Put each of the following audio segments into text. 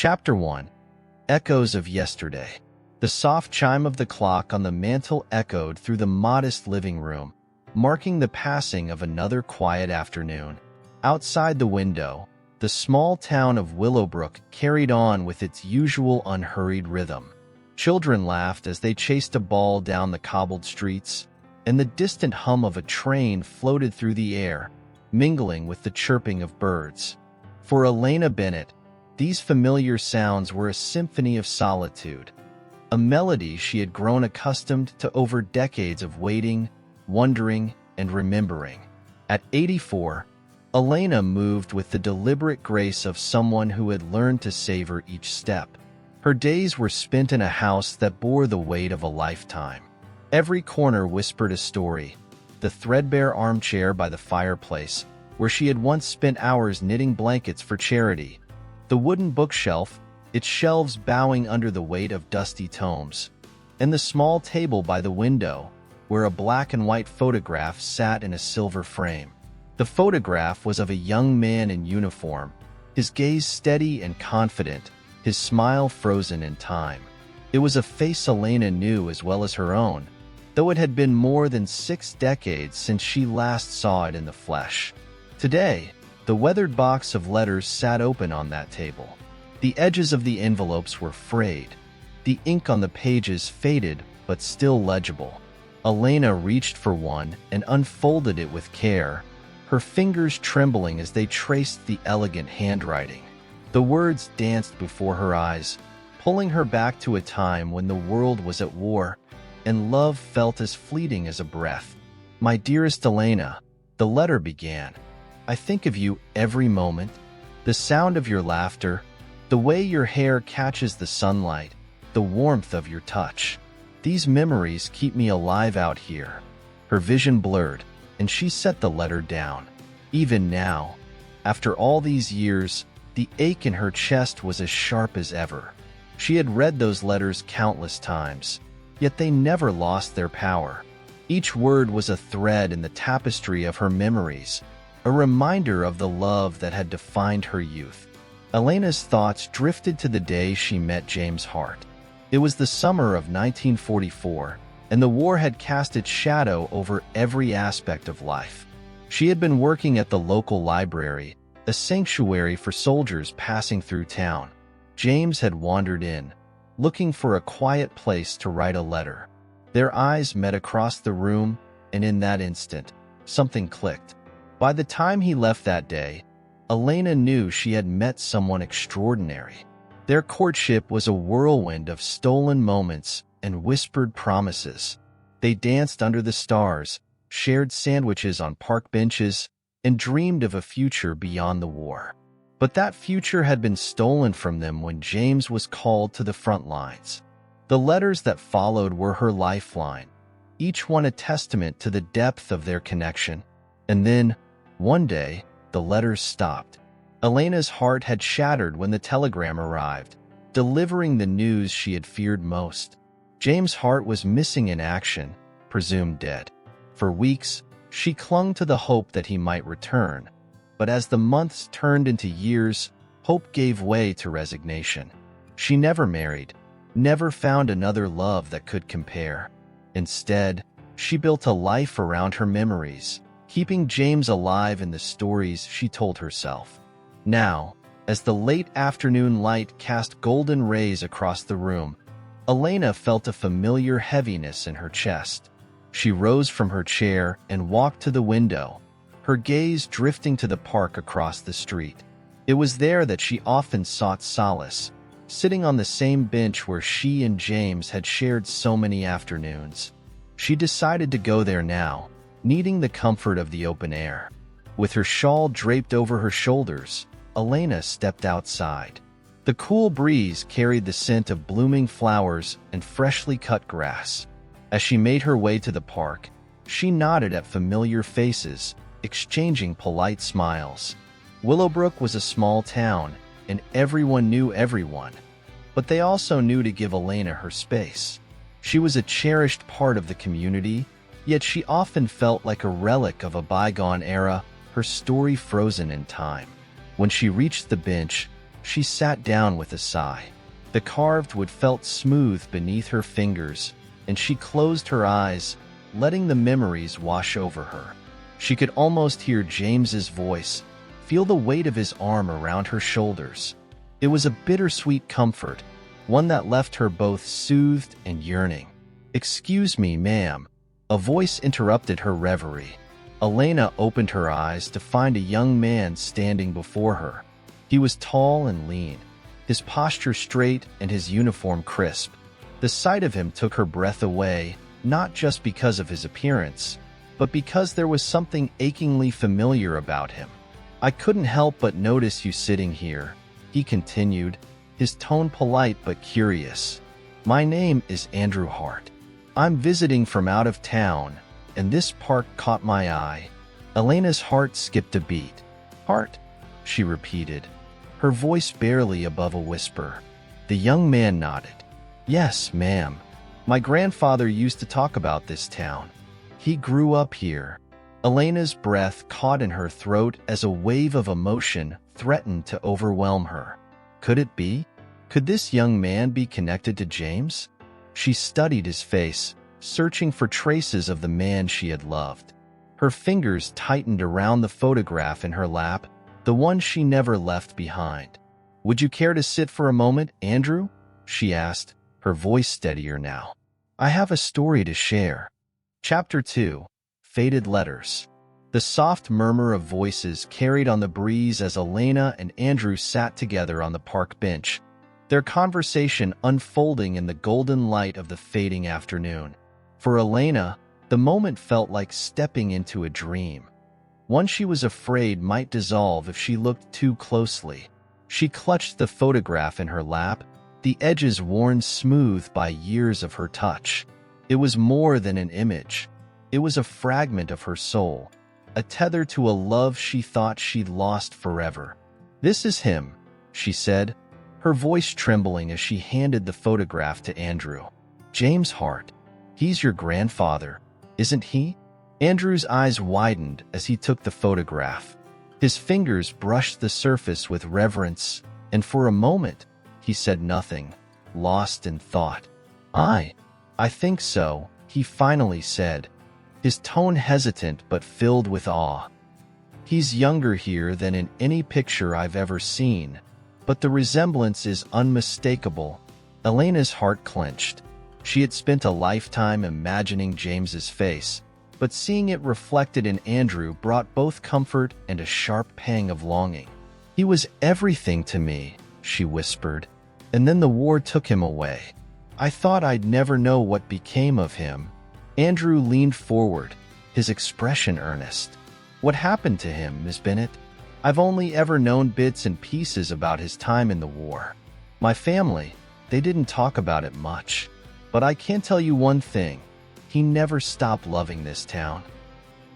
Chapter 1. Echoes of Yesterday. The soft chime of the clock on the mantel echoed through the modest living room, marking the passing of another quiet afternoon. Outside the window, the small town of Willowbrook carried on with its usual unhurried rhythm. Children laughed as they chased a ball down the cobbled streets, and the distant hum of a train floated through the air, mingling with the chirping of birds. For Elena Bennett, these familiar sounds were a symphony of solitude, a melody she had grown accustomed to over decades of waiting, wondering, and remembering. At 84, Elena moved with the deliberate grace of someone who had learned to savor each step. Her days were spent in a house that bore the weight of a lifetime. Every corner whispered a story. The threadbare armchair by the fireplace, where she had once spent hours knitting blankets for charity. The wooden bookshelf, its shelves bowing under the weight of dusty tomes. And the small table by the window, where a black and white photograph sat in a silver frame. The photograph was of a young man in uniform, his gaze steady and confident, his smile frozen in time. It was a face Elena knew as well as her own, though it had been more than 6 decades since she last saw it in the flesh. Today, the weathered box of letters sat open on that table. The edges of the envelopes were frayed, the ink on the pages faded but still legible. Elena reached for one and unfolded it with care, her fingers trembling as they traced the elegant handwriting. The words danced before her eyes, pulling her back to a time when the world was at war, and love felt as fleeting as a breath. "My dearest Elena," the letter began, "I think of you every moment. The sound of your laughter, the way your hair catches the sunlight, the warmth of your touch. These memories keep me alive out here." Her vision blurred, and she set the letter down. Even now, after all these years, the ache in her chest was as sharp as ever. She had read those letters countless times, yet they never lost their power. Each word was a thread in the tapestry of her memories, a reminder of the love that had defined her youth. Elena's thoughts drifted to the day she met James Hart. It was the summer of 1944, and the war had cast its shadow over every aspect of life. She had been working at the local library, a sanctuary for soldiers passing through town. James had wandered in, looking for a quiet place to write a letter. Their eyes met across the room, and in that instant, something clicked. By the time he left that day, Elena knew she had met someone extraordinary. Their courtship was a whirlwind of stolen moments and whispered promises. They danced under the stars, shared sandwiches on park benches, and dreamed of a future beyond the war. But that future had been stolen from them when James was called to the front lines. The letters that followed were her lifeline, each one a testament to the depth of their connection. And then, one day, the letters stopped. Elena's heart had shattered when the telegram arrived, delivering the news she had feared most. James Hart was missing in action, presumed dead. For weeks, she clung to the hope that he might return. But as the months turned into years, hope gave way to resignation. She never married, never found another love that could compare. Instead, she built a life around her memories, keeping James alive in the stories she told herself. Now, as the late afternoon light cast golden rays across the room, Elena felt a familiar heaviness in her chest. She rose from her chair and walked to the window, her gaze drifting to the park across the street. It was there that she often sought solace, sitting on the same bench where she and James had shared so many afternoons. She decided to go there now, needing the comfort of the open air. With her shawl draped over her shoulders, Elena stepped outside. The cool breeze carried the scent of blooming flowers and freshly cut grass. As she made her way to the park, she nodded at familiar faces, exchanging polite smiles. Willowbrook was a small town, and everyone knew everyone, but they also knew to give Elena her space. She was a cherished part of the community, yet she often felt like a relic of a bygone era, her story frozen in time. When she reached the bench, She sat down with a sigh. The carved wood felt smooth beneath her fingers, and she closed her eyes, letting the memories wash over her. She could almost hear James's voice, feel the weight of his arm around her shoulders. It was a bittersweet comfort, one that left her both soothed and yearning. "Excuse me, ma'am." A voice interrupted her reverie. Elena opened her eyes to find a young man standing before her. He was tall and lean, his posture straight and his uniform crisp. The sight of him took her breath away, not just because of his appearance, but because there was something achingly familiar about him. "I couldn't help but notice you sitting here," he continued, his tone polite but curious. "My name is Andrew Hart. I'm visiting from out of town, and this park caught my eye." Elena's heart skipped a beat. "Hart?" she repeated, her voice barely above a whisper. The young man nodded. "Yes, ma'am. My grandfather used to talk about this town. He grew up here." Elena's breath caught in her throat as a wave of emotion threatened to overwhelm her. Could it be? Could this young man be connected to James? She studied his face, searching for traces of the man she had loved. Her fingers tightened around the photograph in her lap, the one she never left behind. "Would you care to sit for a moment, Andrew?" she asked, her voice steadier now. "I have a story to share." Chapter 2. Faded Letters. The soft murmur of voices carried on the breeze as Elena and Andrew sat together on the park bench, their conversation unfolding in the golden light of the fading afternoon. For Elena, the moment felt like stepping into a dream, one she was afraid might dissolve if she looked too closely. She clutched the photograph in her lap, the edges worn smooth by years of her touch. It was more than an image. It was a fragment of her soul, a tether to a love she thought she'd lost forever. "This is him," she said, her voice trembling as she handed the photograph to Andrew. "James Hart. He's your grandfather, isn't he?" Andrew's eyes widened as he took the photograph. His fingers brushed the surface with reverence, and for a moment, he said nothing, lost in thought. I think so," he finally said, his tone hesitant but filled with awe. "He's younger here than in any picture I've ever seen, but the resemblance is unmistakable." Elena's heart clenched. She had spent a lifetime imagining James's face, but seeing it reflected in Andrew brought both comfort and a sharp pang of longing. "He was everything to me," she whispered, "and then the war took him away. I thought I'd never know what became of him." Andrew leaned forward, his expression earnest. "What happened to him, Miss Bennett? I've only ever known bits and pieces about his time in the war. My family, they didn't talk about it much. But I can tell you one thing. He never stopped loving this town.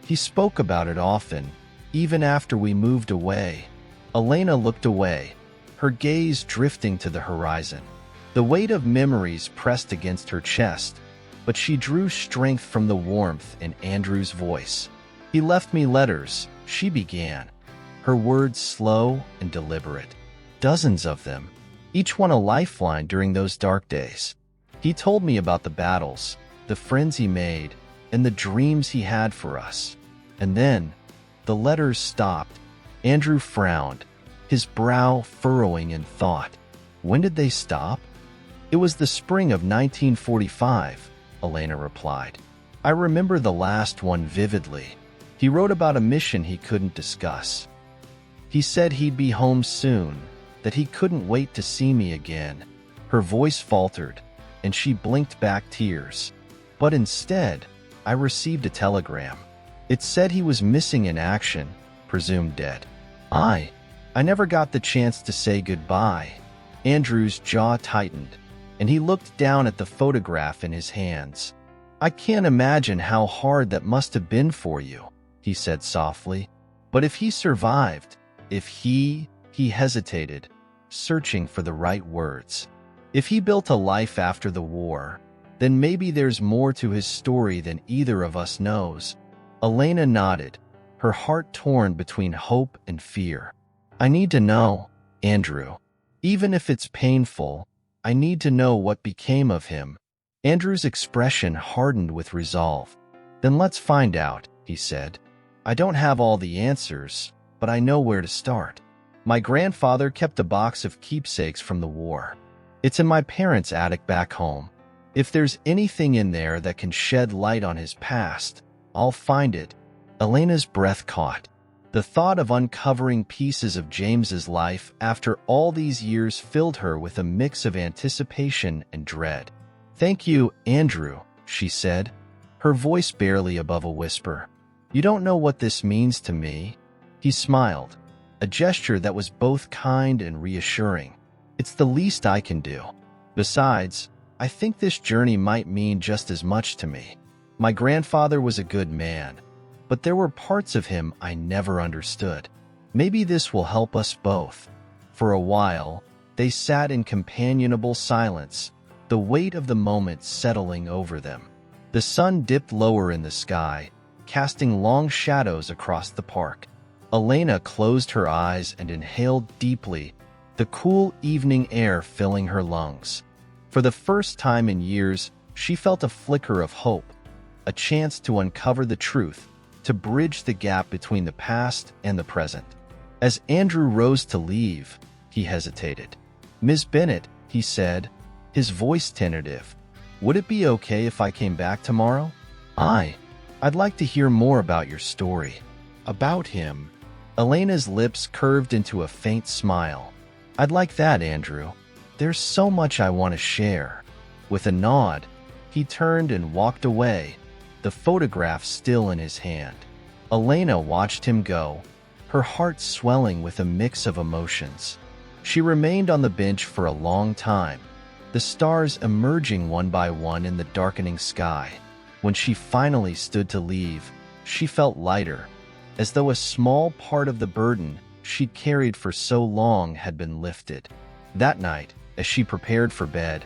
He spoke about it often, even after we moved away." Elena looked away, her gaze drifting to the horizon. The weight of memories pressed against her chest, but she drew strength from the warmth in Andrew's voice. "He left me letters," she began, her words slow and deliberate. "Dozens of them, each one a lifeline during those dark days. He told me about the battles, the friends he made, and the dreams he had for us." And then, the letters stopped. Andrew frowned, his brow furrowing in thought. When did they stop? "It was the spring of 1945, Elena replied. "I remember the last one vividly. He wrote about a mission he couldn't discuss. He said he'd be home soon, that he couldn't wait to see me again." Her voice faltered, and she blinked back tears. "But instead, I received a telegram. It said he was missing in action, presumed dead. I never got the chance to say goodbye." Andrew's jaw tightened, and he looked down at the photograph in his hands. "I can't imagine how hard that must have been for you," he said softly. "But if he survived, if he hesitated, searching for the right words. If he built a life after the war, then maybe there's more to his story than either of us knows." Elena nodded, her heart torn between hope and fear. "I need to know, Andrew." Even if it's painful, I need to know what became of him. Andrew's expression hardened with resolve. Then let's find out, he said. I don't have all the answers, but I know where to start. My grandfather kept a box of keepsakes from the war. It's in my parents' attic back home. If there's anything in there that can shed light on his past, I'll find it. Elena's breath caught. The thought of uncovering pieces of James's life after all these years filled her with a mix of anticipation and dread. Thank you, Andrew, she said, her voice barely above a whisper. You don't know what this means to me. He smiled, a gesture that was both kind and reassuring. It's the least I can do. Besides, I think this journey might mean just as much to me. My grandfather was a good man, but there were parts of him I never understood. Maybe this will help us both. For a while, they sat in companionable silence, the weight of the moment settling over them. The sun dipped lower in the sky, casting long shadows across the park. Elena closed her eyes and inhaled deeply, the cool evening air filling her lungs. For the first time in years, she felt a flicker of hope, a chance to uncover the truth, to bridge the gap between the past and the present. As Andrew rose to leave, he hesitated. Miss Bennett, he said, his voice tentative. Would it be okay if I came back tomorrow? I'd like to hear more about your story. About him. Elena's lips curved into a faint smile. I'd like that, Andrew. There's so much I want to share. With a nod, he turned and walked away, the photograph still in his hand. Elena watched him go, her heart swelling with a mix of emotions. She remained on the bench for a long time, the stars emerging one by one in the darkening sky. When she finally stood to leave, she felt lighter, as though a small part of the burden she'd carried for so long had been lifted. That night, as she prepared for bed,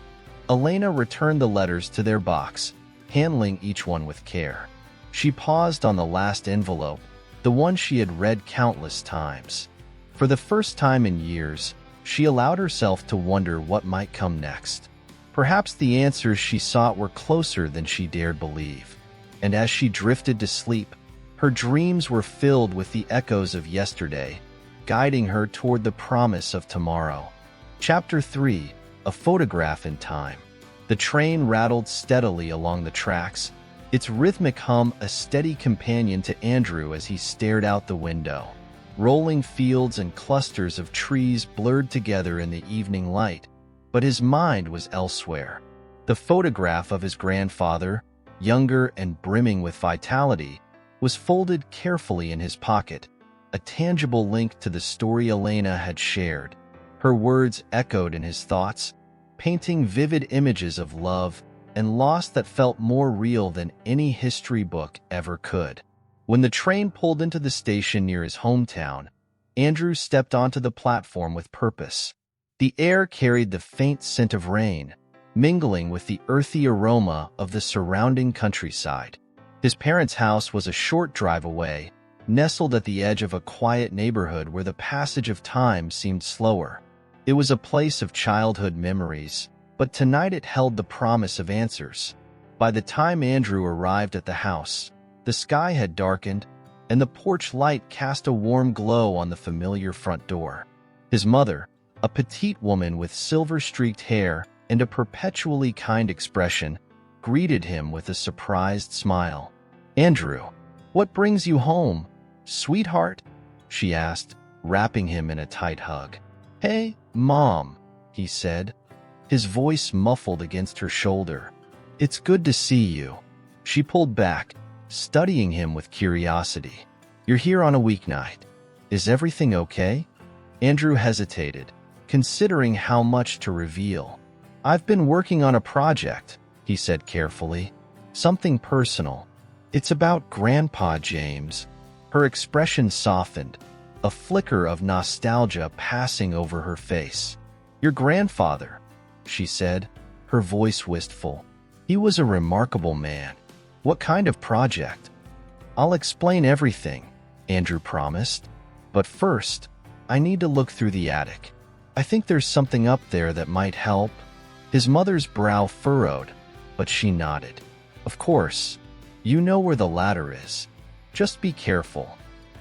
Elena returned the letters to their box, handling each one with care. She paused on the last envelope, the one she had read countless times. For the first time in years, she allowed herself to wonder what might come next. Perhaps the answers she sought were closer than she dared believe. And as she drifted to sleep, her dreams were filled with the echoes of yesterday, guiding her toward the promise of tomorrow. Chapter 3: A Photograph in Time. The train rattled steadily along the tracks, its rhythmic hum a steady companion to Andrew as he stared out the window. Rolling fields and clusters of trees blurred together in the evening light, but his mind was elsewhere. The photograph of his grandfather, younger and brimming with vitality, was folded carefully in his pocket, a tangible link to the story Elena had shared. Her words echoed in his thoughts, painting vivid images of love and loss that felt more real than any history book ever could. When the train pulled into the station near his hometown, Andrew stepped onto the platform with purpose. The air carried the faint scent of rain, mingling with the earthy aroma of the surrounding countryside. His parents' house was a short drive away, nestled at the edge of a quiet neighborhood where the passage of time seemed slower. It was a place of childhood memories, but tonight it held the promise of answers. By the time Andrew arrived at the house, the sky had darkened, and the porch light cast a warm glow on the familiar front door. His mother, a petite woman with silver-streaked hair and a perpetually kind expression, greeted him with a surprised smile. "Andrew, what brings you home, sweetheart?" she asked, wrapping him in a tight hug. "Hey, Mom," he said, his voice muffled against her shoulder. "It's good to see you." She pulled back, studying him with curiosity. "You're here on a weeknight. Is everything okay?" Andrew hesitated, considering how much to reveal. "I've been working on a project," he said carefully. "Something personal. It's about Grandpa James." Her expression softened, a flicker of nostalgia passing over her face. "Your grandfather," she said, her voice wistful. "He was a remarkable man. What kind of project?" "I'll explain everything," Andrew promised. "But first, I need to look through the attic." I think there's something up there that might help." His mother's brow furrowed, but she nodded. "Of course. You know where the ladder is. Just be careful.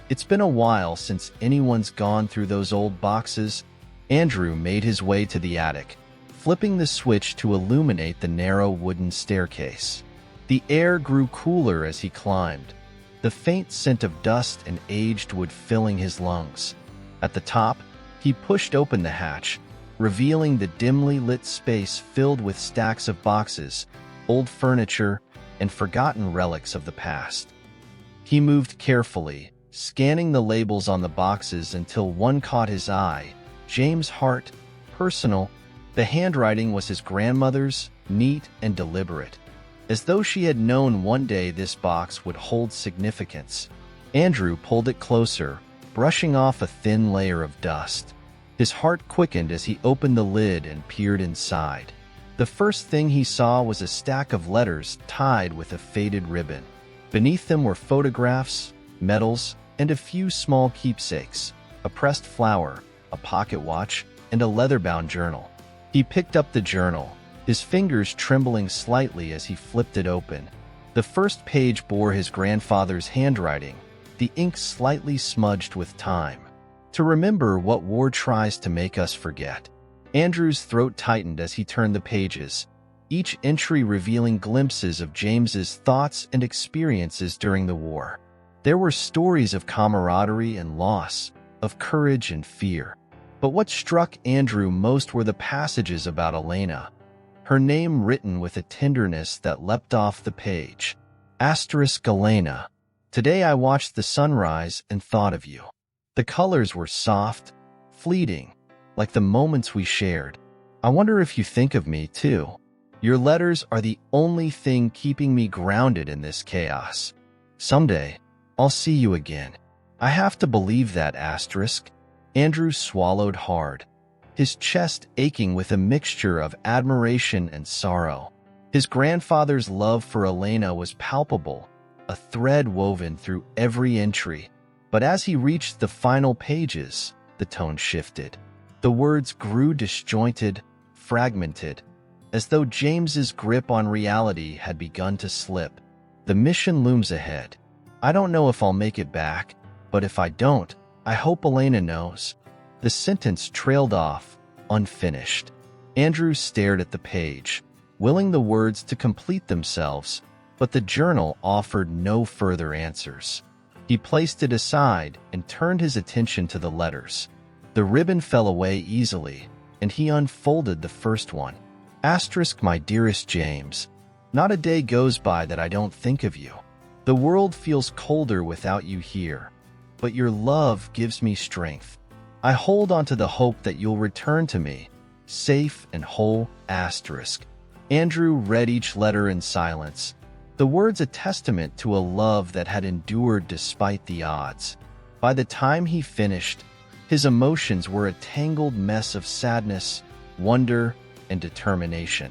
It's been a while since anyone's gone through those old boxes." Andrew made his way to the attic, flipping the switch to illuminate the narrow wooden staircase. The air grew cooler as he climbed, the faint scent of dust and aged wood filling his lungs. At the top, he pushed open the hatch, revealing the dimly lit space filled with stacks of boxes, old furniture, and forgotten relics of the past. He moved carefully, scanning the labels on the boxes until one caught his eye. James Hart, personal. The handwriting was his grandmother's, neat and deliberate, as though she had known one day this box would hold significance. Andrew pulled it closer, brushing off a thin layer of dust. His heart quickened as he opened the lid and peered inside. The first thing he saw was a stack of letters tied with a faded ribbon. Beneath them were photographs, medals, and a few small keepsakes: a pressed flower, a pocket watch, and a leather-bound journal. He picked up the journal, his fingers trembling slightly as he flipped it open. The first page bore his grandfather's handwriting, the ink slightly smudged with time. "To remember what war tries to make us forget." Andrew's throat tightened as he turned the pages, each entry revealing glimpses of James's thoughts and experiences during the war. There were stories of camaraderie and loss, of courage and fear. But what struck Andrew most were the passages about Elena, her name written with a tenderness that leapt off the page. Elena. "Today I watched the sunrise and thought of you. The colors were soft, fleeting, like the moments we shared. I wonder if you think of me, too. Your letters are the only thing keeping me grounded in this chaos. Someday, I'll see you again. I have to believe that." Andrew swallowed hard, his chest aching with a mixture of admiration and sorrow. His grandfather's love for Elena was palpable, a thread woven through every entry. But as he reached the final pages, the tone shifted. The words grew disjointed, fragmented, as though James's grip on reality had begun to slip. "The mission looms ahead. I don't know if I'll make it back, but if I don't, I hope Elena knows." The sentence trailed off, unfinished. Andrew stared at the page, willing the words to complete themselves, but the journal offered no further answers. He placed it aside and turned his attention to the letters. The ribbon fell away easily, and he unfolded the first one. "My dearest James, not a day goes by that I don't think of you. The world feels colder without you here, but your love gives me strength. I hold on to the hope that you'll return to me, safe and whole." Andrew read each letter in silence, the words a testament to a love that had endured despite the odds. By the time he finished, his emotions were a tangled mess of sadness, wonder, and determination.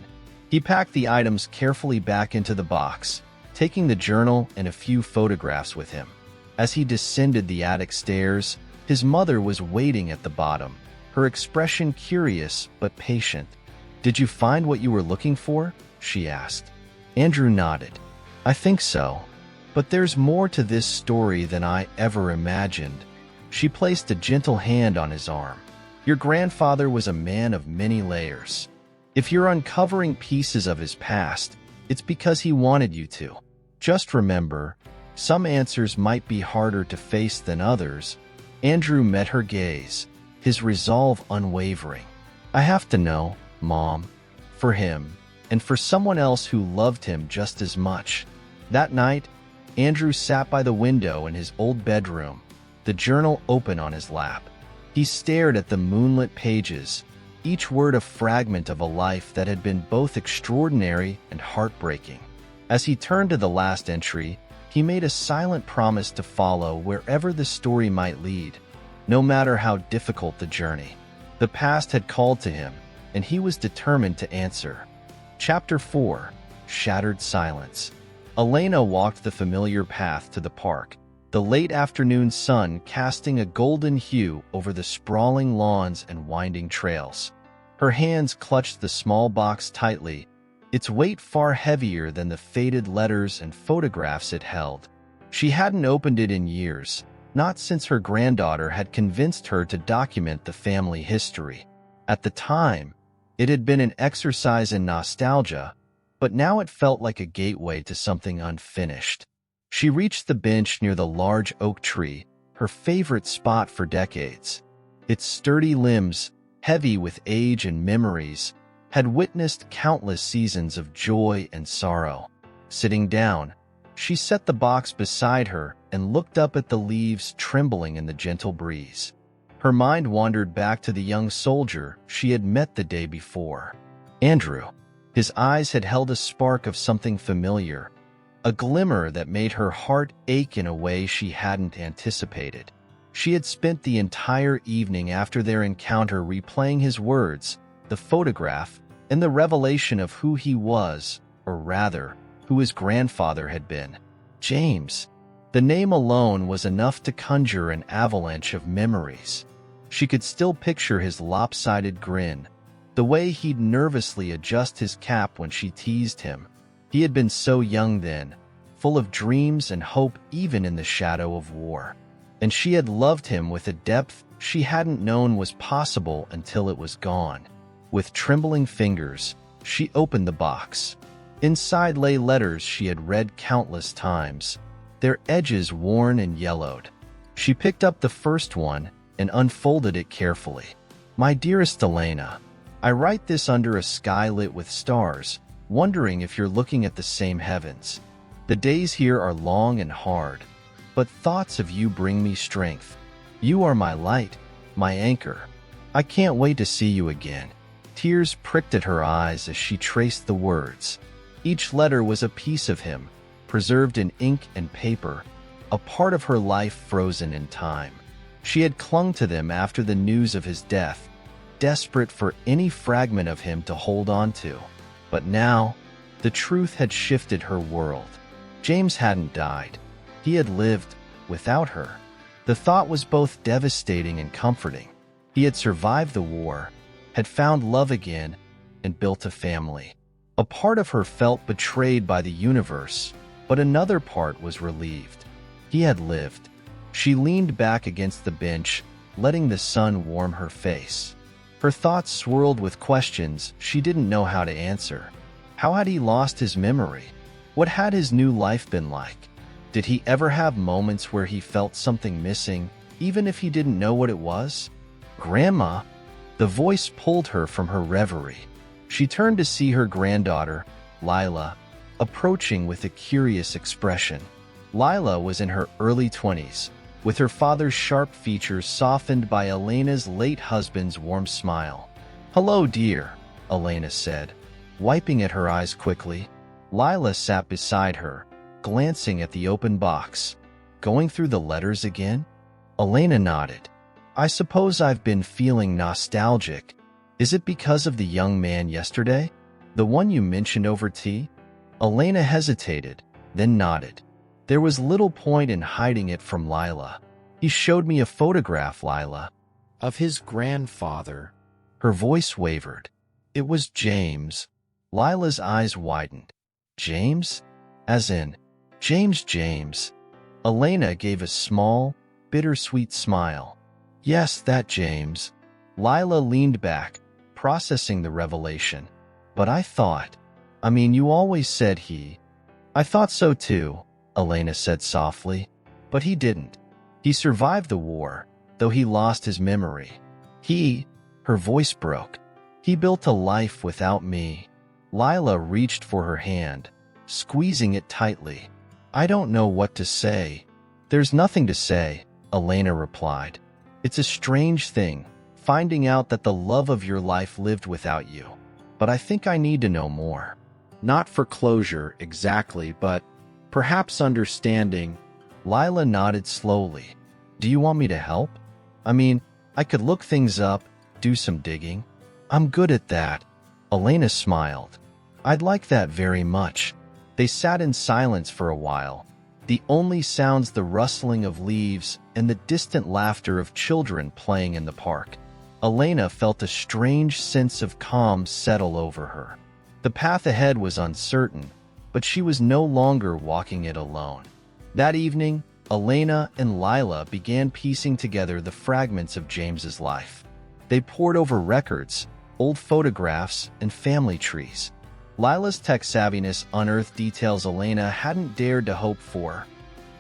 He packed the items carefully back into the box, taking the journal and a few photographs with him. As he descended the attic stairs, his mother was waiting at the bottom, her expression curious but patient. "Did you find what you were looking for?" she asked. Andrew nodded. "I think so. But there's more to this story than I ever imagined." She placed a gentle hand on his arm. "Your grandfather was a man of many layers. If you're uncovering pieces of his past, it's because he wanted you to. Just remember, some answers might be harder to face than others." Andrew met her gaze, his resolve unwavering. "I have to know, Mom, for him, and for someone else who loved him just as much." That night, Andrew sat by the window in his old bedroom, the journal open on his lap. He stared at the moonlit pages, each word a fragment of a life that had been both extraordinary and heartbreaking. As he turned to the last entry, he made a silent promise to follow wherever the story might lead, no matter how difficult the journey. The past had called to him, and he was determined to answer. Chapter 4: Shattered Silence. Elena walked the familiar path to the park, the late afternoon sun casting a golden hue over the sprawling lawns and winding trails. Her hands clutched the small box tightly, its weight far heavier than the faded letters and photographs it held. She hadn't opened it in years, not since her granddaughter had convinced her to document the family history. At the time, it had been an exercise in nostalgia, but now it felt like a gateway to something unfinished. She reached the bench near the large oak tree, her favorite spot for decades. Its sturdy limbs, heavy with age and memories, had witnessed countless seasons of joy and sorrow. Sitting down, she set the box beside her and looked up at the leaves trembling in the gentle breeze. Her mind wandered back to the young soldier she had met the day before. Andrew. His eyes had held a spark of something familiar, a glimmer that made her heart ache in a way she hadn't anticipated. She had spent the entire evening after their encounter replaying his words, the photograph, and the revelation of who he was, or rather, who his grandfather had been. James. The name alone was enough to conjure an avalanche of memories. She could still picture his lopsided grin, the way he'd nervously adjust his cap when she teased him. He had been so young then, full of dreams and hope even in the shadow of war. And she had loved him with a depth she hadn't known was possible until it was gone. With trembling fingers, she opened the box. Inside lay letters she had read countless times, their edges worn and yellowed. She picked up the first one and unfolded it carefully. My dearest Elena, I write this under a sky lit with stars, wondering if you're looking at the same heavens. The days here are long and hard, but thoughts of you bring me strength. You are my light, my anchor. I can't wait to see you again. Tears pricked at her eyes as she traced the words. Each letter was a piece of him, preserved in ink and paper, a part of her life frozen in time. She had clung to them after the news of his death, desperate for any fragment of him to hold on to. But now, the truth had shifted her world. James hadn't died. He had lived without her. The thought was both devastating and comforting. He had survived the war, had found love again, and built a family. A part of her felt betrayed by the universe, but another part was relieved. He had lived. She leaned back against the bench, letting the sun warm her face. Her thoughts swirled with questions she didn't know how to answer. How had he lost his memory? What had his new life been like? Did he ever have moments where he felt something missing, even if he didn't know what it was? Grandma! The voice pulled her from her reverie. She turned to see her granddaughter, Lila, approaching with a curious expression. Lila was in her early 20s, with her father's sharp features softened by Elena's late husband's warm smile. "Hello, dear," Elena said, wiping at her eyes quickly. Lila sat beside her, glancing at the open box. "Going through the letters again?" Elena nodded. "I suppose I've been feeling nostalgic. Is it because of the young man yesterday? The one you mentioned over tea?" Elena hesitated, then nodded. There was little point in hiding it from Lila. "He showed me a photograph, Lila, of his grandfather." Her voice wavered. "It was James." Lila's eyes widened. "James? As in, James. Elena gave a small, bittersweet smile. "Yes, that James." Lila leaned back, processing the revelation. "But I mean, you always said he." "I thought so too," Elena said softly. "But he didn't. He survived the war, though he lost his memory. Her voice broke. "He built a life without me." Lila reached for her hand, squeezing it tightly. "I don't know what to say." "There's nothing to say," Elena replied. "It's a strange thing, finding out that the love of your life lived without you. But I think I need to know more. Not for closure, exactly, but perhaps understanding." Lila nodded slowly. "Do you want me to help? I mean, I could look things up, do some digging. I'm good at that." Elena smiled. "I'd like that very much." They sat in silence for a while, the only sounds the rustling of leaves and the distant laughter of children playing in the park. Elena felt a strange sense of calm settle over her. The path ahead was uncertain, but she was no longer walking it alone. That evening, Elena and Lila began piecing together the fragments of James's life. They pored over records, old photographs, and family trees. Lila's tech savviness unearthed details Elena hadn't dared to hope for.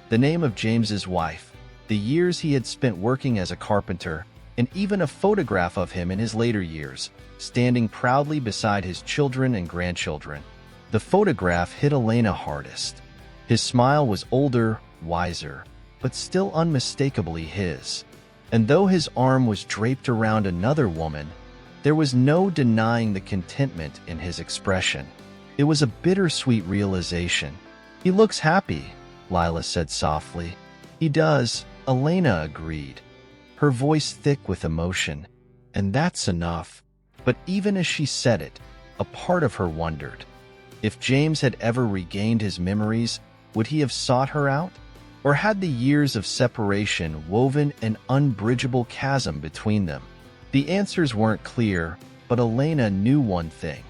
The name of James's wife, the years he had spent working as a carpenter, and even a photograph of him in his later years, standing proudly beside his children and grandchildren. The photograph hit Elena hardest. His smile was older, wiser, but still unmistakably his. And though his arm was draped around another woman, there was no denying the contentment in his expression. It was a bittersweet realization. "He looks happy," Lila said softly. "He does," Elena agreed, her voice thick with emotion. "And that's enough." But even as she said it, a part of her wondered. If James had ever regained his memories, would he have sought her out? Or had the years of separation woven an unbridgeable chasm between them? The answers weren't clear, but Elena knew one thing.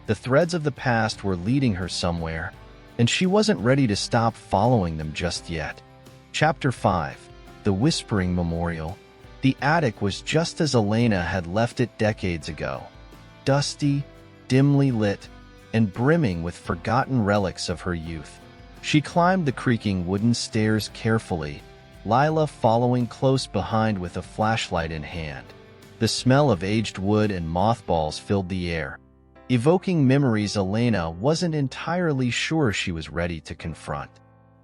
The threads of the past were leading her somewhere, and she wasn't ready to stop following them just yet. Chapter 5. The Whispering Memorial. The attic was just as Elena had left it decades ago. Dusty, dimly lit, and brimming with forgotten relics of her youth. She climbed the creaking wooden stairs carefully, Lila following close behind with a flashlight in hand. The smell of aged wood and mothballs filled the air, evoking memories Elena wasn't entirely sure she was ready to confront.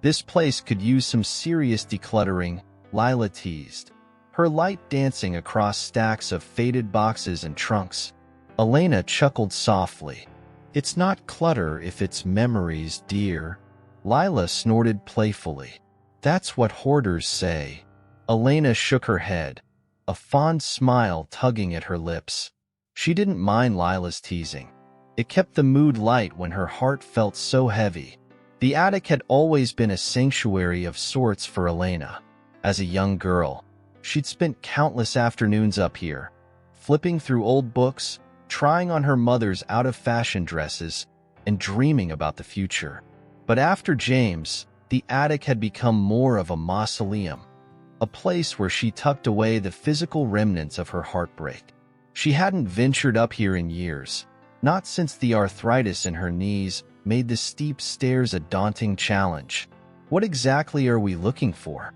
This place could use some serious decluttering, Lila teased, her light dancing across stacks of faded boxes and trunks. Elena chuckled softly. "It's not clutter if it's memories, dear." Lila snorted playfully. "That's what hoarders say." Elena shook her head, a fond smile tugging at her lips. She didn't mind Lila's teasing. It kept the mood light when her heart felt so heavy. The attic had always been a sanctuary of sorts for Elena. As a young girl, she'd spent countless afternoons up here, flipping through old books, trying on her mother's out-of-fashion dresses, and dreaming about the future. But after James, the attic had become more of a mausoleum, a place where she tucked away the physical remnants of her heartbreak. She hadn't ventured up here in years, not since the arthritis in her knees made the steep stairs a daunting challenge. "What exactly are we looking for?"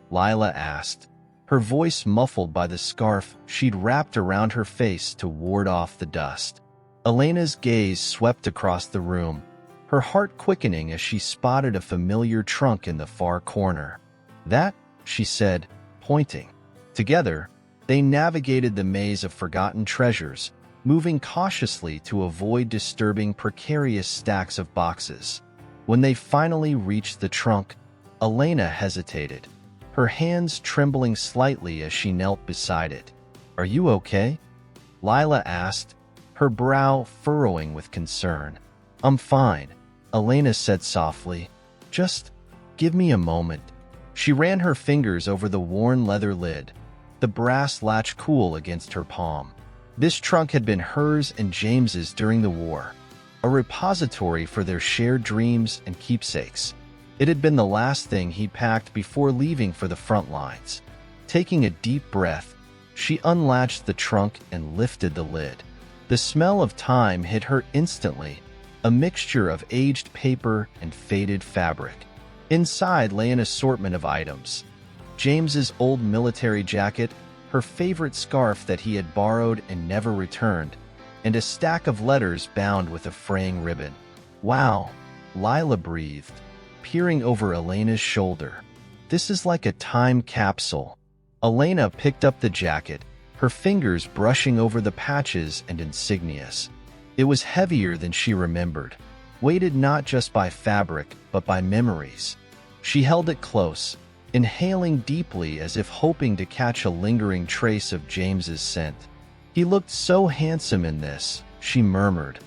Lila asked, her voice muffled by the scarf she'd wrapped around her face to ward off the dust. Elena's gaze swept across the room, her heart quickening as she spotted a familiar trunk in the far corner. "That," she said, pointing. Together, they navigated the maze of forgotten treasures, moving cautiously to avoid disturbing precarious stacks of boxes. When they finally reached the trunk, Elena hesitated, her hands trembling slightly as she knelt beside it. "Are you okay?" Lila asked, her brow furrowing with concern. "I'm fine," Elena said softly. "Just give me a moment." She ran her fingers over the worn leather lid, the brass latch cool against her palm. This trunk had been hers and James's during the war, a repository for their shared dreams and keepsakes. It had been the last thing he packed before leaving for the front lines. Taking a deep breath, she unlatched the trunk and lifted the lid. The smell of time hit her instantly, a mixture of aged paper and faded fabric. Inside lay an assortment of items. James's old military jacket, her favorite scarf that he had borrowed and never returned, and a stack of letters bound with a fraying ribbon. "Wow," Lila breathed, peering over Elena's shoulder. "This is like a time capsule." Elena picked up the jacket, her fingers brushing over the patches and insignias. It was heavier than she remembered, weighted not just by fabric, but by memories. She held it close, inhaling deeply as if hoping to catch a lingering trace of James's scent. "He looked so handsome in this," she murmured,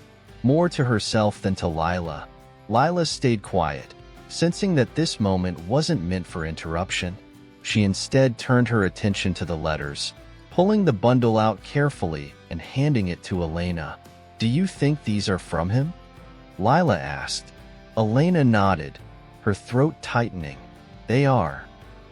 more to herself than to Lila. Lila stayed quiet, Sensing that this moment wasn't meant for interruption, she instead turned her attention to the letters, pulling the bundle out carefully and handing it to Elena. "Do you think these are from him?" Lila asked. Elena nodded, her throat tightening. "They are.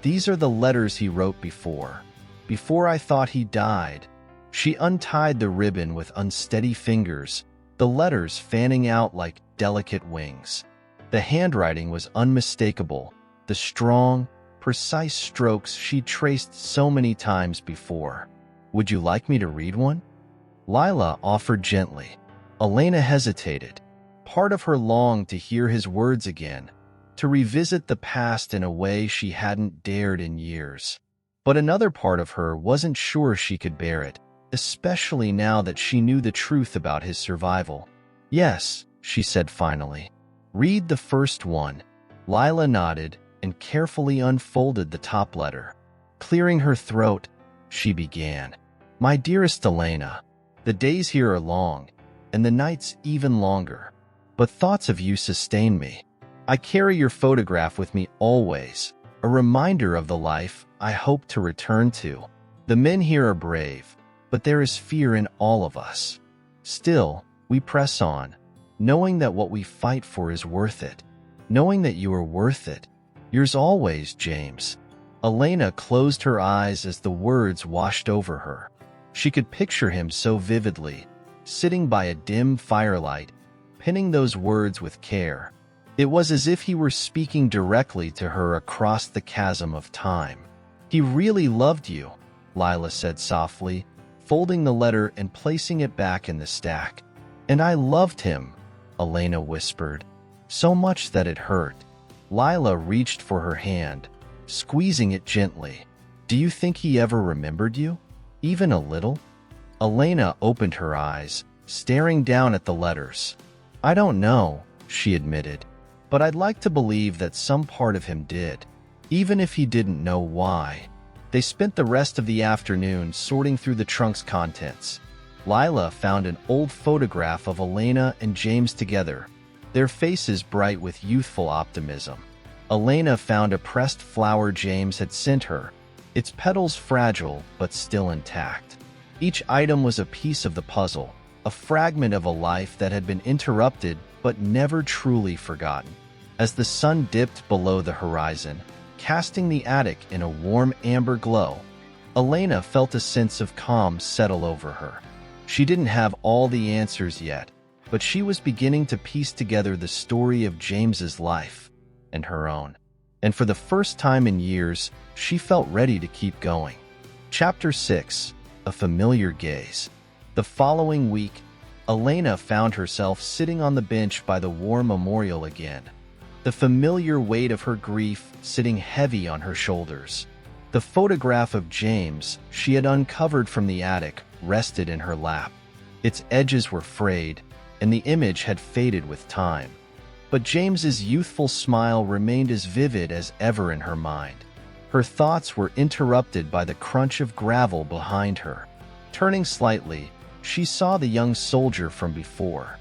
These are the letters he wrote before I thought he died." She untied the ribbon with unsteady fingers, the letters fanning out like delicate wings. The handwriting was unmistakable, the strong, precise strokes she traced so many times before. "Would you like me to read one?" Lila offered gently. Elena hesitated. Part of her longed to hear his words again, to revisit the past in a way she hadn't dared in years. But another part of her wasn't sure she could bear it, especially now that she knew the truth about his survival. "Yes," she said finally. "Read the first one." Lila nodded and carefully unfolded the top letter. Clearing her throat, she began. "My dearest Elena, the days here are long, and the nights even longer. But thoughts of you sustain me. I carry your photograph with me always, a reminder of the life I hope to return to. The men here are brave, but there is fear in all of us. Still, we press on, knowing that what we fight for is worth it, knowing that you are worth it. Yours always, James." Elena closed her eyes as the words washed over her. She could picture him so vividly, sitting by a dim firelight, penning those words with care. It was as if he were speaking directly to her across the chasm of time. "He really loved you," Lila said softly, folding the letter and placing it back in the stack. "And I loved him," Elena whispered, so much that it hurt. Lila reached for her hand, squeezing it gently. "Do you think he ever remembered you? Even a little?" Elena opened her eyes, staring down at the letters. "I don't know," she admitted, "but I'd like to believe that some part of him did, even if he didn't know why." They spent the rest of the afternoon sorting through the trunk's contents. Lila found an old photograph of Elena and James together, their faces bright with youthful optimism. Elena found a pressed flower James had sent her, its petals fragile but still intact. Each item was a piece of the puzzle, a fragment of a life that had been interrupted but never truly forgotten. As the sun dipped below the horizon, casting the attic in a warm amber glow, Elena felt a sense of calm settle over her. She didn't have all the answers yet, but she was beginning to piece together the story of James's life and her own. And for the first time in years, she felt ready to keep going. Chapter 6: A Familiar Gaze. The following week, Elena found herself sitting on the bench by the war memorial again, the familiar weight of her grief sitting heavy on her shoulders. The photograph of James she had uncovered from the attic rested in her lap. Its edges were frayed, and the image had faded with time. But James's youthful smile remained as vivid as ever in her mind. Her thoughts were interrupted by the crunch of gravel behind her. Turning slightly, she saw the young soldier from before,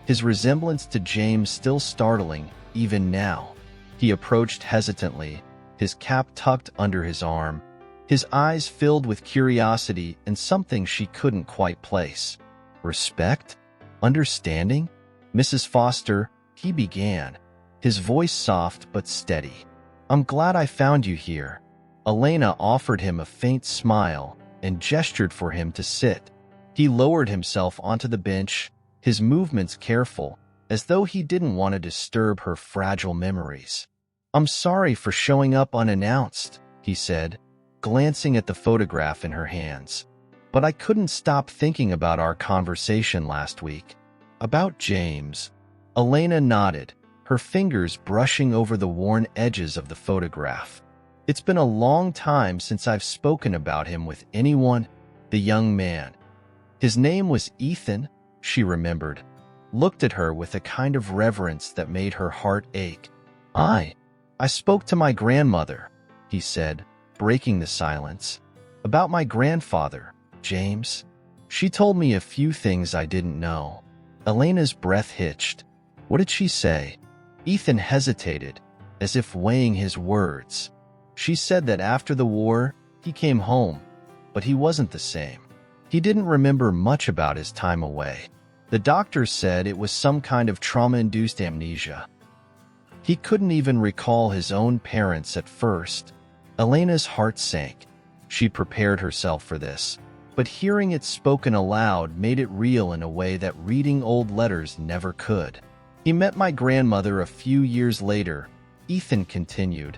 his resemblance to James still startling even now. He approached hesitantly, his cap tucked under his arm, his eyes filled with curiosity and something she couldn't quite place. "Respect? Understanding? Mrs. Foster," he began, his voice soft but steady. "I'm glad I found you here." Elena offered him a faint smile and gestured for him to sit. He lowered himself onto the bench, his movements careful, as though he didn't want to disturb her fragile memories. "I'm sorry for showing up unannounced," he said, glancing at the photograph in her hands. "But I couldn't stop thinking about our conversation last week." "About James?" Elena nodded, her fingers brushing over the worn edges of the photograph. "It's been a long time since I've spoken about him with anyone." The young man, his name was Ethan, she remembered, looked at her with a kind of reverence that made her heart ache. I spoke to my grandmother," he said, breaking the silence. "About my grandfather, James. She told me a few things I didn't know." Elena's breath hitched. What did she say? Ethan hesitated, as if weighing his words. She said that after the war, he came home, but he wasn't the same. He didn't remember much about his time away. The doctors said it was some kind of trauma-induced amnesia. He couldn't even recall his own parents at first. Elena's heart sank. She prepared herself for this, but hearing it spoken aloud made it real in a way that reading old letters never could. He met my grandmother a few years later, Ethan continued,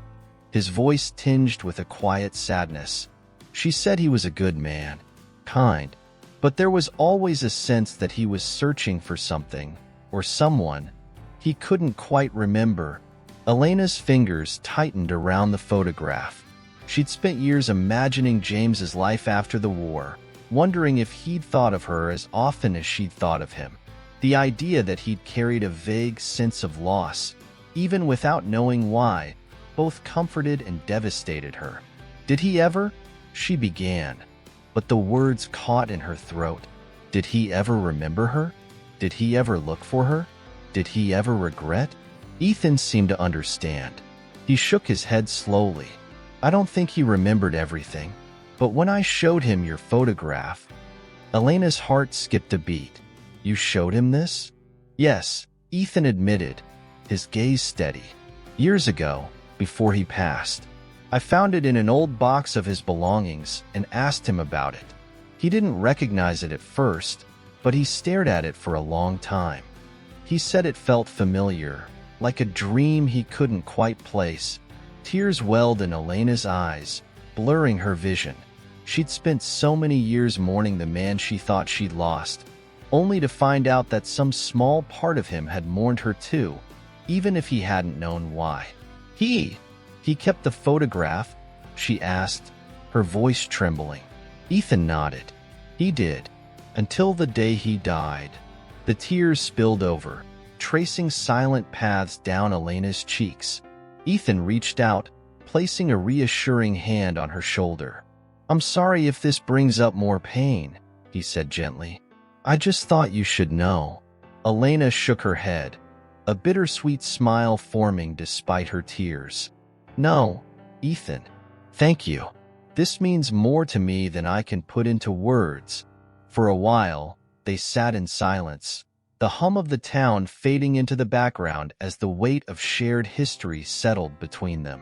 his voice tinged with a quiet sadness. She said he was a good man, kind, but there was always a sense that he was searching for something, or someone. He couldn't quite remember. Elena's fingers tightened around the photograph. She'd spent years imagining James's life after the war, wondering if he'd thought of her as often as she'd thought of him. The idea that he'd carried a vague sense of loss, even without knowing why, both comforted and devastated her. Did he ever? She began, but the words caught in her throat. Did he ever remember her? Did he ever look for her? Did he ever regret? Ethan seemed to understand. He shook his head slowly. I don't think he remembered everything, but when I showed him your photograph, Elena's heart skipped a beat. You showed him this? Yes, Ethan admitted, his gaze steady. Years ago, before he passed, I found it in an old box of his belongings and asked him about it. He didn't recognize it at first, but he stared at it for a long time. He said it felt familiar, like a dream he couldn't quite place. Tears welled in Elena's eyes, blurring her vision. She'd spent so many years mourning the man she thought she'd lost, only to find out that some small part of him had mourned her too, even if he hadn't known why. He kept the photograph? She asked, her voice trembling. Ethan nodded. He did, until the day he died. The tears spilled over, tracing silent paths down Elena's cheeks. Ethan reached out, placing a reassuring hand on her shoulder. I'm sorry if this brings up more pain, he said gently. I just thought you should know. Elena shook her head, a bittersweet smile forming despite her tears. No, Ethan. Thank you. This means more to me than I can put into words. For a while, they sat in silence, the hum of the town fading into the background as the weight of shared history settled between them.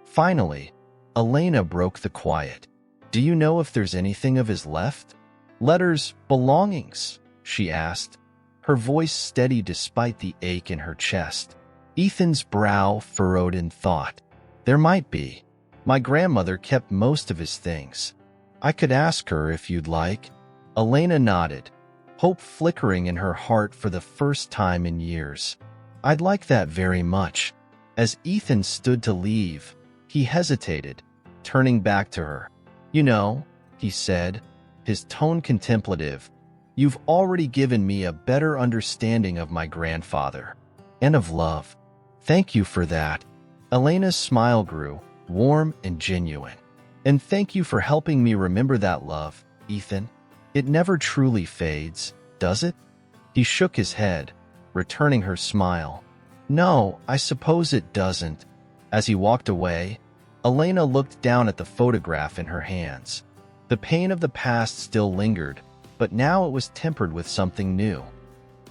Finally, Elena broke the quiet. Do you know if there's anything of his left? Letters, belongings? She asked, her voice steady despite the ache in her chest. Ethan's brow furrowed in thought. There might be. My grandmother kept most of his things. I could ask her if you'd like. Elena nodded, hope flickering in her heart for the first time in years. I'd like that very much. As Ethan stood to leave, he hesitated, turning back to her. You know, he said, his tone contemplative, you've already given me a better understanding of my grandfather, and of love. Thank you for that. Elena's smile grew, warm and genuine. And thank you for helping me remember that love, Ethan. It never truly fades, does it? He shook his head, returning her smile. No, I suppose it doesn't. As he walked away, Elena looked down at the photograph in her hands. The pain of the past still lingered, but now it was tempered with something new.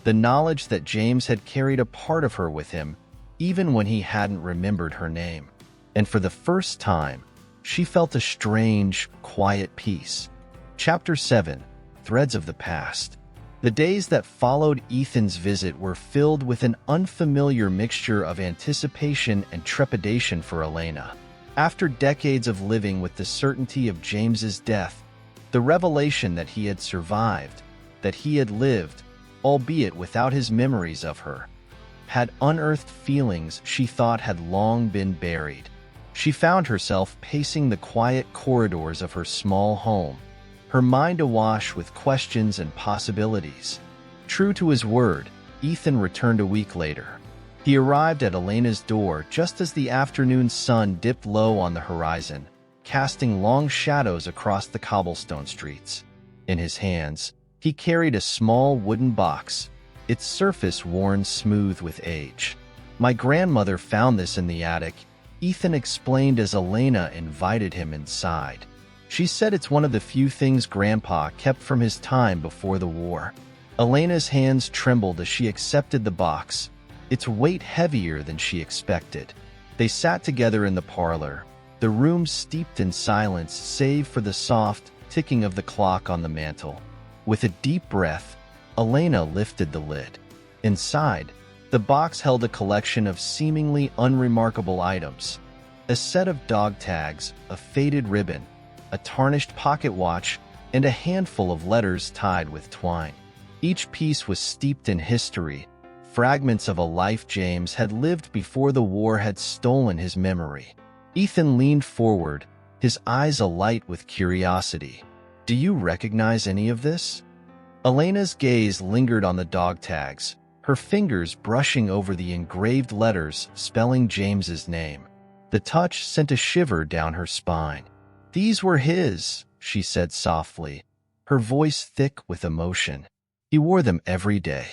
The knowledge that James had carried a part of her with him, even when he hadn't remembered her name. And for the first time, she felt a strange, quiet peace. Chapter 7, Threads of the Past. The days that followed Ethan's visit were filled with an unfamiliar mixture of anticipation and trepidation for Elena. After decades of living with the certainty of James's death, the revelation that he had survived, that he had lived, albeit without his memories of her, had unearthed feelings she thought had long been buried. She found herself pacing the quiet corridors of her small home, her mind awash with questions and possibilities. True to his word, Ethan returned a week later. He arrived at Elena's door just as the afternoon sun dipped low on the horizon, casting long shadows across the cobblestone streets. In his hands, he carried a small wooden box, its surface worn smooth with age. My grandmother found this in the attic, Ethan explained as Elena invited him inside. She said it's one of the few things Grandpa kept from his time before the war. Elena's hands trembled as she accepted the box, its weight heavier than she expected. They sat together in the parlor, the room steeped in silence save for the soft ticking of the clock on the mantel. With a deep breath, Elena lifted the lid. Inside, the box held a collection of seemingly unremarkable items. A set of dog tags, a faded ribbon, a tarnished pocket watch, and a handful of letters tied with twine. Each piece was steeped in history, fragments of a life James had lived before the war had stolen his memory. Ethan leaned forward, his eyes alight with curiosity. "Do you recognize any of this?" Elena's gaze lingered on the dog tags, her fingers brushing over the engraved letters spelling James's name. The touch sent a shiver down her spine. "These were his," she said softly, her voice thick with emotion. "He wore them every day.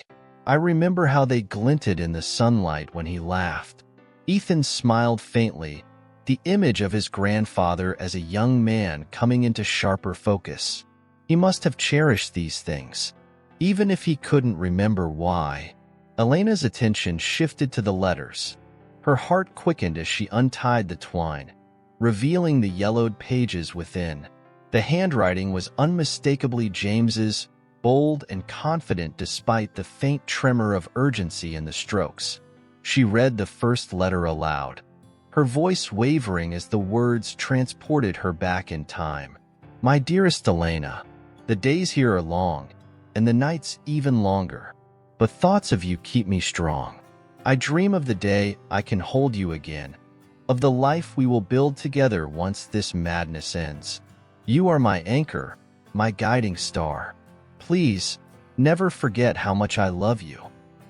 I remember how they glinted in the sunlight when he laughed." Ethan smiled faintly, the image of his grandfather as a young man coming into sharper focus. He must have cherished these things, even if he couldn't remember why. Elena's attention shifted to the letters. Her heart quickened as she untied the twine, revealing the yellowed pages within. The handwriting was unmistakably James's, bold and confident despite the faint tremor of urgency in the strokes. She read the first letter aloud, her voice wavering as the words transported her back in time. "My dearest Elena, the days here are long, and the nights even longer, but thoughts of you keep me strong. I dream of the day I can hold you again, of the life we will build together once this madness ends. You are my anchor, my guiding star. Please, never forget how much I love you."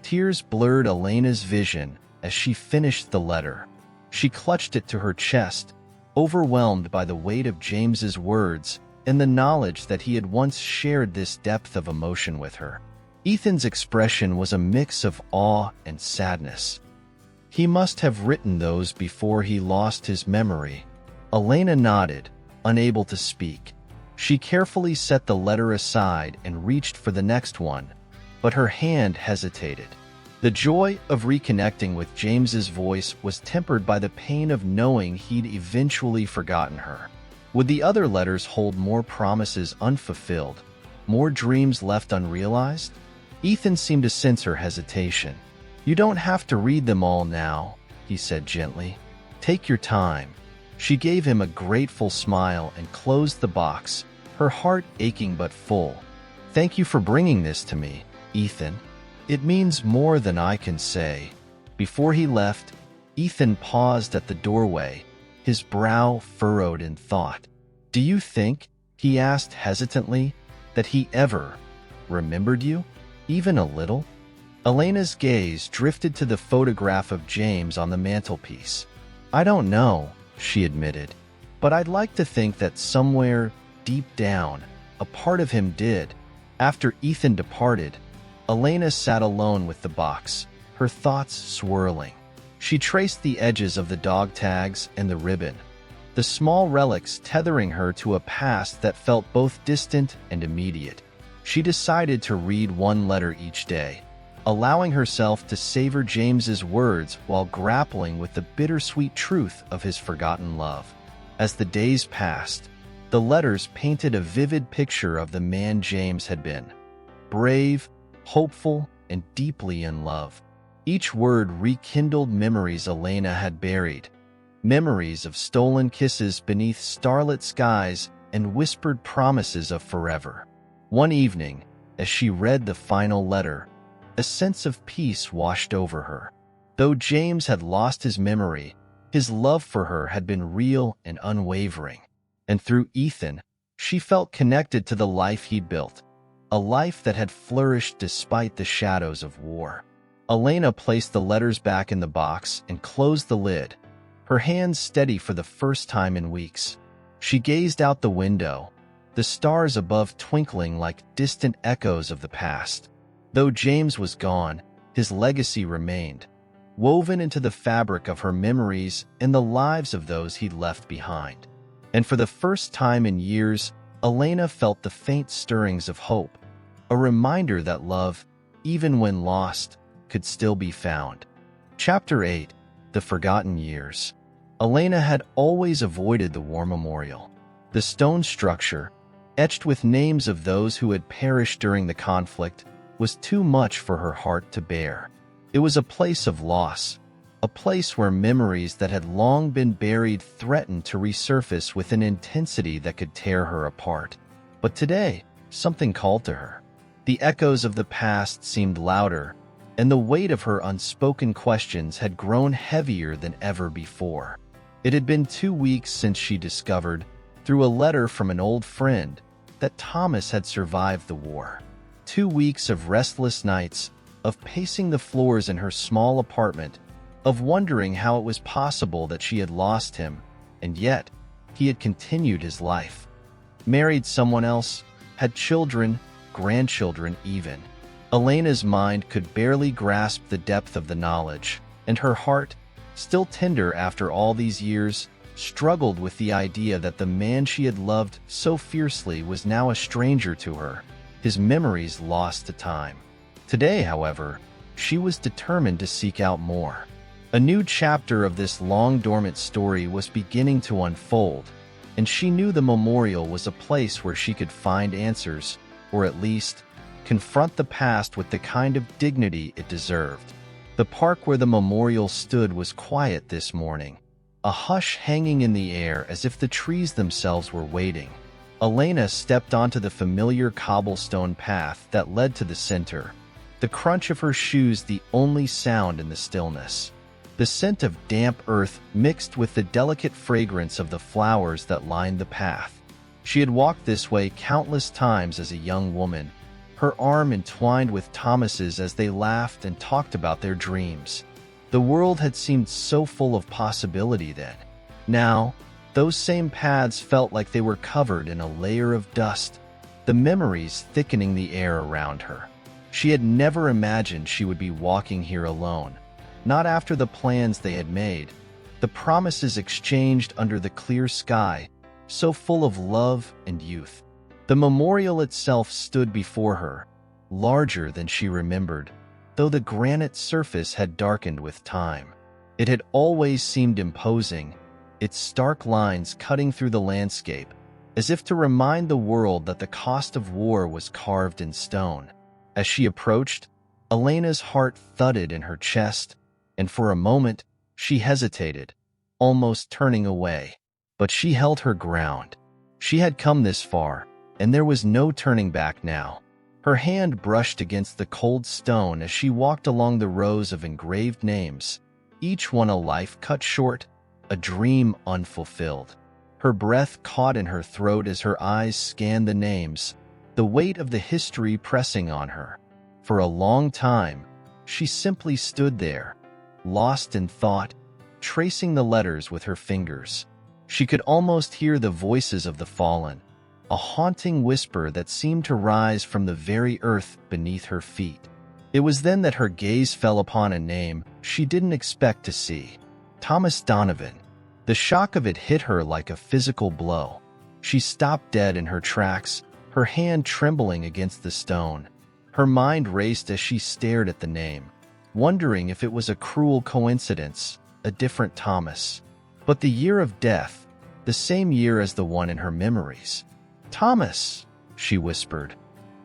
Tears blurred Elena's vision as she finished the letter. She clutched it to her chest, overwhelmed by the weight of James's words and the knowledge that he had once shared this depth of emotion with her. Ethan's expression was a mix of awe and sadness. He must have written those before he lost his memory. Elena nodded, unable to speak. She carefully set the letter aside and reached for the next one, but her hand hesitated. The joy of reconnecting with James's voice was tempered by the pain of knowing he'd eventually forgotten her. Would the other letters hold more promises unfulfilled, more dreams left unrealized? Ethan seemed to sense her hesitation. "You don't have to read them all now," he said gently. "Take your time." She gave him a grateful smile and closed the box, her heart aching but full. "Thank you for bringing this to me, Ethan. It means more than I can say." Before he left, Ethan paused at the doorway, his brow furrowed in thought. "Do you think," he asked hesitantly, "that he ever remembered you? Even a little?" Elena's gaze drifted to the photograph of James on the mantelpiece. "I don't know," she admitted, "but I'd like to think that somewhere, deep down, a part of him did." After Ethan departed, Elena sat alone with the box, her thoughts swirling. She traced the edges of the dog tags and the ribbon, the small relics tethering her to a past that felt both distant and immediate. She decided to read one letter each day, allowing herself to savor James's words while grappling with the bittersweet truth of his forgotten love. As the days passed, the letters painted a vivid picture of the man James had been. Brave, hopeful, and deeply in love. Each word rekindled memories Elena had buried, memories of stolen kisses beneath starlit skies and whispered promises of forever. One evening, as she read the final letter, a sense of peace washed over her. Though James had lost his memory, his love for her had been real and unwavering. And through Ethan, she felt connected to the life he'd built, a life that had flourished despite the shadows of war. Elena placed the letters back in the box and closed the lid, her hands steady for the first time in weeks. She gazed out the window, the stars above twinkling like distant echoes of the past. Though James was gone, his legacy remained, woven into the fabric of her memories and the lives of those he'd left behind. And for the first time in years, Elena felt the faint stirrings of hope, a reminder that love, even when lost, could still be found. Chapter 8. The Forgotten Years. Elena had always avoided the war memorial. The stone structure, etched with names of those who had perished during the conflict, was too much for her heart to bear. It was a place of loss, a place where memories that had long been buried threatened to resurface with an intensity that could tear her apart. But today, something called to her. The echoes of the past seemed louder, and the weight of her unspoken questions had grown heavier than ever before. It had been 2 weeks since she discovered, through a letter from an old friend, that Thomas had survived the war. 2 weeks of restless nights, of pacing the floors in her small apartment, of wondering how it was possible that she had lost him, and yet he had continued his life. Married someone else, had children, grandchildren even. Elena's mind could barely grasp the depth of the knowledge, and her heart, still tender after all these years, struggled with the idea that the man she had loved so fiercely was now a stranger to her, his memories lost to time. Today, however, she was determined to seek out more. A new chapter of this long-dormant story was beginning to unfold, and she knew the memorial was a place where she could find answers, or at least confront the past with the kind of dignity it deserved. The park where the memorial stood was quiet this morning, a hush hanging in the air as if the trees themselves were waiting. Elena stepped onto the familiar cobblestone path that led to the center, the crunch of her shoes the only sound in the stillness. The scent of damp earth mixed with the delicate fragrance of the flowers that lined the path. She had walked this way countless times as a young woman, her arm entwined with Thomas's as they laughed and talked about their dreams. The world had seemed so full of possibility then. Now, those same paths felt like they were covered in a layer of dust, the memories thickening the air around her. She had never imagined she would be walking here alone, not after the plans they had made, the promises exchanged under the clear sky, so full of love and youth. The memorial itself stood before her, larger than she remembered, though the granite surface had darkened with time. It had always seemed imposing, its stark lines cutting through the landscape, as if to remind the world that the cost of war was carved in stone. As she approached, Elena's heart thudded in her chest, and for a moment she hesitated, almost turning away. But she held her ground. She had come this far, and there was no turning back now. Her hand brushed against the cold stone as she walked along the rows of engraved names, each one a life cut short, a dream unfulfilled. Her breath caught in her throat as her eyes scanned the names, the weight of the history pressing on her. For a long time, she simply stood there, lost in thought, tracing the letters with her fingers. She could almost hear the voices of the fallen, a haunting whisper that seemed to rise from the very earth beneath her feet. It was then that her gaze fell upon a name she didn't expect to see. Thomas Donovan. The shock of it hit her like a physical blow. She stopped dead in her tracks, her hand trembling against the stone. Her mind raced as she stared at the name, wondering if it was a cruel coincidence, a different Thomas. But the year of death, the same year as the one in her memories. Thomas, she whispered,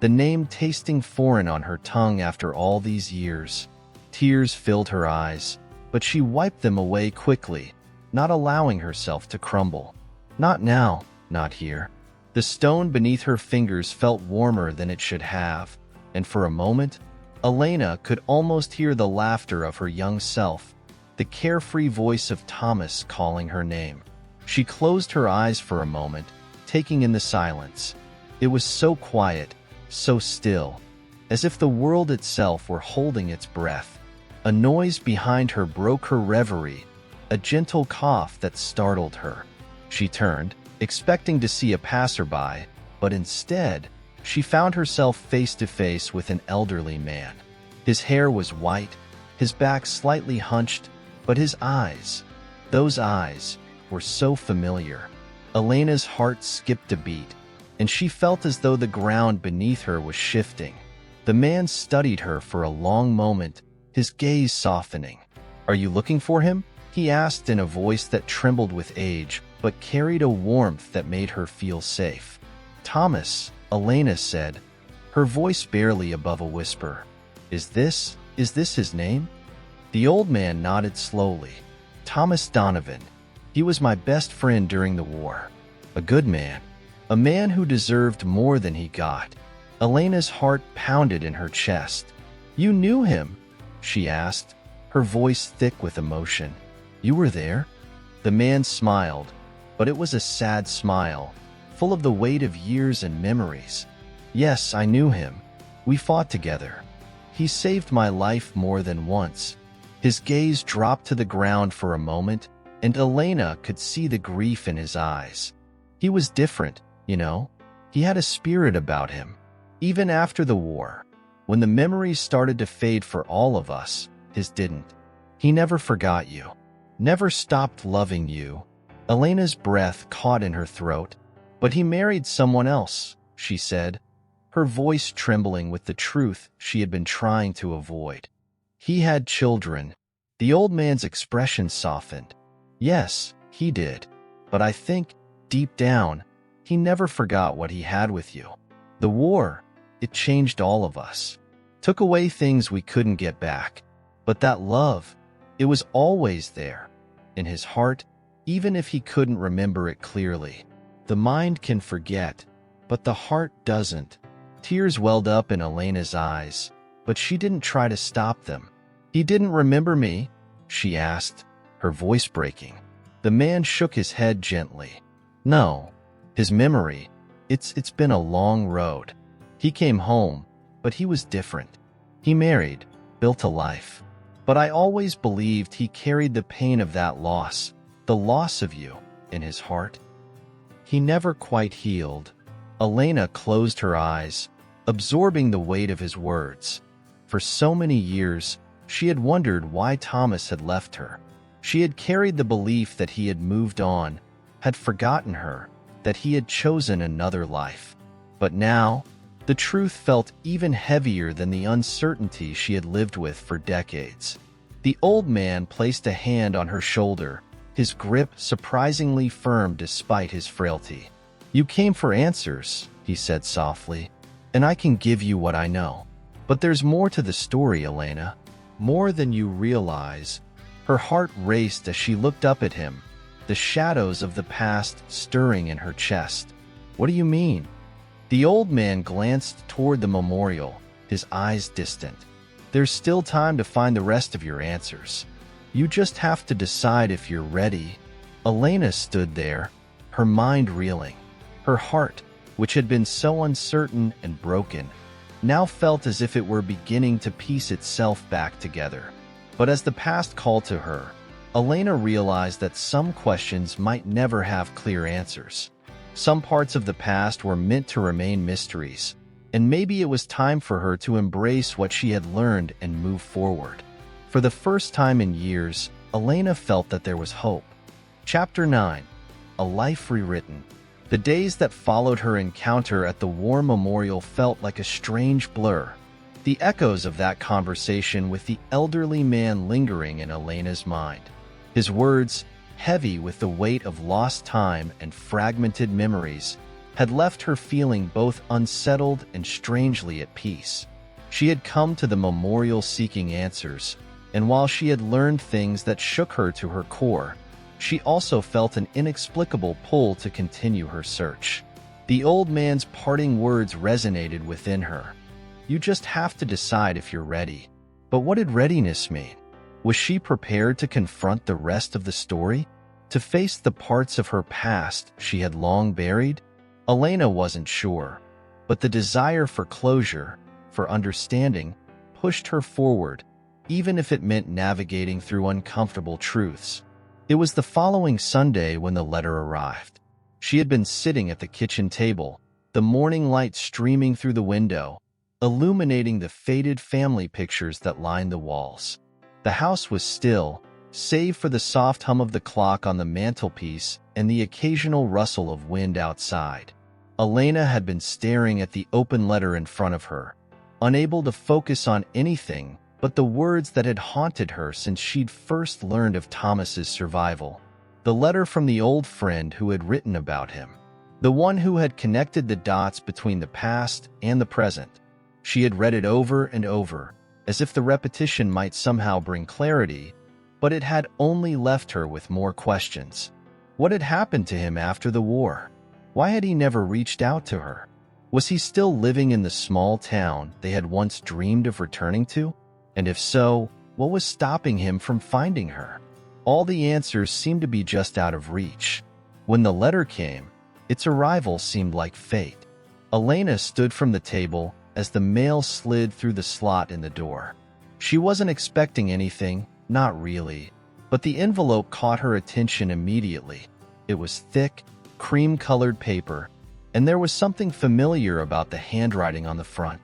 the name tasting foreign on her tongue after all these years. Tears filled her eyes, but she wiped them away quickly, not allowing herself to crumble. Not now, not here. The stone beneath her fingers felt warmer than it should have, and for a moment, Elena could almost hear the laughter of her young self, the carefree voice of Thomas calling her name. She closed her eyes for a moment, taking in the silence. It was so quiet, so still, as if the world itself were holding its breath. A noise behind her broke her reverie, a gentle cough that startled her. She turned, expecting to see a passerby, but instead, she found herself face to face with an elderly man. His hair was white, his back slightly hunched, but his eyes, those eyes, were so familiar. Elena's heart skipped a beat, and she felt as though the ground beneath her was shifting. The man studied her for a long moment, his gaze softening. "Are you looking for him?" he asked in a voice that trembled with age, but carried a warmth that made her feel safe. "Thomas," Elena said, her voice barely above a whisper. Is this his name?" The old man nodded slowly. "Thomas Donovan. He was my best friend during the war. A good man. A man who deserved more than he got." Elena's heart pounded in her chest. "You knew him?" she asked, her voice thick with emotion. "You were there?" The man smiled, but it was a sad smile, full of the weight of years and memories. "Yes, I knew him. We fought together. He saved my life more than once." His gaze dropped to the ground for a moment, and Elena could see the grief in his eyes. He was different, you know. He had a spirit about him. Even after the war, when the memories started to fade for all of us, his didn't. He never forgot you. Never stopped loving you. Elena's breath caught in her throat. "But he married someone else," she said, her voice trembling with the truth she had been trying to avoid. "He had children." The old man's expression softened. "Yes, he did. But I think, deep down, he never forgot what he had with you. The war, it changed all of us. Took away things we couldn't get back. But that love, it was always there. In his heart, even if he couldn't remember it clearly. The mind can forget, but the heart doesn't." Tears welled up in Elena's eyes, but she didn't try to stop them. "He didn't remember me?" she asked, her voice breaking. The man shook his head gently. "No. His memory, it's been a long road. He came home, but he was different. He married, built a life. But I always believed he carried the pain of that loss, the loss of you, in his heart. He never quite healed." Elena closed her eyes, absorbing the weight of his words. For so many years, she had wondered why Thomas had left her. She had carried the belief that he had moved on, had forgotten her, that he had chosen another life. But now, the truth felt even heavier than the uncertainty she had lived with for decades. The old man placed a hand on her shoulder, his grip surprisingly firm despite his frailty. "You came for answers," he said softly, "and I can give you what I know. But there's more to the story, Elena. More than you realize." Her heart raced as she looked up at him, the shadows of the past stirring in her chest. "What do you mean?" The old man glanced toward the memorial, his eyes distant. "There's still time to find the rest of your answers. You just have to decide if you're ready." Elena stood there, her mind reeling. Her heart, which had been so uncertain and broken, now felt as if it were beginning to piece itself back together. But as the past called to her, Elena realized that some questions might never have clear answers. Some parts of the past were meant to remain mysteries, and maybe it was time for her to embrace what she had learned and move forward. For the first time in years, Elena felt that there was hope. Chapter 9. A Life Rewritten. The days that followed her encounter at the war memorial felt like a strange blur. The echoes of that conversation with the elderly man lingering in Elena's mind. His words, heavy with the weight of lost time and fragmented memories, had left her feeling both unsettled and strangely at peace. She had come to the memorial seeking answers, and while she had learned things that shook her to her core, she also felt an inexplicable pull to continue her search. The old man's parting words resonated within her. "You just have to decide if you're ready." But what did readiness mean? Was she prepared to confront the rest of the story? To face the parts of her past she had long buried? Elena wasn't sure, but the desire for closure, for understanding, pushed her forward, even if it meant navigating through uncomfortable truths. It was the following Sunday when the letter arrived. She had been sitting at the kitchen table, the morning light streaming through the window, illuminating the faded family pictures that lined the walls. The house was still, save for the soft hum of the clock on the mantelpiece and the occasional rustle of wind outside. Elena had been staring at the open letter in front of her, unable to focus on anything but the words that had haunted her since she'd first learned of Thomas's survival. The letter from the old friend who had written about him. The one who had connected the dots between the past and the present. She had read it over and over, as if the repetition might somehow bring clarity, but it had only left her with more questions. What had happened to him after the war? Why had he never reached out to her? Was he still living in the small town they had once dreamed of returning to? And if so, what was stopping him from finding her? All the answers seemed to be just out of reach. When the letter came, its arrival seemed like fate. Elena stood from the table as the mail slid through the slot in the door. She wasn't expecting anything, not really, but the envelope caught her attention immediately. It was thick, cream-colored paper, and there was something familiar about the handwriting on the front.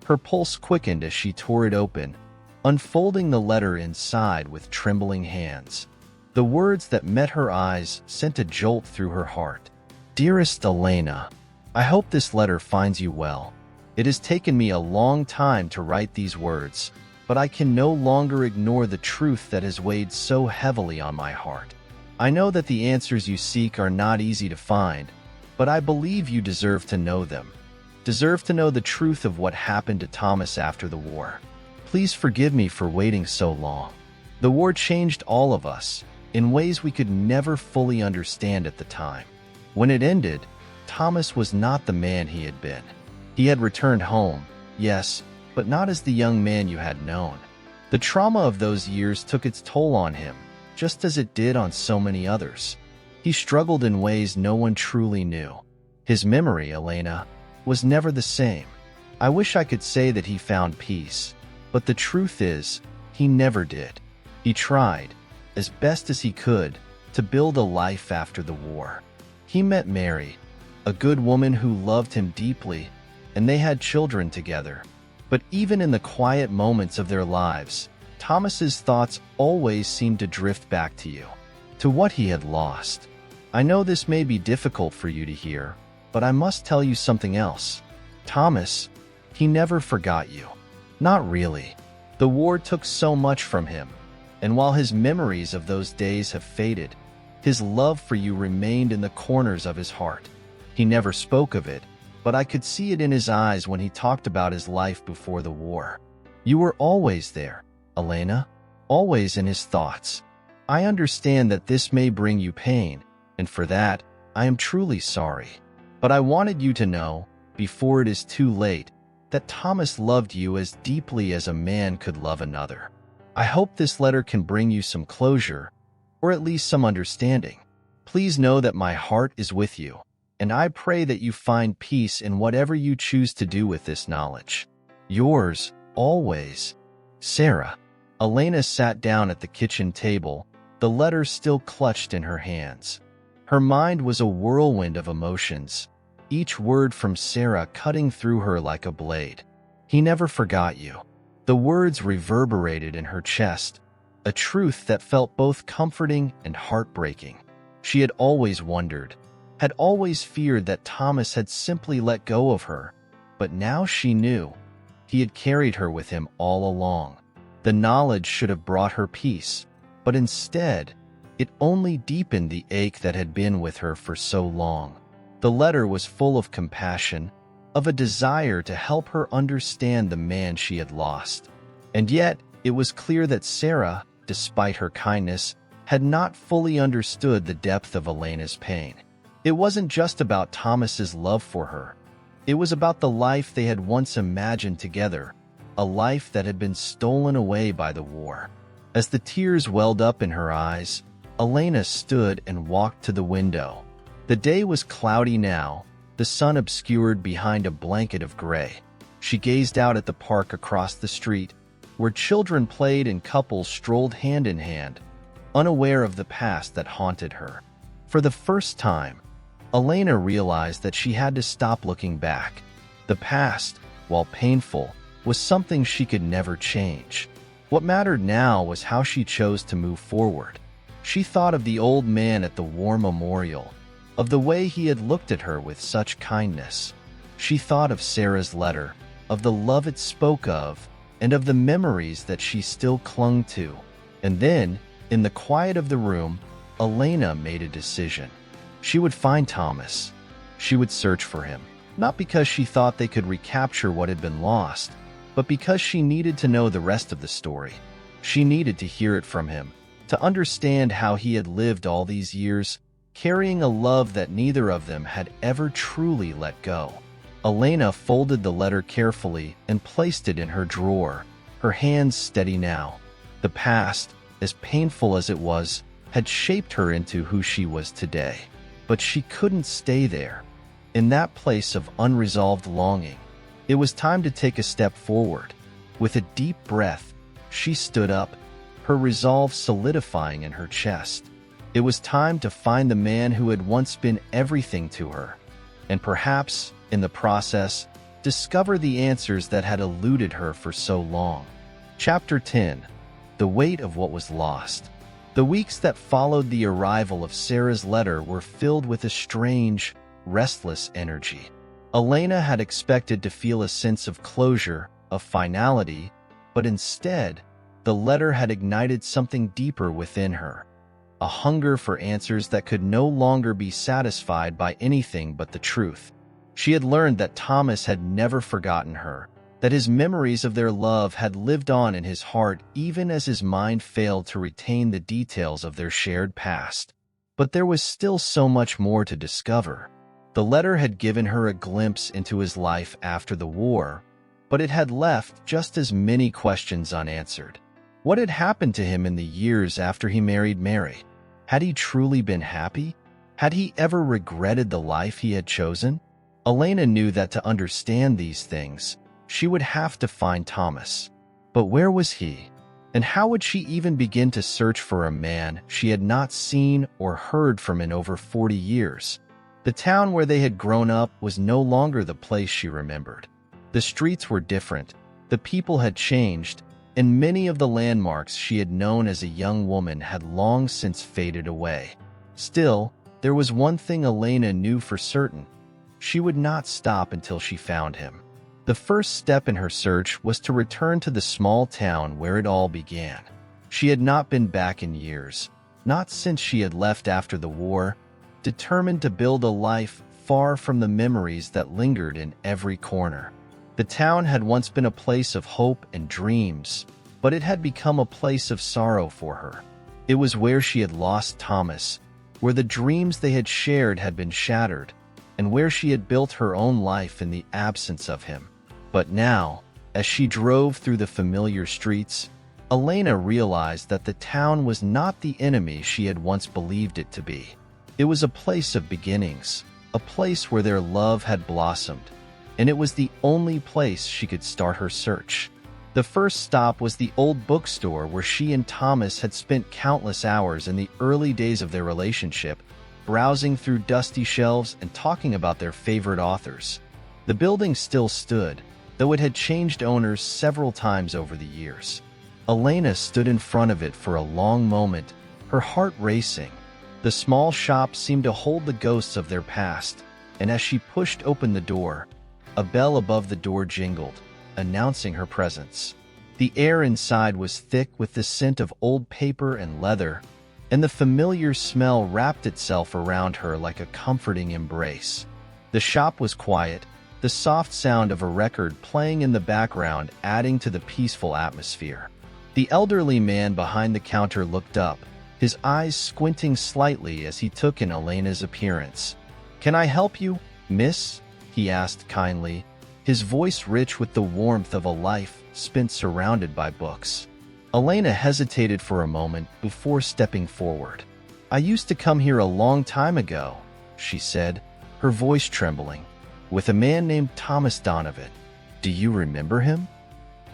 Her pulse quickened as she tore it open, unfolding the letter inside with trembling hands. The words that met her eyes sent a jolt through her heart. Dearest Elena, I hope this letter finds you well. It has taken me a long time to write these words, but I can no longer ignore the truth that has weighed so heavily on my heart. I know that the answers you seek are not easy to find, but I believe you deserve to know them. Deserve to know the truth of what happened to Thomas after the war. Please forgive me for waiting so long. The war changed all of us in ways we could never fully understand at the time. When it ended, Thomas was not the man he had been. He had returned home, yes, but not as the young man you had known. The trauma of those years took its toll on him, just as it did on so many others. He struggled in ways no one truly knew. His memory, Elena, was never the same. I wish I could say that he found peace, but the truth is, he never did. He tried, as best as he could, to build a life after the war. He met Mary, a good woman who loved him deeply, and they had children together. But even in the quiet moments of their lives, Thomas's thoughts always seemed to drift back to you, to what he had lost. I know this may be difficult for you to hear, but I must tell you something else. Thomas, he never forgot you. Not really. The war took so much from him, and while his memories of those days have faded, his love for you remained in the corners of his heart. He never spoke of it, but I could see it in his eyes when he talked about his life before the war. You were always there, Elena, always in his thoughts. I understand that this may bring you pain, and for that, I am truly sorry. But I wanted you to know, before it is too late, that Thomas loved you as deeply as a man could love another. I hope this letter can bring you some closure, or at least some understanding. Please know that my heart is with you, and I pray that you find peace in whatever you choose to do with this knowledge. Yours, always, Sarah. Elena sat down at the kitchen table, the letter still clutched in her hands. Her mind was a whirlwind of emotions, each word from Sarah cutting through her like a blade. He never forgot you. The words reverberated in her chest, a truth that felt both comforting and heartbreaking. She had always wondered, had always feared that Thomas had simply let go of her, but now she knew. He had carried her with him all along. The knowledge should have brought her peace, but instead, it only deepened the ache that had been with her for so long. The letter was full of compassion, of a desire to help her understand the man she had lost. And yet, it was clear that Sarah, despite her kindness, had not fully understood the depth of Elena's pain. It wasn't just about Thomas's love for her. It was about the life they had once imagined together, a life that had been stolen away by the war. As the tears welled up in her eyes, Elena stood and walked to the window. The day was cloudy now, the sun obscured behind a blanket of gray. She gazed out at the park across the street, where children played and couples strolled hand in hand, unaware of the past that haunted her. For the first time, Elena realized that she had to stop looking back. The past, while painful, was something she could never change. What mattered now was how she chose to move forward. She thought of the old man at the war memorial, of the way he had looked at her with such kindness. She thought of Sarah's letter, of the love it spoke of, and of the memories that she still clung to. And then, in the quiet of the room, Elena made a decision. She would find Thomas. She would search for him, not because she thought they could recapture what had been lost, but because she needed to know the rest of the story. She needed to hear it from him, to understand how he had lived all these years, carrying a love that neither of them had ever truly let go. Elena folded the letter carefully and placed it in her drawer, her hands steady now. The past, as painful as it was, had shaped her into who she was today. But she couldn't stay there, in that place of unresolved longing. It was time to take a step forward. With a deep breath, she stood up, her resolve solidifying in her chest. It was time to find the man who had once been everything to her, and perhaps, in the process, discover the answers that had eluded her for so long. Chapter 10. The Weight of What Was Lost. The weeks that followed the arrival of Sarah's letter were filled with a strange, restless energy. Elena had expected to feel a sense of closure, of finality, but instead, the letter had ignited something deeper within her. A hunger for answers that could no longer be satisfied by anything but the truth. She had learned that Thomas had never forgotten her, that his memories of their love had lived on in his heart even as his mind failed to retain the details of their shared past. But there was still so much more to discover. The letter had given her a glimpse into his life after the war, but it had left just as many questions unanswered. What had happened to him in the years after he married Mary? Had he truly been happy? Had he ever regretted the life he had chosen? Elena knew that to understand these things, she would have to find Thomas. But where was he? And how would she even begin to search for a man she had not seen or heard from in over 40 years? The town where they had grown up was no longer the place she remembered. The streets were different, the people had changed, and many of the landmarks she had known as a young woman had long since faded away. Still, there was one thing Elena knew for certain. She would not stop until she found him. The first step in her search was to return to the small town where it all began. She had not been back in years, not since she had left after the war, determined to build a life far from the memories that lingered in every corner. The town had once been a place of hope and dreams, but it had become a place of sorrow for her. It was where she had lost Thomas, where the dreams they had shared had been shattered, and where she had built her own life in the absence of him. But now, as she drove through the familiar streets, Elena realized that the town was not the enemy she had once believed it to be. It was a place of beginnings, a place where their love had blossomed, and it was the only place she could start her search. The first stop was the old bookstore where she and Thomas had spent countless hours in the early days of their relationship, browsing through dusty shelves and talking about their favorite authors. The building still stood, though it had changed owners several times over the years. Elena stood in front of it for a long moment, her heart racing. The small shop seemed to hold the ghosts of their past, and as she pushed open the door, a bell above the door jingled, announcing her presence. The air inside was thick with the scent of old paper and leather, and the familiar smell wrapped itself around her like a comforting embrace. The shop was quiet, the soft sound of a record playing in the background adding to the peaceful atmosphere. The elderly man behind the counter looked up, his eyes squinting slightly as he took in Elena's appearance. "Can I help you, miss?" he asked kindly, his voice rich with the warmth of a life spent surrounded by books. Elena hesitated for a moment before stepping forward. "I used to come here a long time ago," she said, her voice trembling, "with a man named Thomas Donovan. Do you remember him?"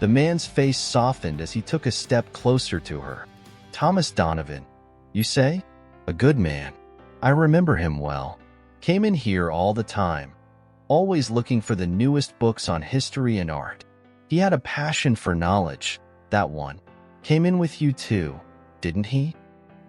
The man's face softened as he took a step closer to her. "Thomas Donovan, you say? A good man. I remember him well. Came in here all the time, always looking for the newest books on history and art. He had a passion for knowledge, that one. Came in with you too, didn't he?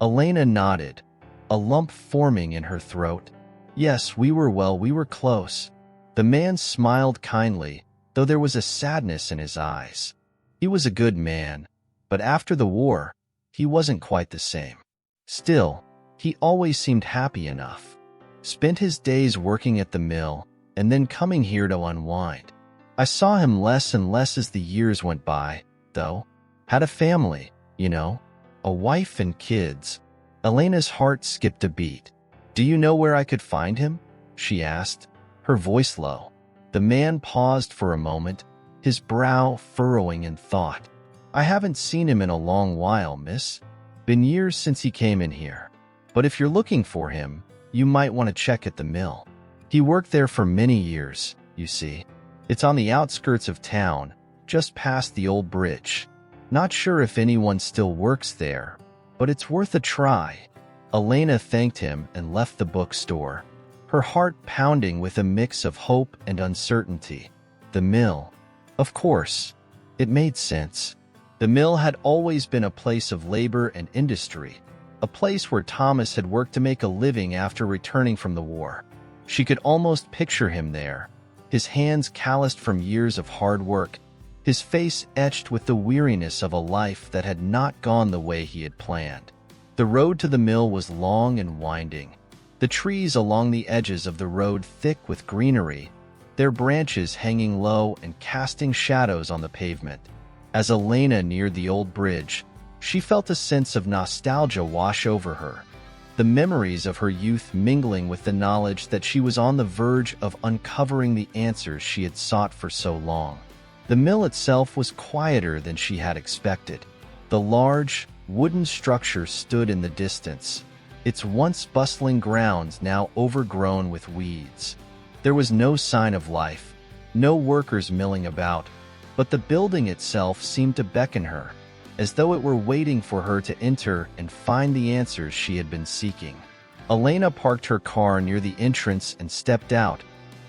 Elena nodded, a lump forming in her throat. Yes, we were close. The man smiled kindly, though there was a sadness in his eyes. He was a good man, but after the war, he wasn't quite the same. Still, he always seemed happy enough. Spent his days working at the mill, and then coming here to unwind. I saw him less and less as the years went by, though. Had a family, you know, a wife and kids. Elena's heart skipped a beat. Do you know where I could find him? She asked, her voice low. The man paused for a moment, his brow furrowing in thought. I haven't seen him in a long while, miss. Been years since he came in here. But if you're looking for him, you might want to check at the mill. He worked there for many years, you see. It's on the outskirts of town, just past the old bridge. Not sure if anyone still works there, but it's worth a try. Elena thanked him and left the bookstore, her heart pounding with a mix of hope and uncertainty. The mill. Of course. It made sense. The mill had always been a place of labor and industry, a place where Thomas had worked to make a living after returning from the war. She could almost picture him there, his hands calloused from years of hard work, his face etched with the weariness of a life that had not gone the way he had planned. The road to the mill was long and winding, the trees along the edges of the road thick with greenery, their branches hanging low and casting shadows on the pavement. As Elena neared the old bridge, she felt a sense of nostalgia wash over her, the memories of her youth mingling with the knowledge that she was on the verge of uncovering the answers she had sought for so long. The mill itself was quieter than she had expected. The large, wooden structure stood in the distance, its once bustling grounds now overgrown with weeds. There was no sign of life, no workers milling about, but the building itself seemed to beckon her, as though it were waiting for her to enter and find the answers she had been seeking. Elena parked her car near the entrance and stepped out,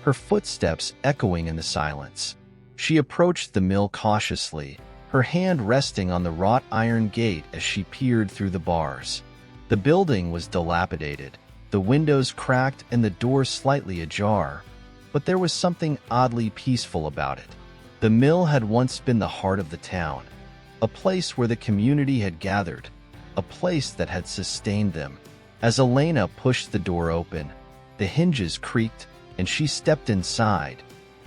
her footsteps echoing in the silence. She approached the mill cautiously, her hand resting on the wrought iron gate as she peered through the bars. The building was dilapidated, the windows cracked and the doors slightly ajar, but there was something oddly peaceful about it. The mill had once been the heart of the town, a place where the community had gathered, a place that had sustained them. As Elena pushed the door open, the hinges creaked and she stepped inside,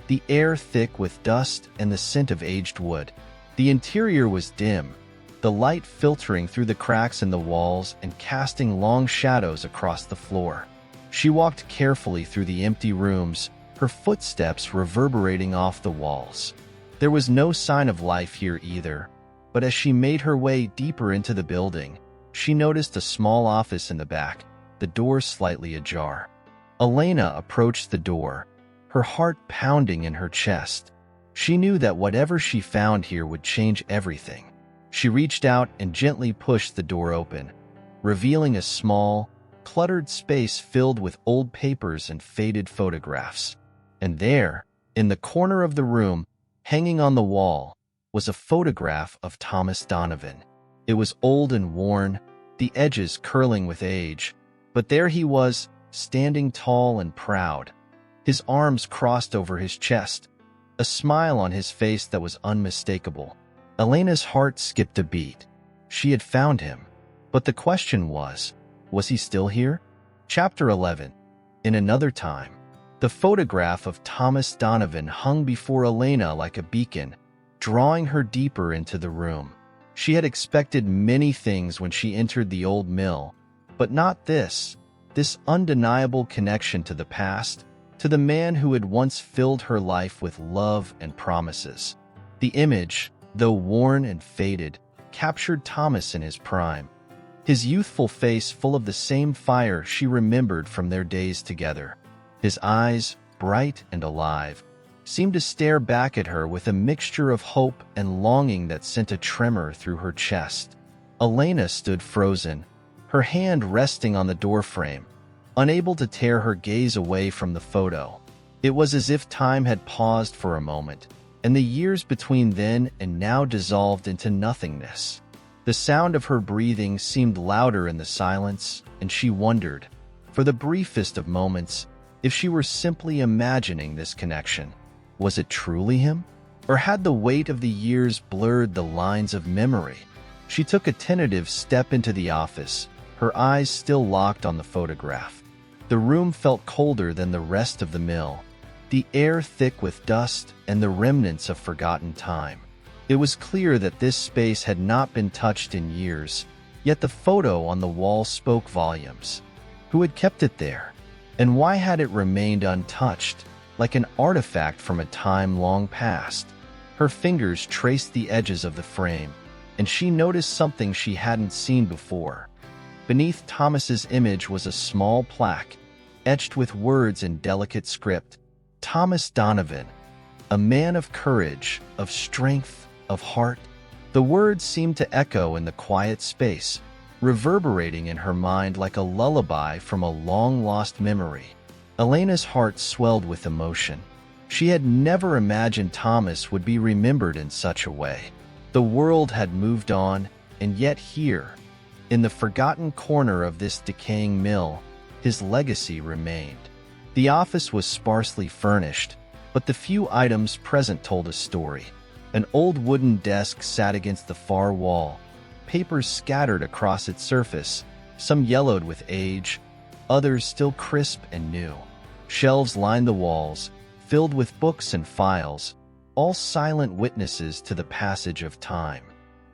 the air thick with dust and the scent of aged wood. The interior was dim, the light filtering through the cracks in the walls and casting long shadows across the floor. She walked carefully through the empty rooms, her footsteps reverberating off the walls. There was no sign of life here either, but as she made her way deeper into the building, she noticed a small office in the back, the door slightly ajar. Elena approached the door, her heart pounding in her chest. She knew that whatever she found here would change everything. She reached out and gently pushed the door open, revealing a small, cluttered space filled with old papers and faded photographs. And there, in the corner of the room, hanging on the wall, was a photograph of Thomas Donovan. It was old and worn, the edges curling with age, but there he was, standing tall and proud, his arms crossed over his chest, a smile on his face that was unmistakable. Elena's heart skipped a beat. She had found him. But the question was he still here? Chapter 11. In another time. The photograph of Thomas Donovan hung before Elena like a beacon, drawing her deeper into the room. She had expected many things when she entered the old mill, but not this undeniable connection to the past, to the man who had once filled her life with love and promises. The image, though worn and faded, captured Thomas in his prime, his youthful face full of the same fire she remembered from their days together. His eyes, bright and alive, seemed to stare back at her with a mixture of hope and longing that sent a tremor through her chest. Elena stood frozen, her hand resting on the doorframe, unable to tear her gaze away from the photo. It was as if time had paused for a moment, and the years between then and now dissolved into nothingness. The sound of her breathing seemed louder in the silence, and she wondered, for the briefest of moments, if she were simply imagining this connection. Was it truly him? Or had the weight of the years blurred the lines of memory? She took a tentative step into the office, her eyes still locked on the photograph. The room felt colder than the rest of the mill, the air thick with dust and the remnants of forgotten time. It was clear that this space had not been touched in years, yet the photo on the wall spoke volumes. Who had kept it there? And why had it remained untouched, like an artifact from a time long past? Her fingers traced the edges of the frame, and she noticed something she hadn't seen before. Beneath Thomas's image was a small plaque, etched with words in delicate script. Thomas Donovan, a man of courage, of strength, of heart. The words seemed to echo in the quiet space, reverberating in her mind like a lullaby from a long-lost memory. Elena's heart swelled with emotion. She had never imagined Thomas would be remembered in such a way. The world had moved on, and yet here, in the forgotten corner of this decaying mill, his legacy remained. The office was sparsely furnished, but the few items present told a story. An old wooden desk sat against the far wall, papers scattered across its surface, some yellowed with age, others still crisp and new. Shelves lined the walls, filled with books and files, all silent witnesses to the passage of time.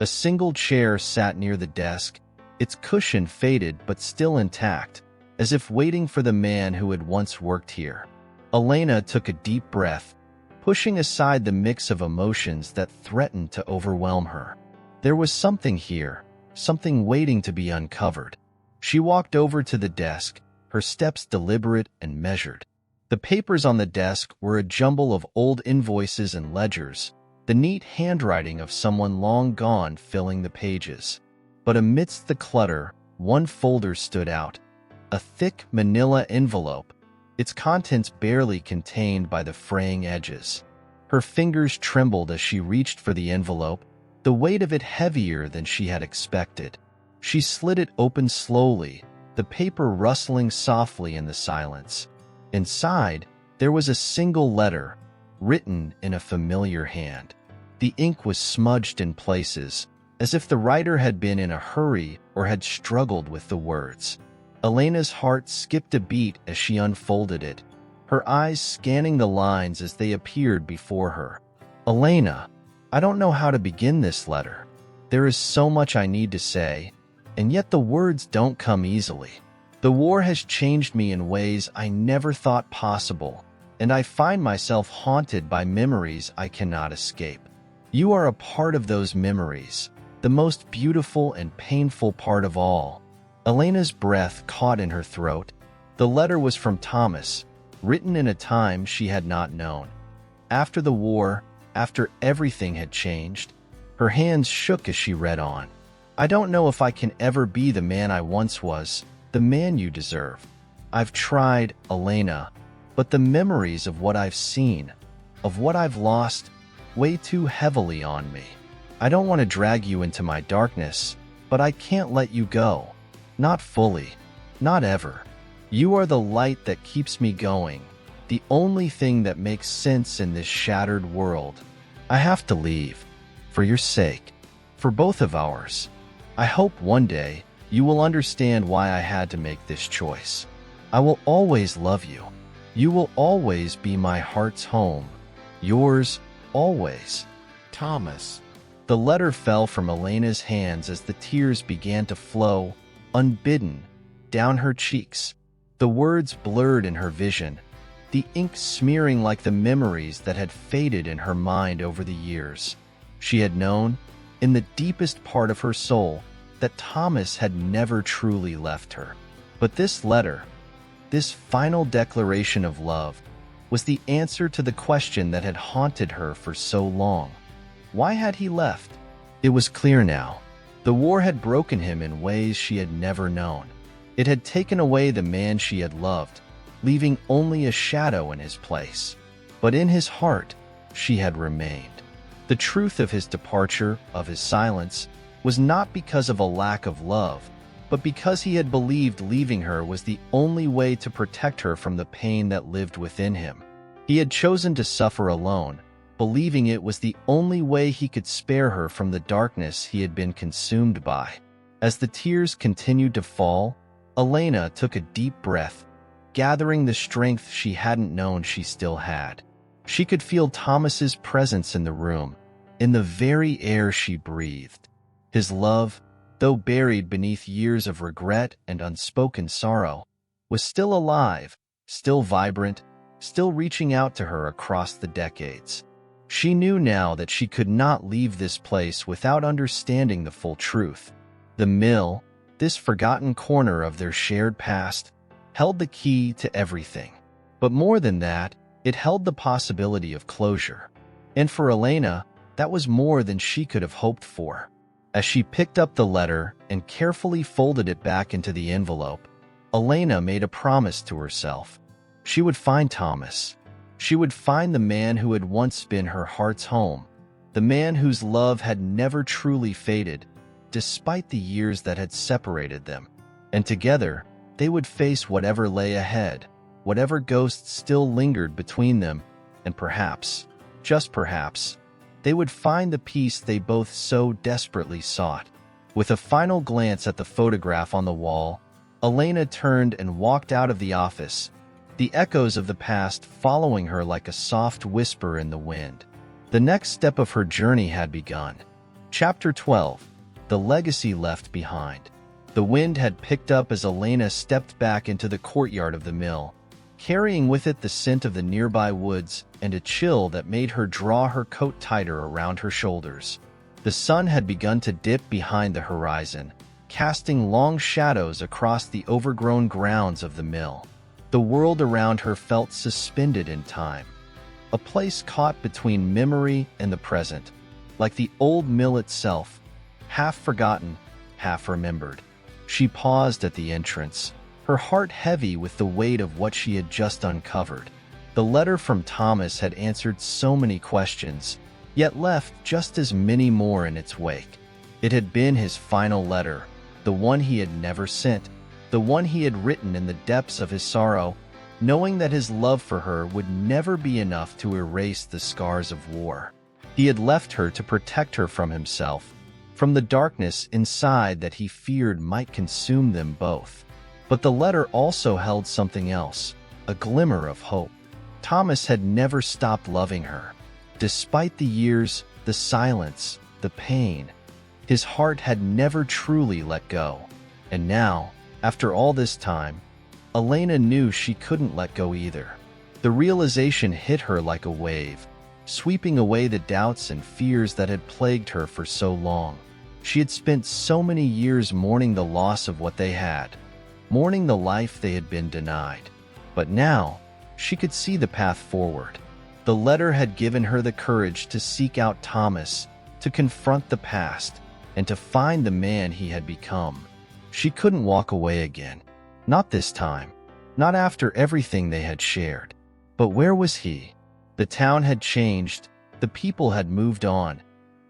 A single chair sat near the desk, its cushion faded but still intact, as if waiting for the man who had once worked here. Elena took a deep breath, pushing aside the mix of emotions that threatened to overwhelm her. There was something here, something waiting to be uncovered. She walked over to the desk, her steps deliberate and measured. The papers on the desk were a jumble of old invoices and ledgers, the neat handwriting of someone long gone filling the pages. But amidst the clutter, one folder stood out, a thick manila envelope, its contents barely contained by the fraying edges. Her fingers trembled as she reached for the envelope, the weight of it heavier than she had expected. She slid it open slowly, the paper rustling softly in the silence. Inside, there was a single letter, written in a familiar hand. The ink was smudged in places, as if the writer had been in a hurry or had struggled with the words. Elena's heart skipped a beat as she unfolded it, her eyes scanning the lines as they appeared before her. Elena, I don't know how to begin this letter. There is so much I need to say, and yet the words don't come easily. The war has changed me in ways I never thought possible, and I find myself haunted by memories I cannot escape. You are a part of those memories, the most beautiful and painful part of all. Elena's breath caught in her throat. The letter was from Thomas, written in a time she had not known. After the war, after everything had changed, her hands shook as she read on. I don't know if I can ever be the man I once was, the man you deserve. I've tried, Elena, but the memories of what I've seen, of what I've lost, weigh too heavily on me. I don't want to drag you into my darkness, but I can't let you go. Not fully. Not ever. You are the light that keeps me going, the only thing that makes sense in this shattered world. I have to leave. For your sake. For both of ours. I hope one day you will understand why I had to make this choice. I will always love you. You will always be my heart's home. Yours, always. Thomas. The letter fell from Elena's hands as the tears began to flow, unbidden, down her cheeks. The words blurred in her vision, the ink smearing like the memories that had faded in her mind over the years. She had known, in the deepest part of her soul, that Thomas had never truly left her. But this letter, this final declaration of love, was the answer to the question that had haunted her for so long. Why had he left? It was clear now. The war had broken him in ways she had never known. It had taken away the man she had loved, leaving only a shadow in his place. But in his heart, she had remained. The truth of his departure, of his silence, was not because of a lack of love, but because he had believed leaving her was the only way to protect her from the pain that lived within him. He had chosen to suffer alone, believing it was the only way he could spare her from the darkness he had been consumed by. As the tears continued to fall, Elena took a deep breath, gathering the strength she hadn't known she still had. She could feel Thomas's presence in the room, in the very air she breathed. His love, though buried beneath years of regret and unspoken sorrow, was still alive, still vibrant, still reaching out to her across the decades. She knew now that she could not leave this place without understanding the full truth. The mill, this forgotten corner of their shared past, held the key to everything. But more than that, it held the possibility of closure. And for Elena, that was more than she could have hoped for. As she picked up the letter and carefully folded it back into the envelope, Elena made a promise to herself. She would find Thomas. She would find the man who had once been her heart's home, the man whose love had never truly faded, despite the years that had separated them. And together, they would face whatever lay ahead, whatever ghosts still lingered between them, and perhaps, just perhaps, they would find the peace they both so desperately sought. With a final glance at the photograph on the wall, Elena turned and walked out of the office, the echoes of the past following her like a soft whisper in the wind. The next step of her journey had begun. Chapter 12. The Legacy Left Behind. The wind had picked up as Elena stepped back into the courtyard of the mill, carrying with it the scent of the nearby woods and a chill that made her draw her coat tighter around her shoulders. The sun had begun to dip behind the horizon, casting long shadows across the overgrown grounds of the mill. The world around her felt suspended in time, a place caught between memory and the present, like the old mill itself, half forgotten, half remembered. She paused at the entrance, her heart heavy with the weight of what she had just uncovered. The letter from Thomas had answered so many questions, yet left just as many more in its wake. It had been his final letter, the one he had never sent, the one he had written in the depths of his sorrow, knowing that his love for her would never be enough to erase the scars of war. He had left her to protect her from himself, from the darkness inside that he feared might consume them both. But the letter also held something else, a glimmer of hope. Thomas had never stopped loving her. Despite the years, the silence, the pain, his heart had never truly let go. And now, after all this time, Elena knew she couldn't let go either. The realization hit her like a wave, sweeping away the doubts and fears that had plagued her for so long. She had spent so many years mourning the loss of what they had, mourning the life they had been denied. But now, she could see the path forward. The letter had given her the courage to seek out Thomas, to confront the past, and to find the man he had become. She couldn't walk away again. Not this time. Not after everything they had shared. But where was he? The town had changed, the people had moved on,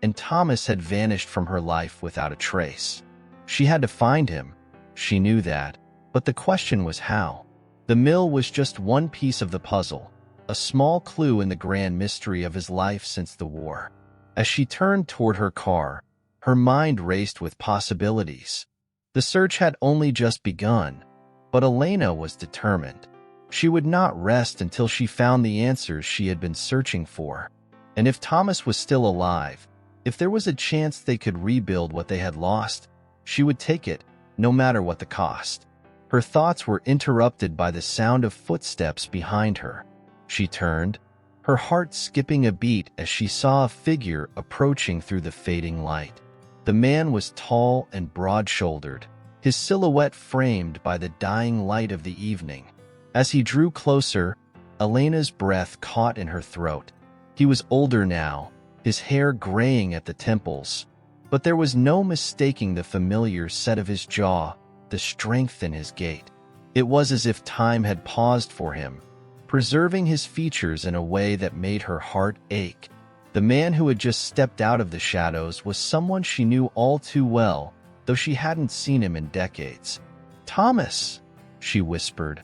and Thomas had vanished from her life without a trace. She had to find him. She knew that. But the question was how. The mill was just one piece of the puzzle, a small clue in the grand mystery of his life since the war. As she turned toward her car, her mind raced with possibilities. The search had only just begun, but Elena was determined. She would not rest until she found the answers she had been searching for. And if Thomas was still alive, if there was a chance they could rebuild what they had lost, she would take it, no matter what the cost. Her thoughts were interrupted by the sound of footsteps behind her. She turned, her heart skipping a beat as she saw a figure approaching through the fading light. The man was tall and broad-shouldered, his silhouette framed by the dying light of the evening. As he drew closer, Elena's breath caught in her throat. He was older now, his hair graying at the temples, but there was no mistaking the familiar set of his jaw, the strength in his gait. It was as if time had paused for him, preserving his features in a way that made her heart ache. The man who had just stepped out of the shadows was someone she knew all too well, though she hadn't seen him in decades. "Thomas," she whispered,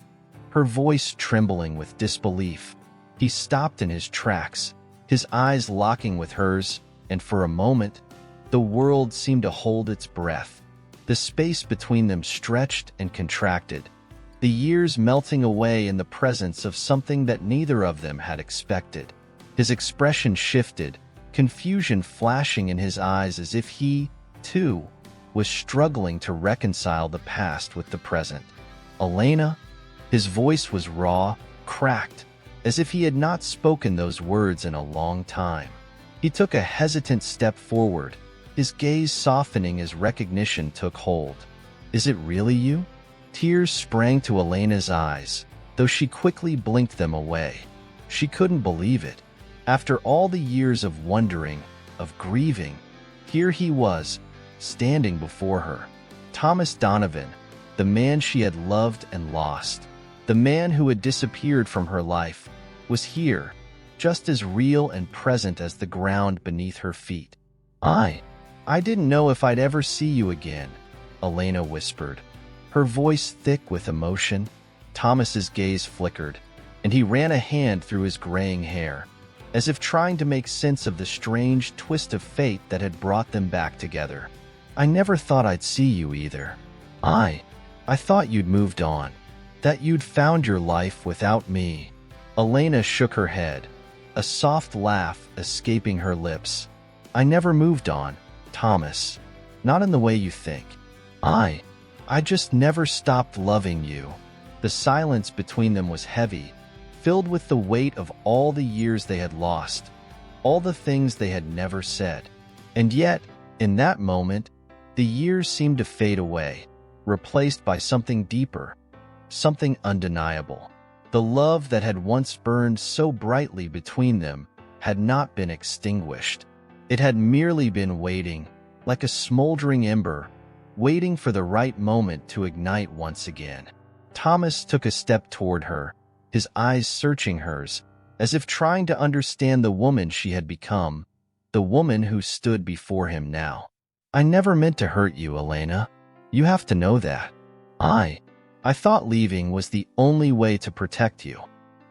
her voice trembling with disbelief. He stopped in his tracks, his eyes locking with hers, and for a moment, the world seemed to hold its breath. The space between them stretched and contracted, the years melting away in the presence of something that neither of them had expected. His expression shifted, confusion flashing in his eyes as if he, too, was struggling to reconcile the past with the present. "Elena?" His voice was raw, cracked, as if he had not spoken those words in a long time. He took a hesitant step forward, his gaze softening as recognition took hold. "Is it really you?" Tears sprang to Elena's eyes, though she quickly blinked them away. She couldn't believe it. After all the years of wondering, of grieving, here he was, standing before her. Thomas Donovan, the man she had loved and lost, the man who had disappeared from her life, was here, just as real and present as the ground beneath her feet. I didn't know if I'd ever see you again," Elena whispered, her voice thick with emotion. Thomas's gaze flickered, and he ran a hand through his graying hair, as if trying to make sense of the strange twist of fate that had brought them back together. "I never thought I'd see you either. I thought you'd moved on, that you'd found your life without me." Elena shook her head, a soft laugh escaping her lips. "I never moved on, Thomas. Not in the way you think. I just never stopped loving you." The silence between them was heavy, filled with the weight of all the years they had lost, all the things they had never said. And yet, in that moment, the years seemed to fade away, replaced by something deeper, something undeniable. The love that had once burned so brightly between them had not been extinguished. It had merely been waiting, like a smoldering ember, waiting for the right moment to ignite once again. Thomas took a step toward her, his eyes searching hers, as if trying to understand the woman she had become, the woman who stood before him now. "I never meant to hurt you, Elena. You have to know that. I thought leaving was the only way to protect you.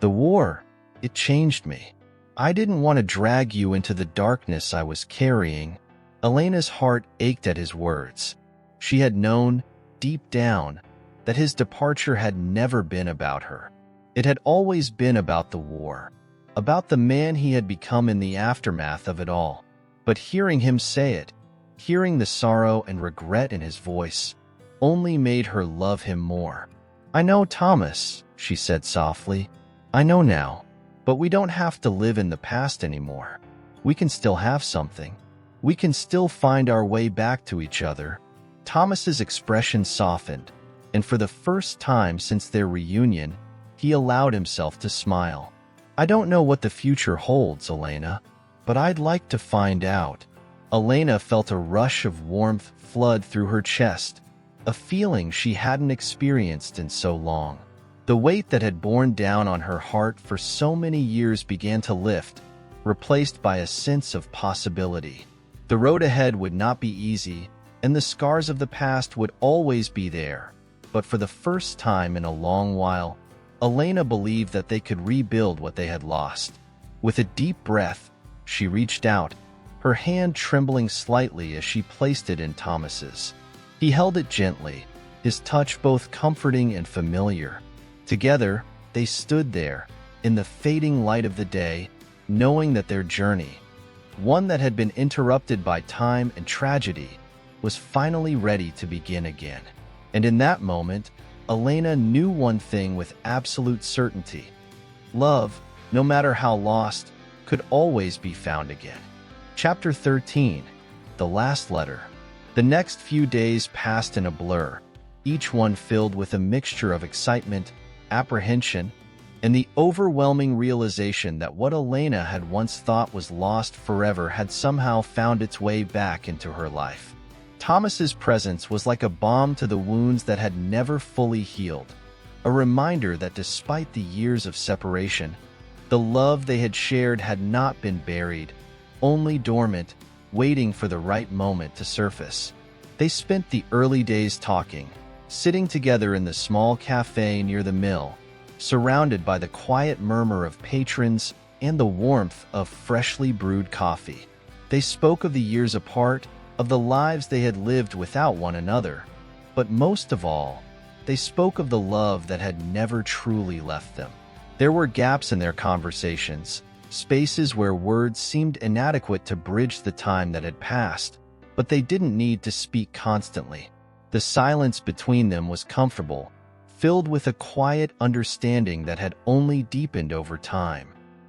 The war, it changed me. I didn't want to drag you into the darkness I was carrying." Elena's heart ached at his words. She had known, deep down, that his departure had never been about her. It had always been about the war, about the man he had become in the aftermath of it all. But hearing him say it, hearing the sorrow and regret in his voice, only made her love him more. "I know, Thomas," she said softly. "I know now, but we don't have to live in the past anymore. We can still have something. We can still find our way back to each other." Thomas's expression softened, and for the first time since their reunion, he allowed himself to smile. "I don't know what the future holds, Elena, but I'd like to find out." Elena felt a rush of warmth flood through her chest, a feeling she hadn't experienced in so long. The weight that had borne down on her heart for so many years began to lift, replaced by a sense of possibility. The road ahead would not be easy, and the scars of the past would always be there. But for the first time in a long while, Elena believed that they could rebuild what they had lost. With a deep breath, she reached out, her hand trembling slightly as she placed it in Thomas's. He held it gently, his touch both comforting and familiar. Together, they stood there, in the fading light of the day, knowing that their journey, one that had been interrupted by time and tragedy, was finally ready to begin again. And in that moment, Elena knew one thing with absolute certainty. Love, no matter how lost, could always be found again. Chapter 13. The Last Letter. The next few days passed in a blur, each one filled with a mixture of excitement, apprehension, and the overwhelming realization that what Elena had once thought was lost forever had somehow found its way back into her life. Thomas's presence was like a balm to the wounds that had never fully healed, a reminder that despite the years of separation, the love they had shared had not been buried, only dormant, waiting for the right moment to surface. They spent the early days talking, sitting together in the small cafe near the mill, surrounded by the quiet murmur of patrons and the warmth of freshly brewed coffee. They spoke of the years apart, of the lives they had lived without one another, but most of all, they spoke of the love that had never truly left them. There were gaps in their conversations, spaces where words seemed inadequate to bridge the time that had passed, but they didn't need to speak constantly. The silence between them was comfortable, filled with a quiet understanding that had only deepened over time.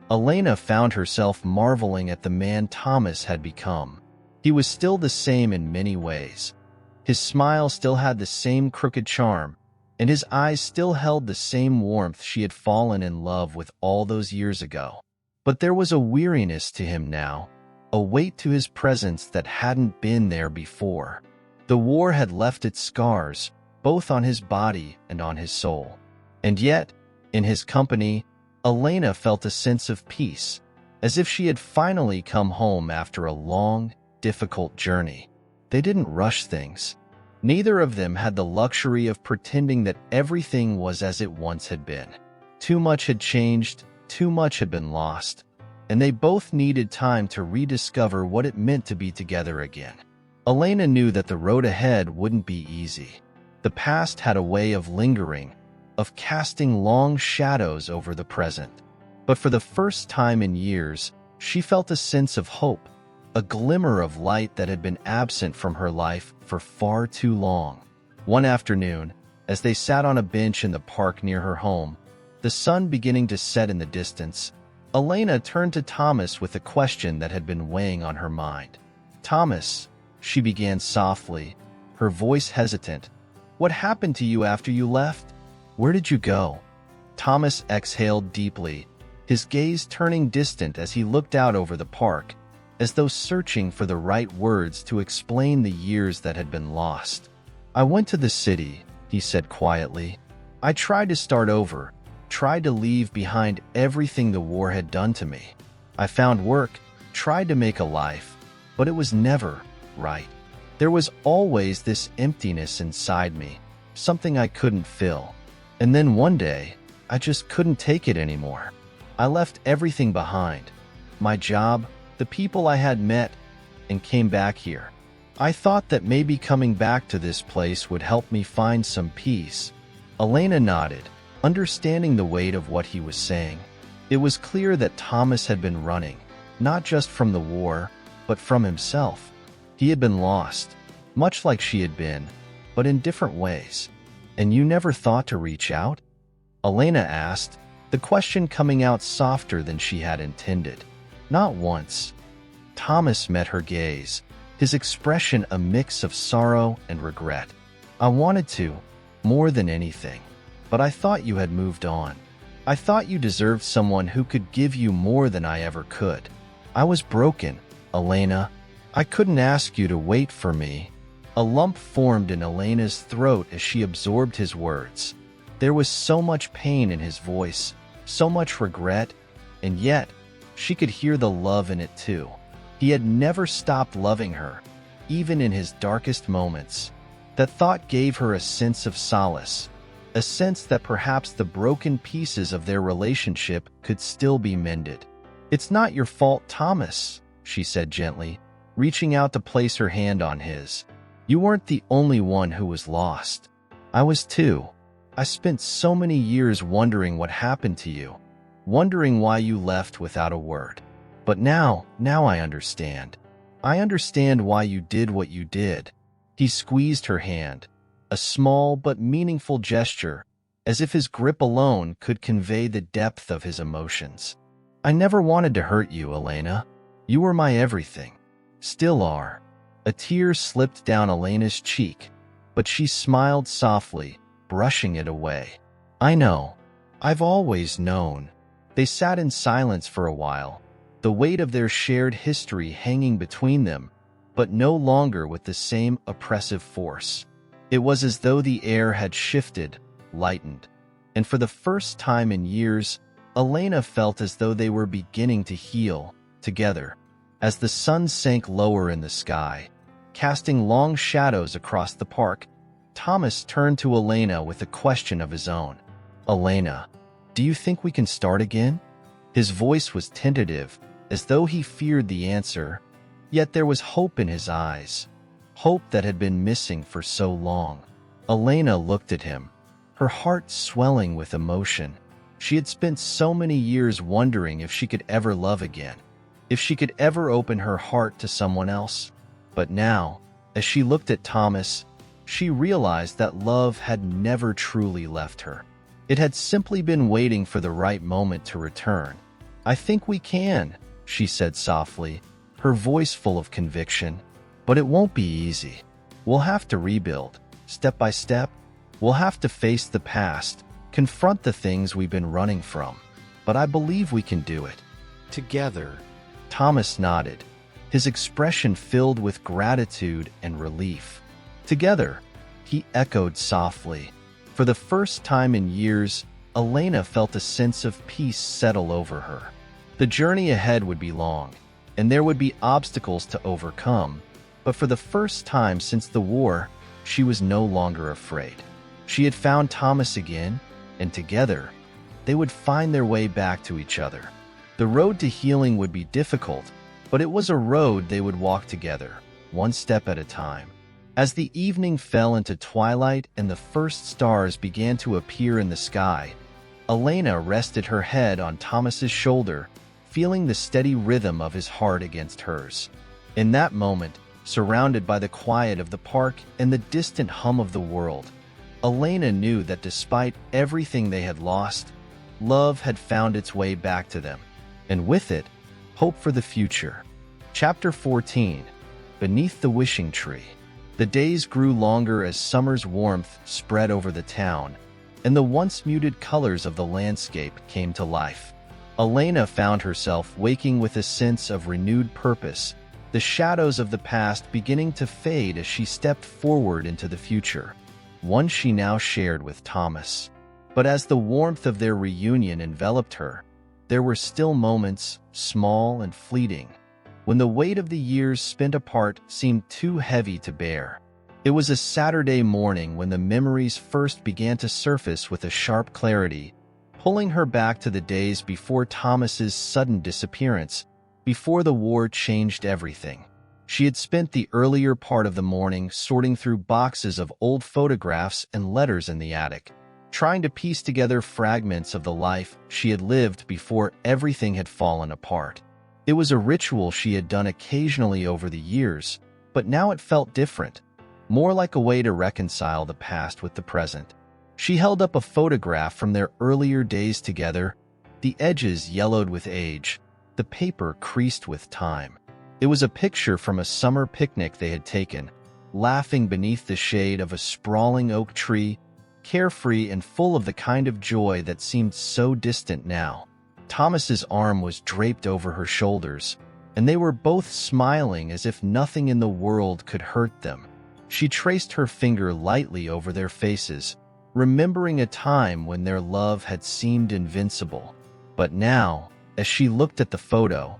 Elena found herself marveling at the man Thomas had become. He was still the same in many ways. His smile still had the same crooked charm, and his eyes still held the same warmth she had fallen in love with all those years ago. But there was a weariness to him now, a weight to his presence that hadn't been there before. The war had left its scars, both on his body and on his soul. And yet, in his company, Elena felt a sense of peace, as if she had finally come home after a long, difficult journey. They didn't rush things. Neither of them had the luxury of pretending that everything was as it once had been. Too much had changed, too much had been lost, and they both needed time to rediscover what it meant to be together again. Elena knew that the road ahead wouldn't be easy. The past had a way of lingering, of casting long shadows over the present. But for the first time in years, she felt a sense of hope, a glimmer of light that had been absent from her life for far too long. One afternoon, as they sat on a bench in the park near her home, the sun beginning to set in the distance, Elena turned to Thomas with a question that had been weighing on her mind. "Thomas," she began softly, her voice hesitant, "what happened to you after you left? Where did you go?" Thomas exhaled deeply, his gaze turning distant as he looked out over the park, as though searching for the right words to explain the years that had been lost. "I went to the city," he said quietly. "I tried to start over, tried to leave behind everything the war had done to me. I found work, tried to make a life, but it was never right. There was always this emptiness inside me, something I couldn't fill. And then one day, I just couldn't take it anymore. I left everything behind, my job, the people I had met, and came back here. I thought that maybe coming back to this place would help me find some peace." Elena nodded, understanding the weight of what he was saying. It was clear that Thomas had been running, not just from the war, but from himself. He had been lost, much like she had been, but in different ways. "And you never thought to reach out?" Elena asked, the question coming out softer than she had intended. "Not once." Thomas met her gaze, his expression a mix of sorrow and regret. "I wanted to, more than anything. But I thought you had moved on. I thought you deserved someone who could give you more than I ever could. I was broken, Elena. I couldn't ask you to wait for me." A lump formed in Elena's throat as she absorbed his words. There was so much pain in his voice, so much regret, and yet, she could hear the love in it too. He had never stopped loving her, even in his darkest moments. That thought gave her a sense of solace, a sense that perhaps the broken pieces of their relationship could still be mended. "It's not your fault, Thomas," she said gently, reaching out to place her hand on his. "You weren't the only one who was lost. I was too. I spent so many years wondering what happened to you, wondering why you left without a word. But now I understand. I understand why you did what you did." He squeezed her hand, a small but meaningful gesture, as if his grip alone could convey the depth of his emotions. "I never wanted to hurt you, Elena. You were my everything. Still are." A tear slipped down Elena's cheek, but she smiled softly, brushing it away. "I know. I've always known." They sat in silence for a while, the weight of their shared history hanging between them, but no longer with the same oppressive force. It was as though the air had shifted, lightened, and for the first time in years, Elena felt as though they were beginning to heal, together. As the sun sank lower in the sky, casting long shadows across the park, Thomas turned to Elena with a question of his own. "Elena, do you think we can start again?" His voice was tentative, as though he feared the answer, yet there was hope in his eyes, hope that had been missing for so long. Elena looked at him, her heart swelling with emotion. She had spent so many years wondering if she could ever love again, if she could ever open her heart to someone else. But now, as she looked at Thomas, she realized that love had never truly left her. It had simply been waiting for the right moment to return. "I think we can," she said softly, her voice full of conviction. "But it won't be easy. We'll have to rebuild, step by step. We'll have to face the past, confront the things we've been running from. But I believe we can do it. Together." Thomas nodded, his expression filled with gratitude and relief. "Together," he echoed softly. For the first time in years, Elena felt a sense of peace settle over her. The journey ahead would be long, and there would be obstacles to overcome, but for the first time since the war, she was no longer afraid. She had found Thomas again, and together, they would find their way back to each other. The road to healing would be difficult, but it was a road they would walk together, one step at a time. As the evening fell into twilight and the first stars began to appear in the sky, Elena rested her head on Thomas's shoulder, feeling the steady rhythm of his heart against hers. In that moment, surrounded by the quiet of the park and the distant hum of the world, Elena knew that despite everything they had lost, love had found its way back to them, and with it, hope for the future. Chapter 14. Beneath the Wishing Tree. The days grew longer as summer's warmth spread over the town, and the once muted colors of the landscape came to life. Elena found herself waking with a sense of renewed purpose, the shadows of the past beginning to fade as she stepped forward into the future, one she now shared with Thomas. But as the warmth of their reunion enveloped her, there were still moments, small and fleeting, when the weight of the years spent apart seemed too heavy to bear. It was a Saturday morning when the memories first began to surface with a sharp clarity, pulling her back to the days before Thomas's sudden disappearance, before the war changed everything. She had spent the earlier part of the morning sorting through boxes of old photographs and letters in the attic, trying to piece together fragments of the life she had lived before everything had fallen apart. It was a ritual she had done occasionally over the years, but now it felt different, more like a way to reconcile the past with the present. She held up a photograph from their earlier days together, the edges yellowed with age, the paper creased with time. It was a picture from a summer picnic they had taken, laughing beneath the shade of a sprawling oak tree, carefree and full of the kind of joy that seemed so distant now. Thomas's arm was draped over her shoulders, and they were both smiling as if nothing in the world could hurt them. She traced her finger lightly over their faces, remembering a time when their love had seemed invincible. But now, as she looked at the photo,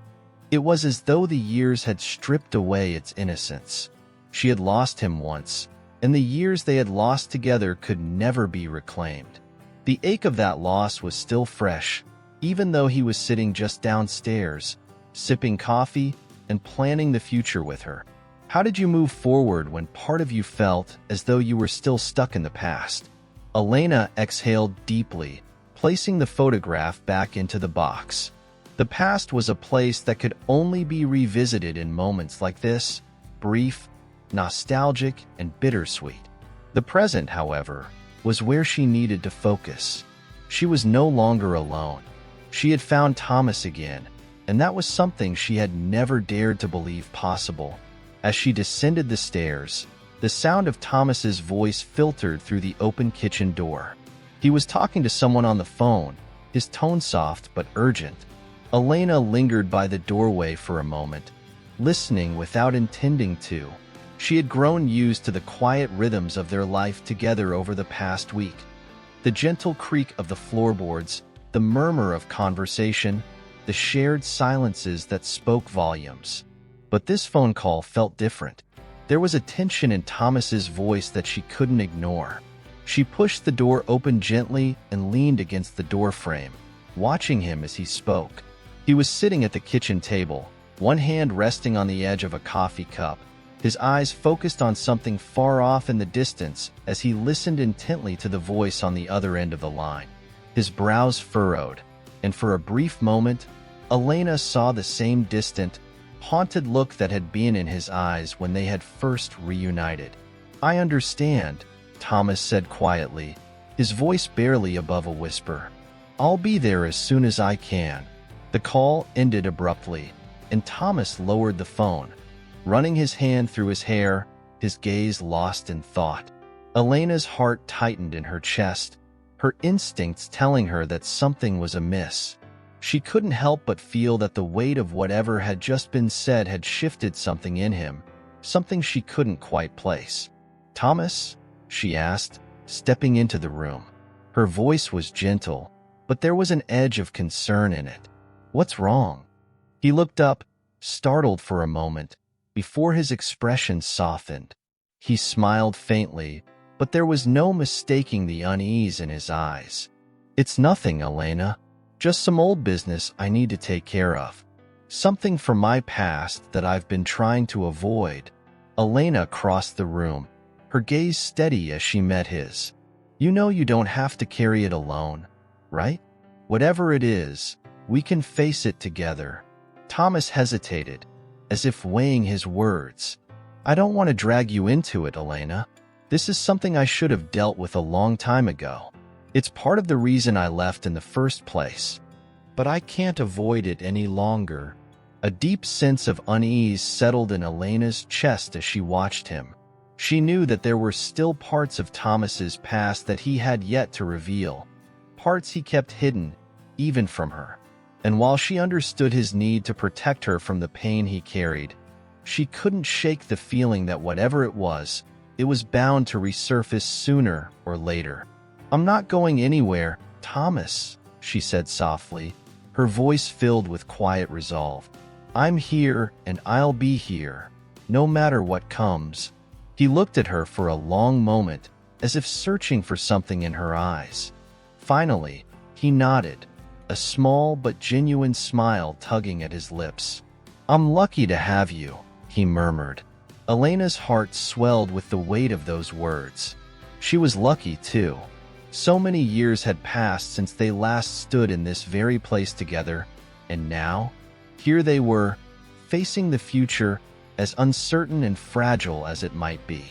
it was as though the years had stripped away its innocence. She had lost him once, and the years they had lost together could never be reclaimed. The ache of that loss was still fresh, even though he was sitting just downstairs, sipping coffee and planning the future with her. How did you move forward when part of you felt as though you were still stuck in the past? Elena exhaled deeply, placing the photograph back into the box. The past was a place that could only be revisited in moments like this, brief, nostalgic, and bittersweet. The present, however, was where she needed to focus. She was no longer alone. She had found Thomas again, and that was something she had never dared to believe possible. As she descended the stairs, the sound of Thomas's voice filtered through the open kitchen door. He was talking to someone on the phone, his tone soft but urgent. Elena lingered by the doorway for a moment, listening without intending to. She had grown used to the quiet rhythms of their life together over the past week. The gentle creak of the floorboards, the murmur of conversation, the shared silences that spoke volumes. But this phone call felt different. There was a tension in Thomas's voice that she couldn't ignore. She pushed the door open gently and leaned against the doorframe, watching him as he spoke. He was sitting at the kitchen table, one hand resting on the edge of a coffee cup, his eyes focused on something far off in the distance as he listened intently to the voice on the other end of the line. His brows furrowed, and for a brief moment, Elena saw the same distant, haunted look that had been in his eyes when they had first reunited. "I understand," Thomas said quietly, his voice barely above a whisper. "I'll be there as soon as I can." The call ended abruptly, and Thomas lowered the phone, running his hand through his hair, his gaze lost in thought. Elena's heart tightened in her chest, her instincts telling her that something was amiss. She couldn't help but feel that the weight of whatever had just been said had shifted something in him, something she couldn't quite place. "Thomas?" she asked, stepping into the room. Her voice was gentle, but there was an edge of concern in it. "What's wrong?" He looked up, startled for a moment, before his expression softened. He smiled faintly, but there was no mistaking the unease in his eyes. "It's nothing, Elena. Just some old business I need to take care of. Something from my past that I've been trying to avoid." Elena crossed the room, her gaze steady as she met his. "You know you don't have to carry it alone, right? Whatever it is, we can face it together." Thomas hesitated, as if weighing his words. "I don't want to drag you into it, Elena. This is something I should have dealt with a long time ago. It's part of the reason I left in the first place. But I can't avoid it any longer." A deep sense of unease settled in Elena's chest as she watched him. She knew that there were still parts of Thomas's past that he had yet to reveal, parts he kept hidden, even from her. And while she understood his need to protect her from the pain he carried, she couldn't shake the feeling that whatever it was bound to resurface sooner or later. "I'm not going anywhere, Thomas," she said softly, her voice filled with quiet resolve. "I'm here and I'll be here, no matter what comes." He looked at her for a long moment, as if searching for something in her eyes. Finally, he nodded, a small but genuine smile tugging at his lips. "I'm lucky to have you," he murmured. Elena's heart swelled with the weight of those words. She was lucky, too. So many years had passed since they last stood in this very place together, and now, here they were, facing the future, as uncertain and fragile as it might be.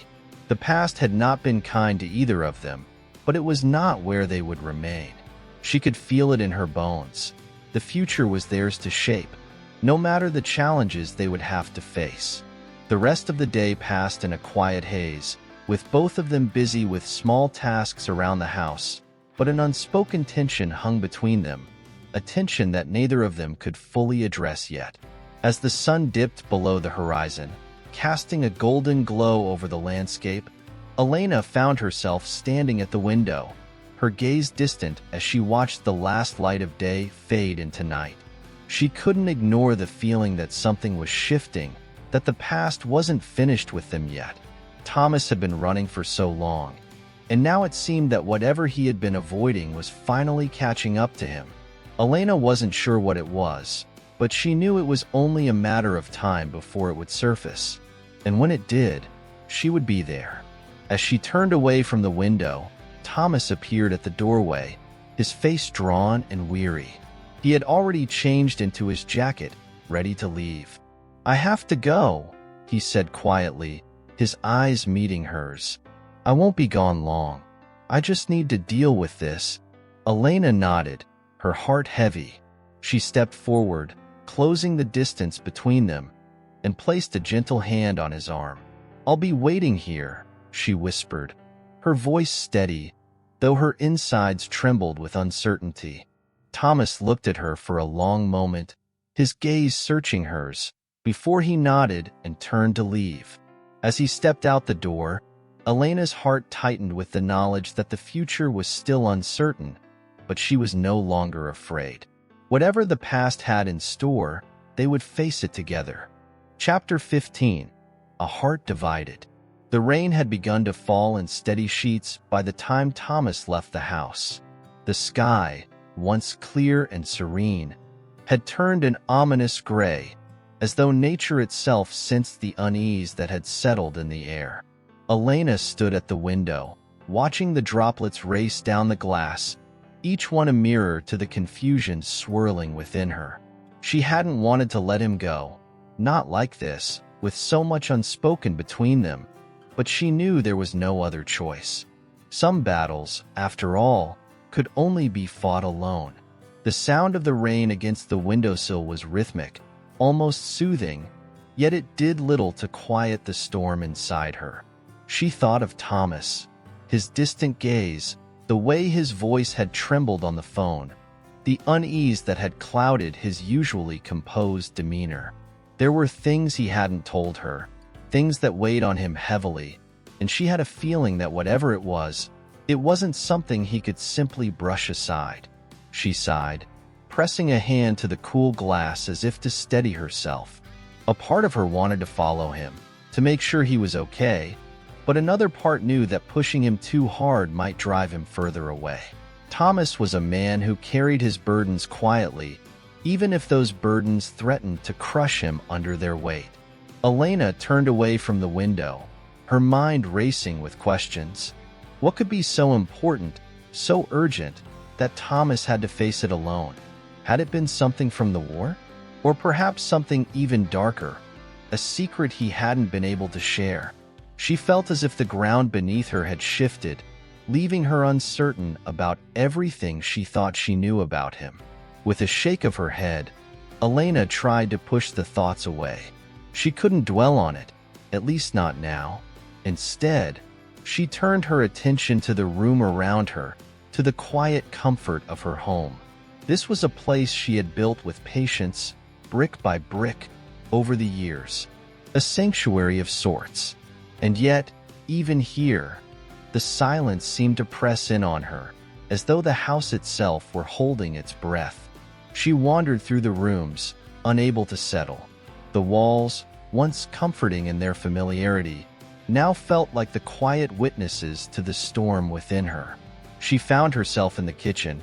The past had not been kind to either of them, but it was not where they would remain. She could feel it in her bones. The future was theirs to shape, no matter the challenges they would have to face. The rest of the day passed in a quiet haze, with both of them busy with small tasks around the house, but an unspoken tension hung between them, a tension that neither of them could fully address yet. As the sun dipped below the horizon, casting a golden glow over the landscape, Elena found herself standing at the window, her gaze distant as she watched the last light of day fade into night. She couldn't ignore the feeling that something was shifting, that the past wasn't finished with them yet. Thomas had been running for so long, and now it seemed that whatever he had been avoiding was finally catching up to him. Elena wasn't sure what it was, but she knew it was only a matter of time before it would surface. And when it did, she would be there. As she turned away from the window, Thomas appeared at the doorway, his face drawn and weary. He had already changed into his jacket, ready to leave. "I have to go," he said quietly, his eyes meeting hers. "I won't be gone long. I just need to deal with this." Elena nodded, her heart heavy. She stepped forward, closing the distance between them, and placed a gentle hand on his arm. "I'll be waiting here," she whispered, her voice steady, though her insides trembled with uncertainty. Thomas looked at her for a long moment, his gaze searching hers, before he nodded and turned to leave. As he stepped out the door, Elena's heart tightened with the knowledge that the future was still uncertain, but she was no longer afraid. Whatever the past had in store, they would face it together. Chapter 15. A Heart Divided. The rain had begun to fall in steady sheets by the time Thomas left the house. The sky, once clear and serene, had turned an ominous gray, as though nature itself sensed the unease that had settled in the air. Elena stood at the window, watching the droplets race down the glass, each one a mirror to the confusion swirling within her. She hadn't wanted to let him go, not like this, with so much unspoken between them, but she knew there was no other choice. Some battles, after all, could only be fought alone. The sound of the rain against the windowsill was rhythmic, almost soothing, yet it did little to quiet the storm inside her. She thought of Thomas, his distant gaze, the way his voice had trembled on the phone, the unease that had clouded his usually composed demeanor. There were things he hadn't told her, things that weighed on him heavily, and she had a feeling that whatever it wasn't something he could simply brush aside. She sighed, pressing a hand to the cool glass as if to steady herself. A part of her wanted to follow him, to make sure he was okay, but another part knew that pushing him too hard might drive him further away. Thomas was a man who carried his burdens quietly, even if those burdens threatened to crush him under their weight. Elena turned away from the window, her mind racing with questions. What could be so important, so urgent, that Thomas had to face it alone? Had it been something from the war? Or perhaps something even darker, a secret he hadn't been able to share? She felt as if the ground beneath her had shifted, leaving her uncertain about everything she thought she knew about him. With a shake of her head, Elena tried to push the thoughts away. She couldn't dwell on it, at least not now. Instead, she turned her attention to the room around her, to the quiet comfort of her home. This was a place she had built with patience, brick by brick, over the years. A sanctuary of sorts. And yet, even here, the silence seemed to press in on her, as though the house itself were holding its breath. She wandered through the rooms, unable to settle. The walls, once comforting in their familiarity, now felt like the quiet witnesses to the storm within her. She found herself in the kitchen,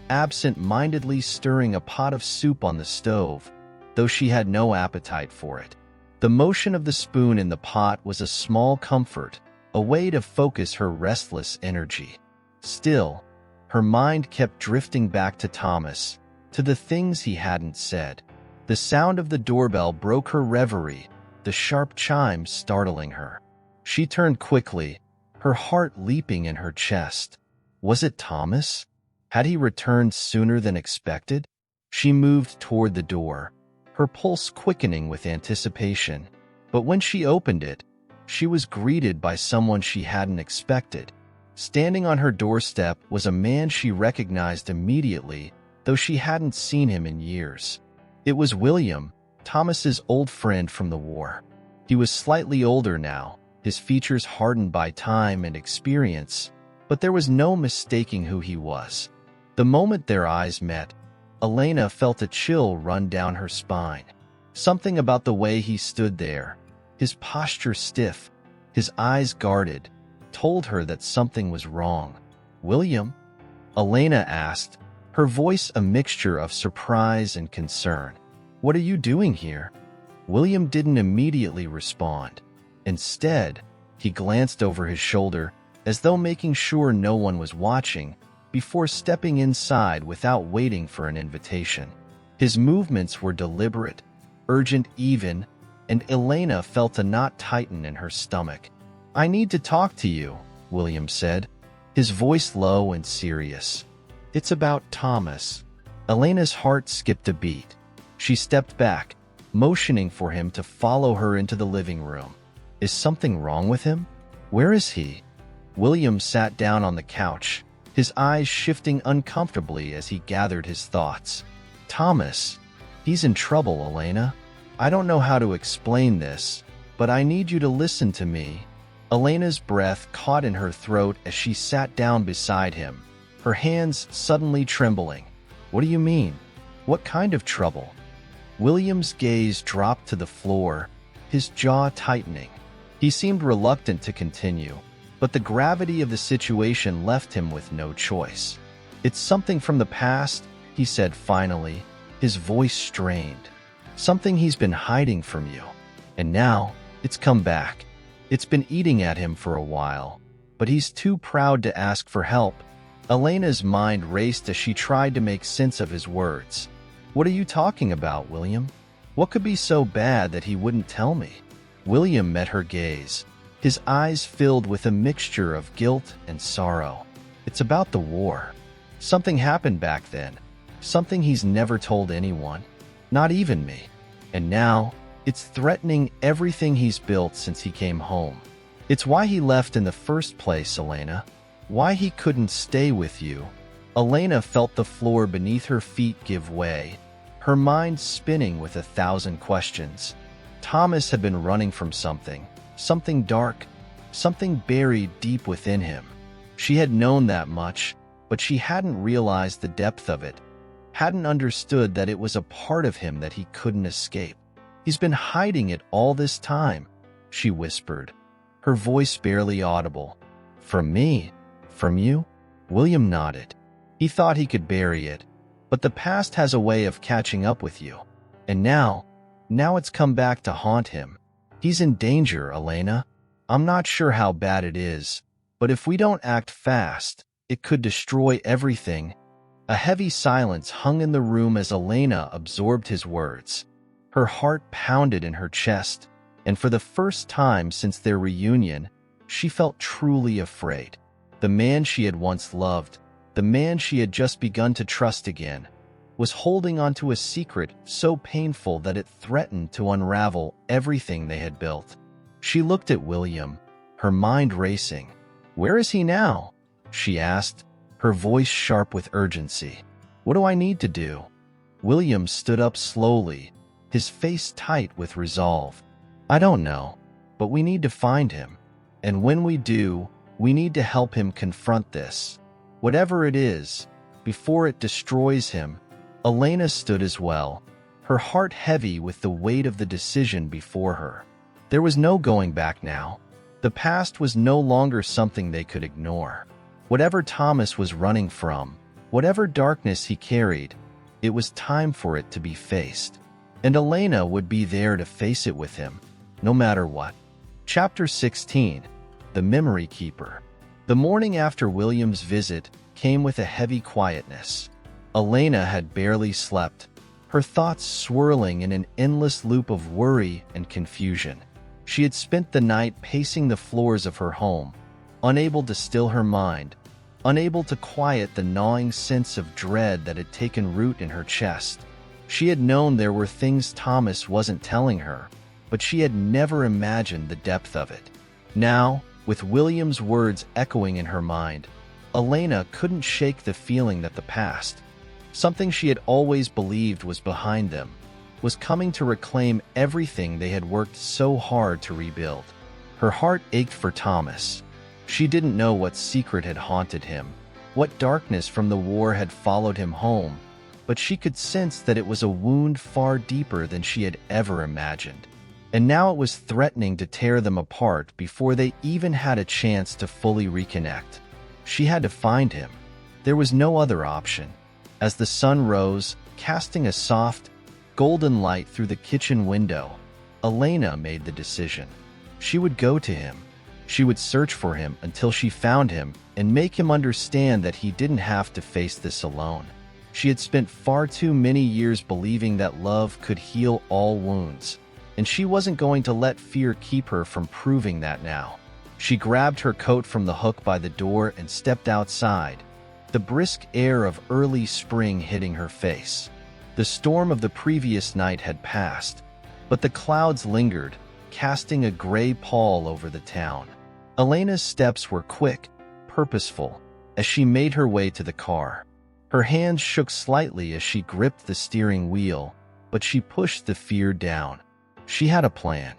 absent-mindedly stirring a pot of soup on the stove, though she had no appetite for it. The motion of the spoon in the pot was a small comfort, a way to focus her restless energy. Still, her mind kept drifting back to Thomas, to the things he hadn't said. The sound of the doorbell broke her reverie, the sharp chime startling her. She turned quickly, her heart leaping in her chest. Was it Thomas? Had he returned sooner than expected? She moved toward the door, her pulse quickening with anticipation. But when she opened it, she was greeted by someone she hadn't expected. Standing on her doorstep was a man she recognized immediately, though she hadn't seen him in years. It was William, Thomas's old friend from the war. He was slightly older now, his features hardened by time and experience, but there was no mistaking who he was. The moment their eyes met, Elena felt a chill run down her spine. Something about the way he stood there, his posture stiff, his eyes guarded, told her that something was wrong. "William?" Elena asked, her voice a mixture of surprise and concern. "What are you doing here?" William didn't immediately respond. Instead, he glanced over his shoulder, as though making sure no one was watching, before stepping inside without waiting for an invitation. His movements were deliberate, urgent even, and Elena felt a knot tighten in her stomach. "I need to talk to you," William said, his voice low and serious. "It's about Thomas." Elena's heart skipped a beat. She stepped back, motioning for him to follow her into the living room. "Is something wrong with him? Where is he?" William sat down on the couch, his eyes shifting uncomfortably as he gathered his thoughts. "Thomas, he's in trouble, Elena. I don't know how to explain this, but I need you to listen to me." Elena's breath caught in her throat as she sat down beside him, her hands suddenly trembling. "What do you mean? What kind of trouble?" William's gaze dropped to the floor, his jaw tightening. He seemed reluctant to continue, but the gravity of the situation left him with no choice. "It's something from the past," he said finally, his voice strained. "Something he's been hiding from you. And now, it's come back. It's been eating at him for a while, but he's too proud to ask for help." Elena's mind raced as she tried to make sense of his words. "What are you talking about, William? What could be so bad that he wouldn't tell me?" William met her gaze, his eyes filled with a mixture of guilt and sorrow. "It's about the war. Something happened back then. Something he's never told anyone, not even me. And now, it's threatening everything he's built since he came home. It's why he left in the first place, Elena. Why he couldn't stay with you." Elena felt the floor beneath her feet give way, her mind spinning with 1,000 questions. Thomas had been running from something dark, something buried deep within him. She had known that much, but she hadn't realized the depth of it, hadn't understood that it was a part of him that he couldn't escape. "He's been hiding it all this time," she whispered, her voice barely audible. "From me? From you?" William nodded. He thought he could bury it, but the past has a way of catching up with you. And now it's come back to haunt him. "He's in danger, Elena. I'm not sure how bad it is, but if we don't act fast, it could destroy everything." A heavy silence hung in the room as Elena absorbed his words. Her heart pounded in her chest, and for the first time since their reunion, she felt truly afraid. The man she had once loved, the man she had just begun to trust again, was holding onto a secret so painful that it threatened to unravel everything they had built. She looked at William, her mind racing. "Where is he now?" she asked, her voice sharp with urgency. "What do I need to do?" William stood up slowly, his face tight with resolve. "I don't know, but we need to find him. And when we do, we need to help him confront this, whatever it is, before it destroys him." Elena stood as well, her heart heavy with the weight of the decision before her. There was no going back now. The past was no longer something they could ignore. Whatever Thomas was running from, whatever darkness he carried, it was time for it to be faced. And Elena would be there to face it with him, no matter what. Chapter 16. The Memory Keeper. The morning after William's visit came with a heavy quietness. Elena had barely slept, her thoughts swirling in an endless loop of worry and confusion. She had spent the night pacing the floors of her home, unable to still her mind, unable to quiet the gnawing sense of dread that had taken root in her chest. She had known there were things Thomas wasn't telling her, but she had never imagined the depth of it. Now, with William's words echoing in her mind, Elena couldn't shake the feeling that the past, something she had always believed was behind them, was coming to reclaim everything they had worked so hard to rebuild. Her heart ached for Thomas. She didn't know what secret had haunted him, what darkness from the war had followed him home, but she could sense that it was a wound far deeper than she had ever imagined. And now it was threatening to tear them apart before they even had a chance to fully reconnect. She had to find him. There was no other option. As the sun rose, casting a soft, golden light through the kitchen window, Elena made the decision. She would go to him. She would search for him until she found him and make him understand that he didn't have to face this alone. She had spent far too many years believing that love could heal all wounds, and she wasn't going to let fear keep her from proving that now. She grabbed her coat from the hook by the door and stepped outside, the brisk air of early spring hitting her face. The storm of the previous night had passed, but the clouds lingered, casting a gray pall over the town. Elena's steps were quick, purposeful, as she made her way to the car. Her hands shook slightly as she gripped the steering wheel, but she pushed the fear down. She had a plan.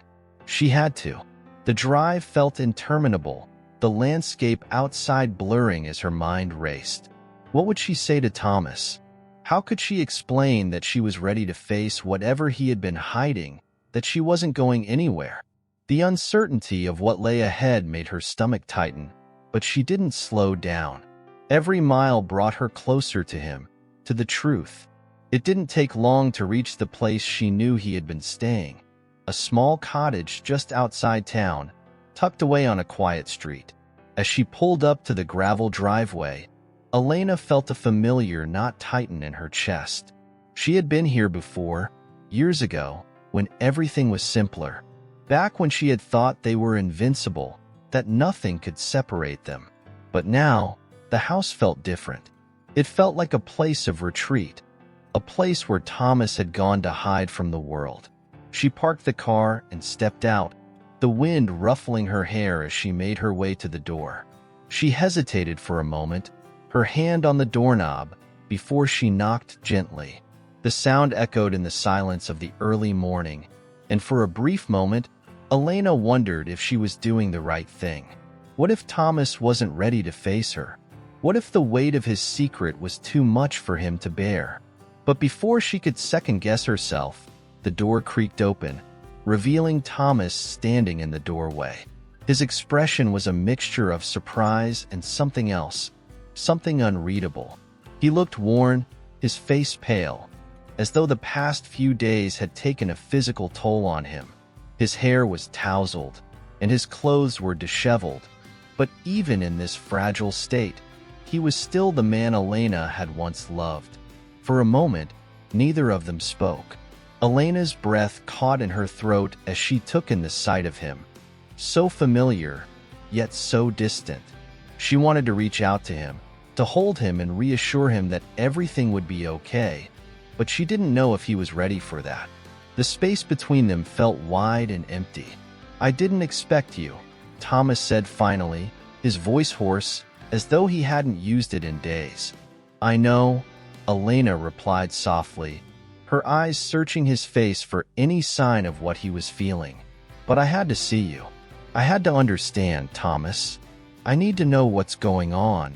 She had to. The drive felt interminable, the landscape outside blurring as her mind raced. What would she say to Thomas? How could she explain that she was ready to face whatever he had been hiding that she wasn't going anywhere. The uncertainty of what lay ahead made her stomach tighten, but she didn't slow down. Every mile brought her closer to him, to the truth. It didn't take long to reach the place she knew he had been staying, a small cottage just outside town, tucked away on a quiet street. As she pulled up to the gravel driveway, Elena felt a familiar knot tighten in her chest. She had been here before, years ago, when everything was simpler. Back when she had thought they were invincible, that nothing could separate them. But now, the house felt different. It felt like a place of retreat, a place where Thomas had gone to hide from the world. She parked the car and stepped out, the wind ruffling her hair as she made her way to the door. She hesitated for a moment, her hand on the doorknob, before she knocked gently. The sound echoed in the silence of the early morning, and for a brief moment, Elena wondered if she was doing the right thing. What if Thomas wasn't ready to face her? What if the weight of his secret was too much for him to bear? But before she could second-guess herself, the door creaked open, revealing Thomas standing in the doorway. His expression was a mixture of surprise and something else, something unreadable. He looked worn, his face pale, as though the past few days had taken a physical toll on him. His hair was tousled, and his clothes were disheveled. But even in this fragile state, he was still the man Elena had once loved. For a moment, neither of them spoke. Elena's breath caught in her throat as she took in the sight of him. So familiar, yet so distant. She wanted to reach out to him, to hold him and reassure him that everything would be okay, but she didn't know if he was ready for that. The space between them felt wide and empty. "I didn't expect you," Thomas said finally, his voice hoarse, as though he hadn't used it in days. "I know," Elena replied softly, her eyes searching his face for any sign of what he was feeling. "But I had to see you. I had to understand, Thomas. I need to know what's going on."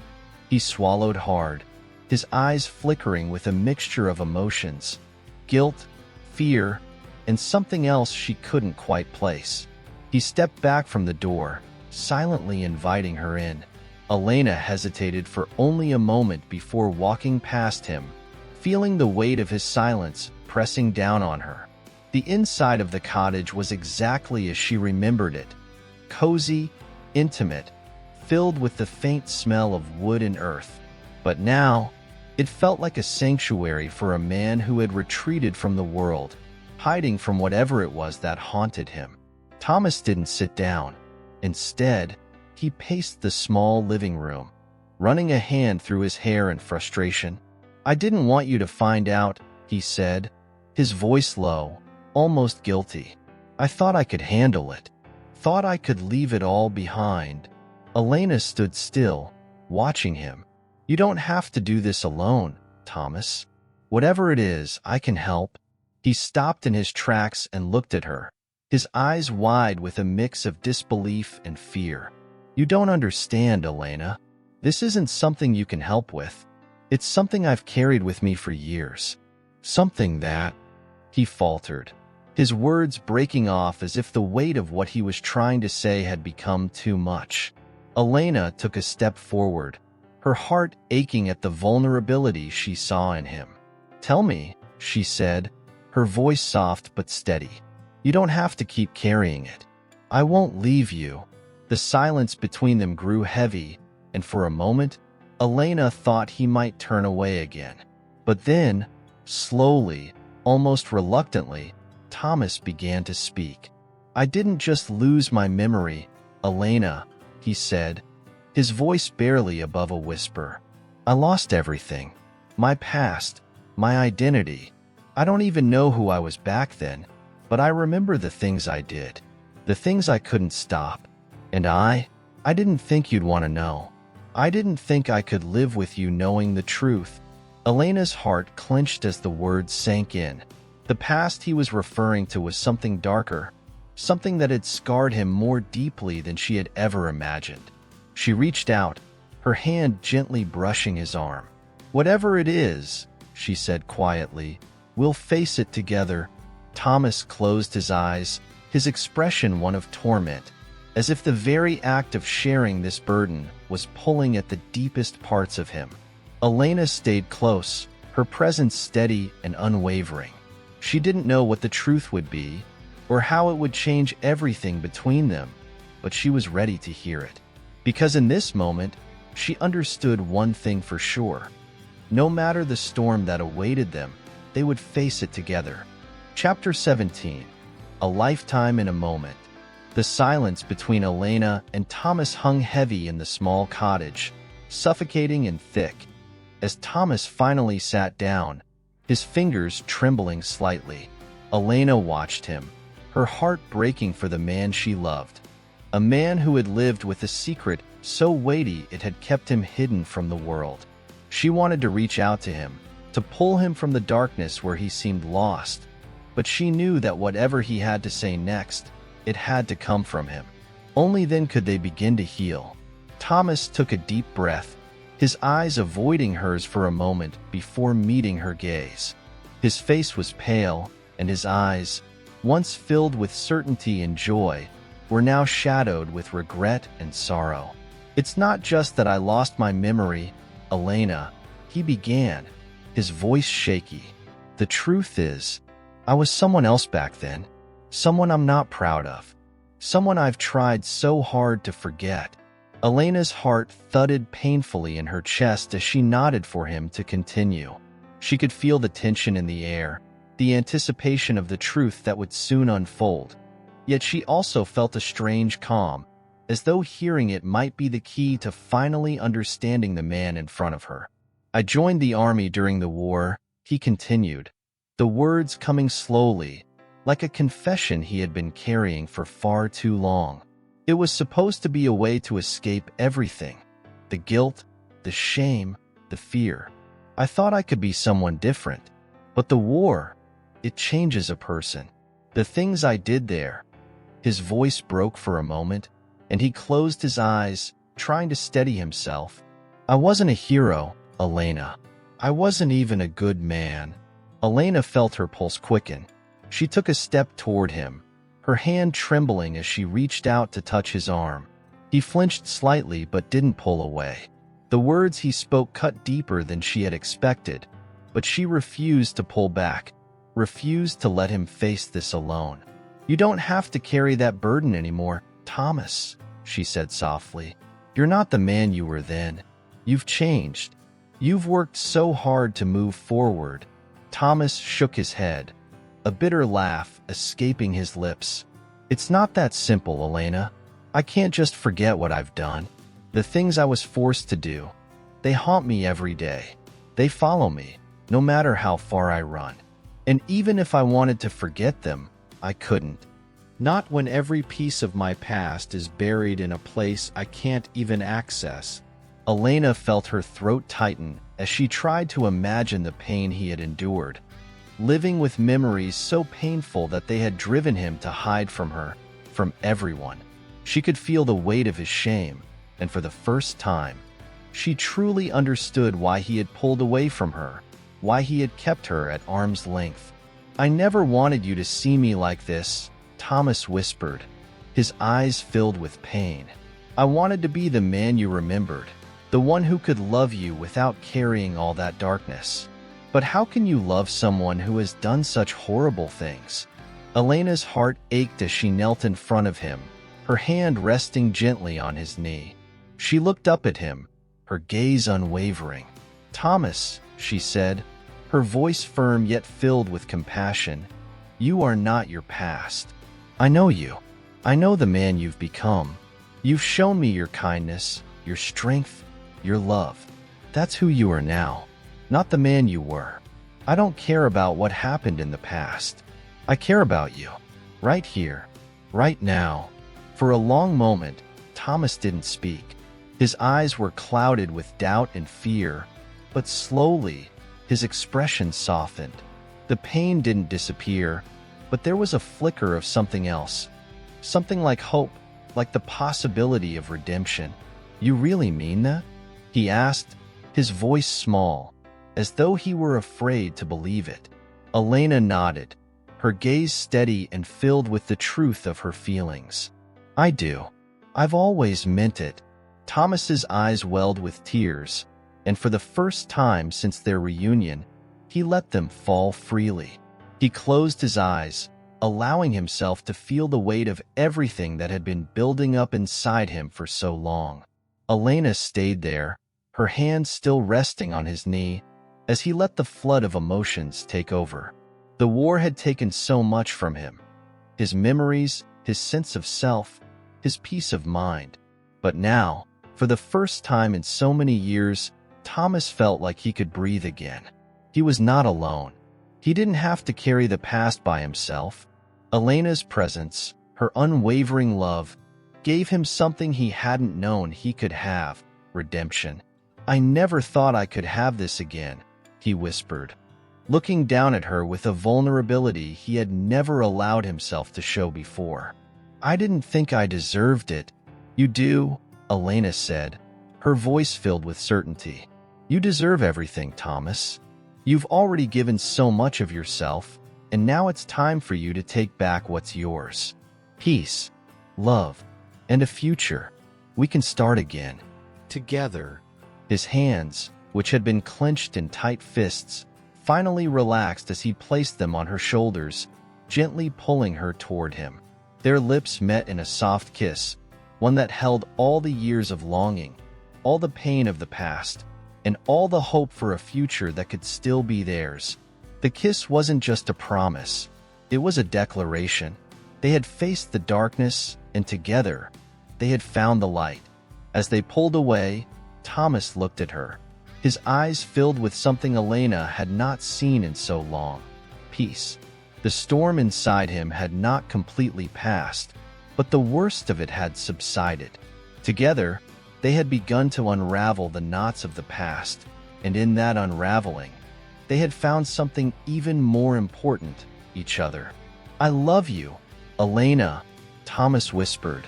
He swallowed hard, his eyes flickering with a mixture of emotions, guilt, fear, and something else she couldn't quite place. He stepped back from the door, silently inviting her in. Elena hesitated for only a moment before walking past him, feeling the weight of his silence pressing down on her. The inside of the cottage was exactly as she remembered it, cozy, intimate, filled with the faint smell of wood and earth. But now, it felt like a sanctuary for a man who had retreated from the world, hiding from whatever it was that haunted him. Thomas didn't sit down. Instead, he paced the small living room, running a hand through his hair in frustration. "I didn't want you to find out," he said, his voice low, almost guilty. "I thought I could handle it. Thought I could leave it all behind." Elena stood still, watching him. "You don't have to do this alone, Thomas. Whatever it is, I can help." He stopped in his tracks and looked at her, his eyes wide with a mix of disbelief and fear. "You don't understand, Elena. This isn't something you can help with. It's something I've carried with me for years. Something that—" He faltered, his words breaking off as if the weight of what he was trying to say had become too much. Elena took a step forward, her heart aching at the vulnerability she saw in him. "Tell me," she said, her voice soft but steady. "You don't have to keep carrying it. I won't leave you." The silence between them grew heavy, and for a moment, Elena thought he might turn away again. But then, slowly, almost reluctantly, Thomas began to speak. "I didn't just lose my memory, Elena," he said, his voice barely above a whisper. "I lost everything. My past, my identity. I don't even know who I was back then, but I remember the things I did, the things I couldn't stop. And I didn't think you'd want to know. I didn't think I could live with you knowing the truth." Elena's heart clenched as the words sank in. The past he was referring to was something darker, something that had scarred him more deeply than she had ever imagined. She reached out, her hand gently brushing his arm. "Whatever it is," she said quietly, "we'll face it together. Thomas closed his eyes, his expression one of torment, as if the very act of sharing this burden was pulling at the deepest parts of him. Elena stayed close, her presence steady and unwavering. She didn't know what the truth would be, or how it would change everything between them, but she was ready to hear it. Because in this moment, she understood one thing for sure. No matter the storm that awaited them, they would face it together. Chapter 17. A Lifetime in a Moment. The silence between Elena and Thomas hung heavy in the small cottage, suffocating and thick. As Thomas finally sat down, his fingers trembling slightly, Elena watched him, her heart breaking for the man she loved. A man who had lived with a secret so weighty it had kept him hidden from the world. She wanted to reach out to him, to pull him from the darkness where he seemed lost. But she knew that whatever he had to say next, it had to come from him. Only then could they begin to heal. Thomas took a deep breath, his eyes avoiding hers for a moment before meeting her gaze. His face was pale, and his eyes, once filled with certainty and joy, were now shadowed with regret and sorrow. "It's not just that I lost my memory, Elena," he began, his voice shaky. "The truth is, I was someone else back then, someone I'm not proud of, someone I've tried so hard to forget." Elena's heart thudded painfully in her chest as she nodded for him to continue. She could feel the tension in the air, the anticipation of the truth that would soon unfold. Yet she also felt a strange calm, as though hearing it might be the key to finally understanding the man in front of her. "I joined the army during the war," he continued, the words coming slowly, like a confession he had been carrying for far too long. "It was supposed to be a way to escape everything, the guilt, the shame, the fear. I thought I could be someone different. But the war, it changes a person. The things I did there." His voice broke for a moment, and he closed his eyes, trying to steady himself. "I wasn't a hero, Elena. I wasn't even a good man." Elena felt her pulse quicken. She took a step toward him, her hand trembling as she reached out to touch his arm. He flinched slightly but didn't pull away. The words he spoke cut deeper than she had expected, but she refused to pull back, refused to let him face this alone. "You don't have to carry that burden anymore, Thomas," she said softly. "You're not the man you were then. You've changed. You've worked so hard to move forward." Thomas shook his head, a bitter laugh escaping his lips. "It's not that simple, Elena. I can't just forget what I've done. The things I was forced to do, they haunt me every day. They follow me, no matter how far I run. And even if I wanted to forget them, I couldn't. Not when every piece of my past is buried in a place I can't even access." Elena felt her throat tighten as she tried to imagine the pain he had endured, living with memories so painful that they had driven him to hide from her, from everyone. She could feel the weight of his shame, and for the first time, she truly understood why he had pulled away from her, why he had kept her at arm's length. "I never wanted you to see me like this," Thomas whispered, his eyes filled with pain. "I wanted to be the man you remembered, the one who could love you without carrying all that darkness. But how can you love someone who has done such horrible things?" Elena's heart ached as she knelt in front of him, her hand resting gently on his knee. She looked up at him, her gaze unwavering. "Thomas," she said, her voice firm yet filled with compassion, "you are not your past. I know you. I know the man you've become. You've shown me your kindness, your strength, your love. That's who you are now, not the man you were. I don't care about what happened in the past. I care about you, right here, right now." For a long moment, Thomas didn't speak. His eyes were clouded with doubt and fear, but slowly, his expression softened. The pain didn't disappear, but there was a flicker of something else. Something like hope, like the possibility of redemption. "You really mean that?" he asked, his voice small, as though he were afraid to believe it. Elena nodded, her gaze steady and filled with the truth of her feelings. "I do. I've always meant it." Thomas's eyes welled with tears, and for the first time since their reunion, he let them fall freely. He closed his eyes, allowing himself to feel the weight of everything that had been building up inside him for so long. Elena stayed there, her hand still resting on his knee, as he let the flood of emotions take over. The war had taken so much from him. His memories, his sense of self, his peace of mind. But now, for the first time in so many years, Thomas felt like he could breathe again. He was not alone. He didn't have to carry the past by himself. Elena's presence, her unwavering love, gave him something he hadn't known he could have: redemption. "I never thought I could have this again," he whispered, looking down at her with a vulnerability he had never allowed himself to show before. "I didn't think I deserved it." "You do," Elena said, her voice filled with certainty. "You deserve everything, Thomas. You've already given so much of yourself, and now it's time for you to take back what's yours. Peace, love, and a future. We can start again. Together." His hands, which had been clenched in tight fists, finally relaxed as he placed them on her shoulders, gently pulling her toward him. Their lips met in a soft kiss, one that held all the years of longing, all the pain of the past, and all the hope for a future that could still be theirs. The kiss wasn't just a promise. It was a declaration. They had faced the darkness, and together, they had found the light. As they pulled away, Thomas looked at her, his eyes filled with something Elena had not seen in so long: peace. The storm inside him had not completely passed, but the worst of it had subsided. Together, they had begun to unravel the knots of the past, and in that unraveling, they had found something even more important: each other. "I love you, Elena," Thomas whispered,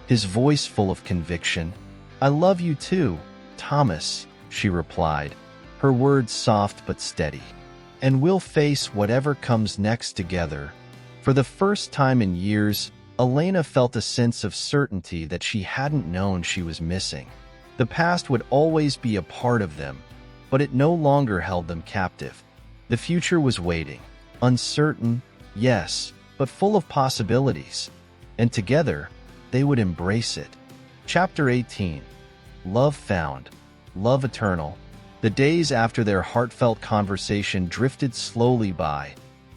his voice full of conviction. "I love you too, Thomas," she replied, her words soft but steady. "And we'll face whatever comes next together." For the first time in years, Elena felt a sense of certainty that she hadn't known she was missing. The past would always be a part of them, but it no longer held them captive. The future was waiting, uncertain, yes, but full of possibilities. And together, they would embrace it. Chapter 18. Love Found, Love Eternal. The days after their heartfelt conversation drifted slowly by,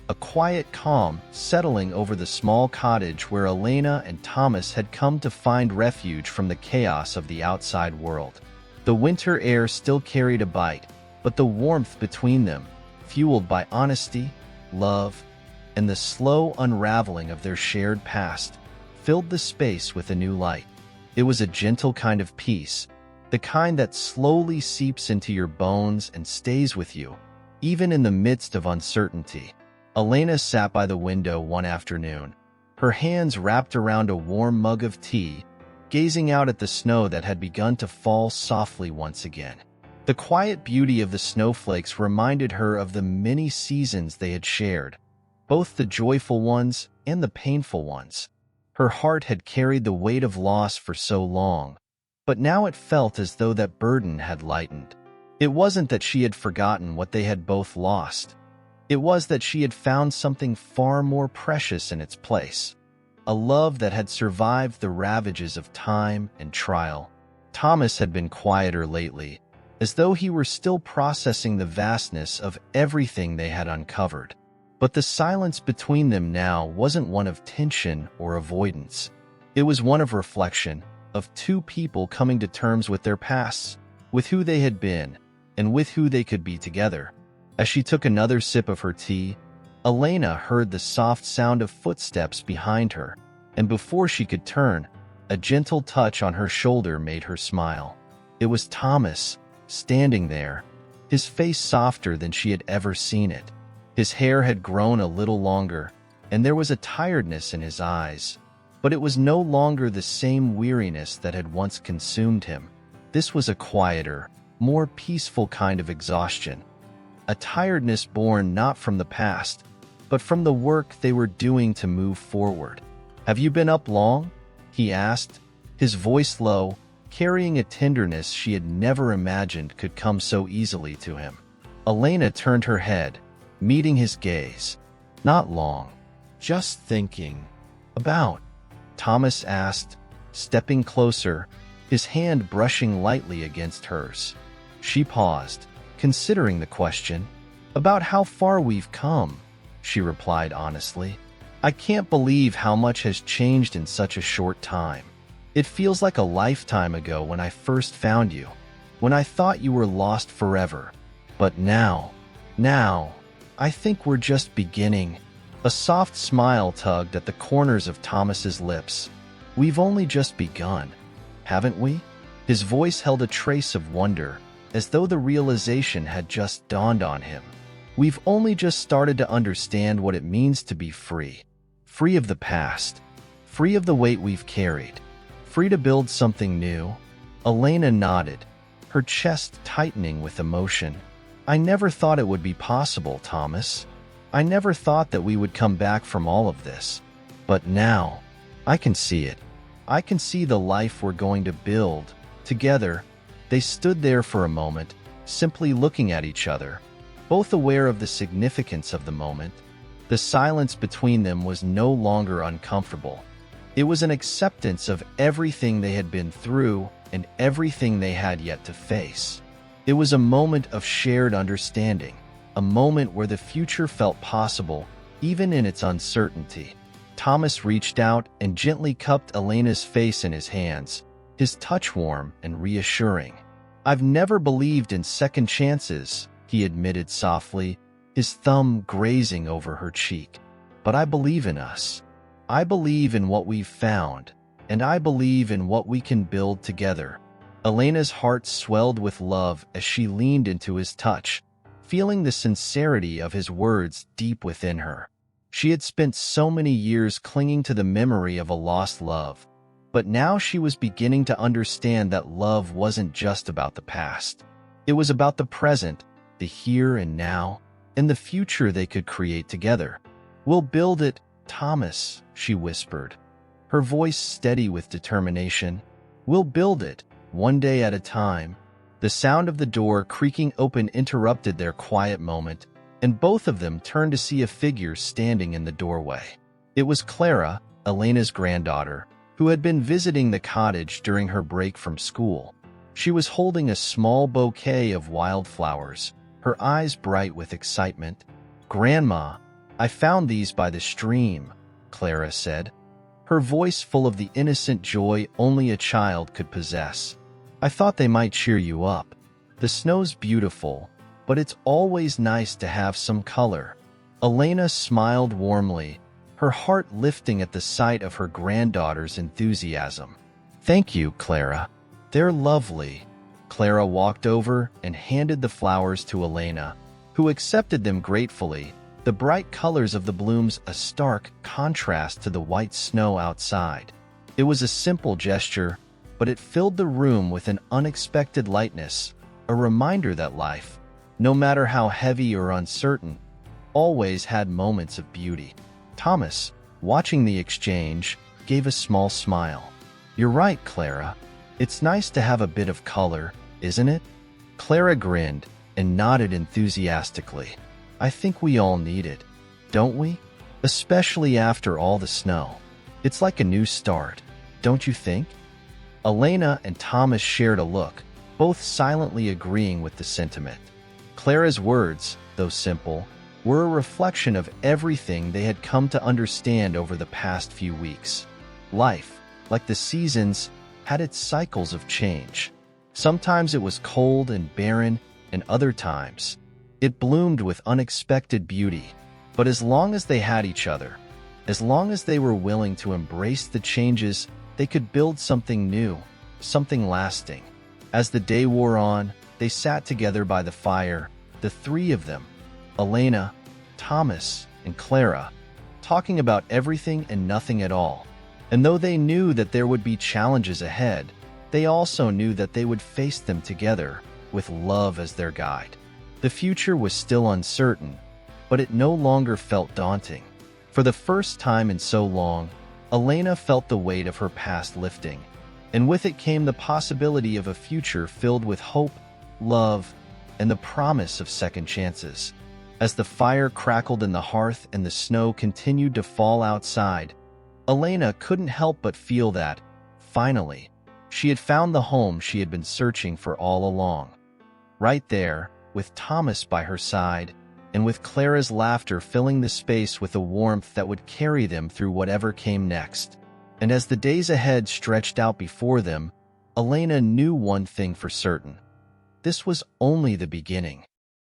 a quiet calm settling over the small cottage where Elena and Thomas had come to find refuge from the chaos of the outside world. The winter air still carried a bite, but the warmth between them, fueled by honesty, love, and the slow unraveling of their shared past, filled the space with a new light. It was a gentle kind of peace, the kind that slowly seeps into your bones and stays with you, even in the midst of uncertainty. Elena sat by the window one afternoon, her hands wrapped around a warm mug of tea, gazing out at the snow that had begun to fall softly once again. The quiet beauty of the snowflakes reminded her of the many seasons they had shared, both the joyful ones and the painful ones. Her heart had carried the weight of loss for so long, but now it felt as though that burden had lightened. It wasn't that she had forgotten what they had both lost. It was that she had found something far more precious in its place, a love that had survived the ravages of time and trial. Thomas had been quieter lately, as though he were still processing the vastness of everything they had uncovered. But the silence between them now wasn't one of tension or avoidance. It was one of reflection, of two people coming to terms with their pasts, with who they had been, and with who they could be together. As she took another sip of her tea, Elena heard the soft sound of footsteps behind her, and before she could turn, a gentle touch on her shoulder made her smile. It was Thomas, standing there, his face softer than she had ever seen it. His hair had grown a little longer, and there was a tiredness in his eyes, but it was no longer the same weariness that had once consumed him. This was a quieter, more peaceful kind of exhaustion, a tiredness born not from the past, but from the work they were doing to move forward. "Have you been up long?" he asked, his voice low, carrying a tenderness she had never imagined could come so easily to him. Elena turned her head, meeting his gaze. "Not long. Just thinking." "About?" Thomas asked, stepping closer, his hand brushing lightly against hers. She paused, considering the question. "About how far we've come," she replied honestly. "I can't believe how much has changed in such a short time. It feels like a lifetime ago when I first found you, when I thought you were lost forever. But now, I think we're just beginning." A soft smile tugged at the corners of Thomas's lips. "We've only just begun, haven't we?" His voice held a trace of wonder, as though the realization had just dawned on him. "We've only just started to understand what it means to be free. Free of the past, free of the weight we've carried, free to build something new." Elena nodded, her chest tightening with emotion. "I never thought it would be possible, Thomas. I never thought that we would come back from all of this. But now, I can see it. I can see the life we're going to build together." They stood there for a moment, simply looking at each other, both aware of the significance of the moment. The silence between them was no longer uncomfortable. It was an acceptance of everything they had been through and everything they had yet to face. It was a moment of shared understanding, a moment where the future felt possible, even in its uncertainty. Thomas reached out and gently cupped Elena's face in his hands, his touch warm and reassuring. "I've never believed in second chances," he admitted softly, his thumb grazing over her cheek. "But I believe in us. I believe in what we've found, and I believe in what we can build together." Elena's heart swelled with love as she leaned into his touch, feeling the sincerity of his words deep within her. She had spent so many years clinging to the memory of a lost love, but now she was beginning to understand that love wasn't just about the past. It was about the present, the here and now, and the future they could create together. "We'll build it, Thomas," she whispered, her voice steady with determination. "We'll build it, one day at a time." The sound of the door creaking open interrupted their quiet moment, and both of them turned to see a figure standing in the doorway. It was Clara, Elena's granddaughter, who had been visiting the cottage during her break from school. She was holding a small bouquet of wildflowers, her eyes bright with excitement. "Grandma, I found these by the stream," Clara said, her voice full of the innocent joy only a child could possess. "I thought they might cheer you up. The snow's beautiful, but it's always nice to have some color." Elena smiled warmly, her heart lifting at the sight of her granddaughter's enthusiasm. "Thank you, Clara. They're lovely." Clara walked over and handed the flowers to Elena, who accepted them gratefully, the bright colors of the blooms a stark contrast to the white snow outside. It was a simple gesture, but it filled the room with an unexpected lightness, a reminder that life, no matter how heavy or uncertain, always had moments of beauty. Thomas, watching the exchange, gave a small smile. "You're right, Clara. It's nice to have a bit of color, isn't it?" Clara grinned and nodded enthusiastically. "I think we all need it, don't we? Especially after all the snow. It's like a new start, don't you think?" Elena and Thomas shared a look, both silently agreeing with the sentiment. Clara's words, though simple, were a reflection of everything they had come to understand over the past few weeks. Life, like the seasons, had its cycles of change. Sometimes it was cold and barren, and other times it bloomed with unexpected beauty. But as long as they had each other, as long as they were willing to embrace the changes, they could build something new, something lasting. As the day wore on, they sat together by the fire, the three of them, Elena, Thomas, and Clara, talking about everything and nothing at all. And though they knew that there would be challenges ahead, they also knew that they would face them together, with love as their guide. The future was still uncertain, but it no longer felt daunting. For the first time in so long, Elena felt the weight of her past lifting, and with it came the possibility of a future filled with hope, love, and the promise of second chances. As the fire crackled in the hearth and the snow continued to fall outside, Elena couldn't help but feel that, finally, she had found the home she had been searching for all along. Right there, with Thomas by her side, and with Clara's laughter filling the space with a warmth that would carry them through whatever came next. And as the days ahead stretched out before them, Elena knew one thing for certain. This was only the beginning.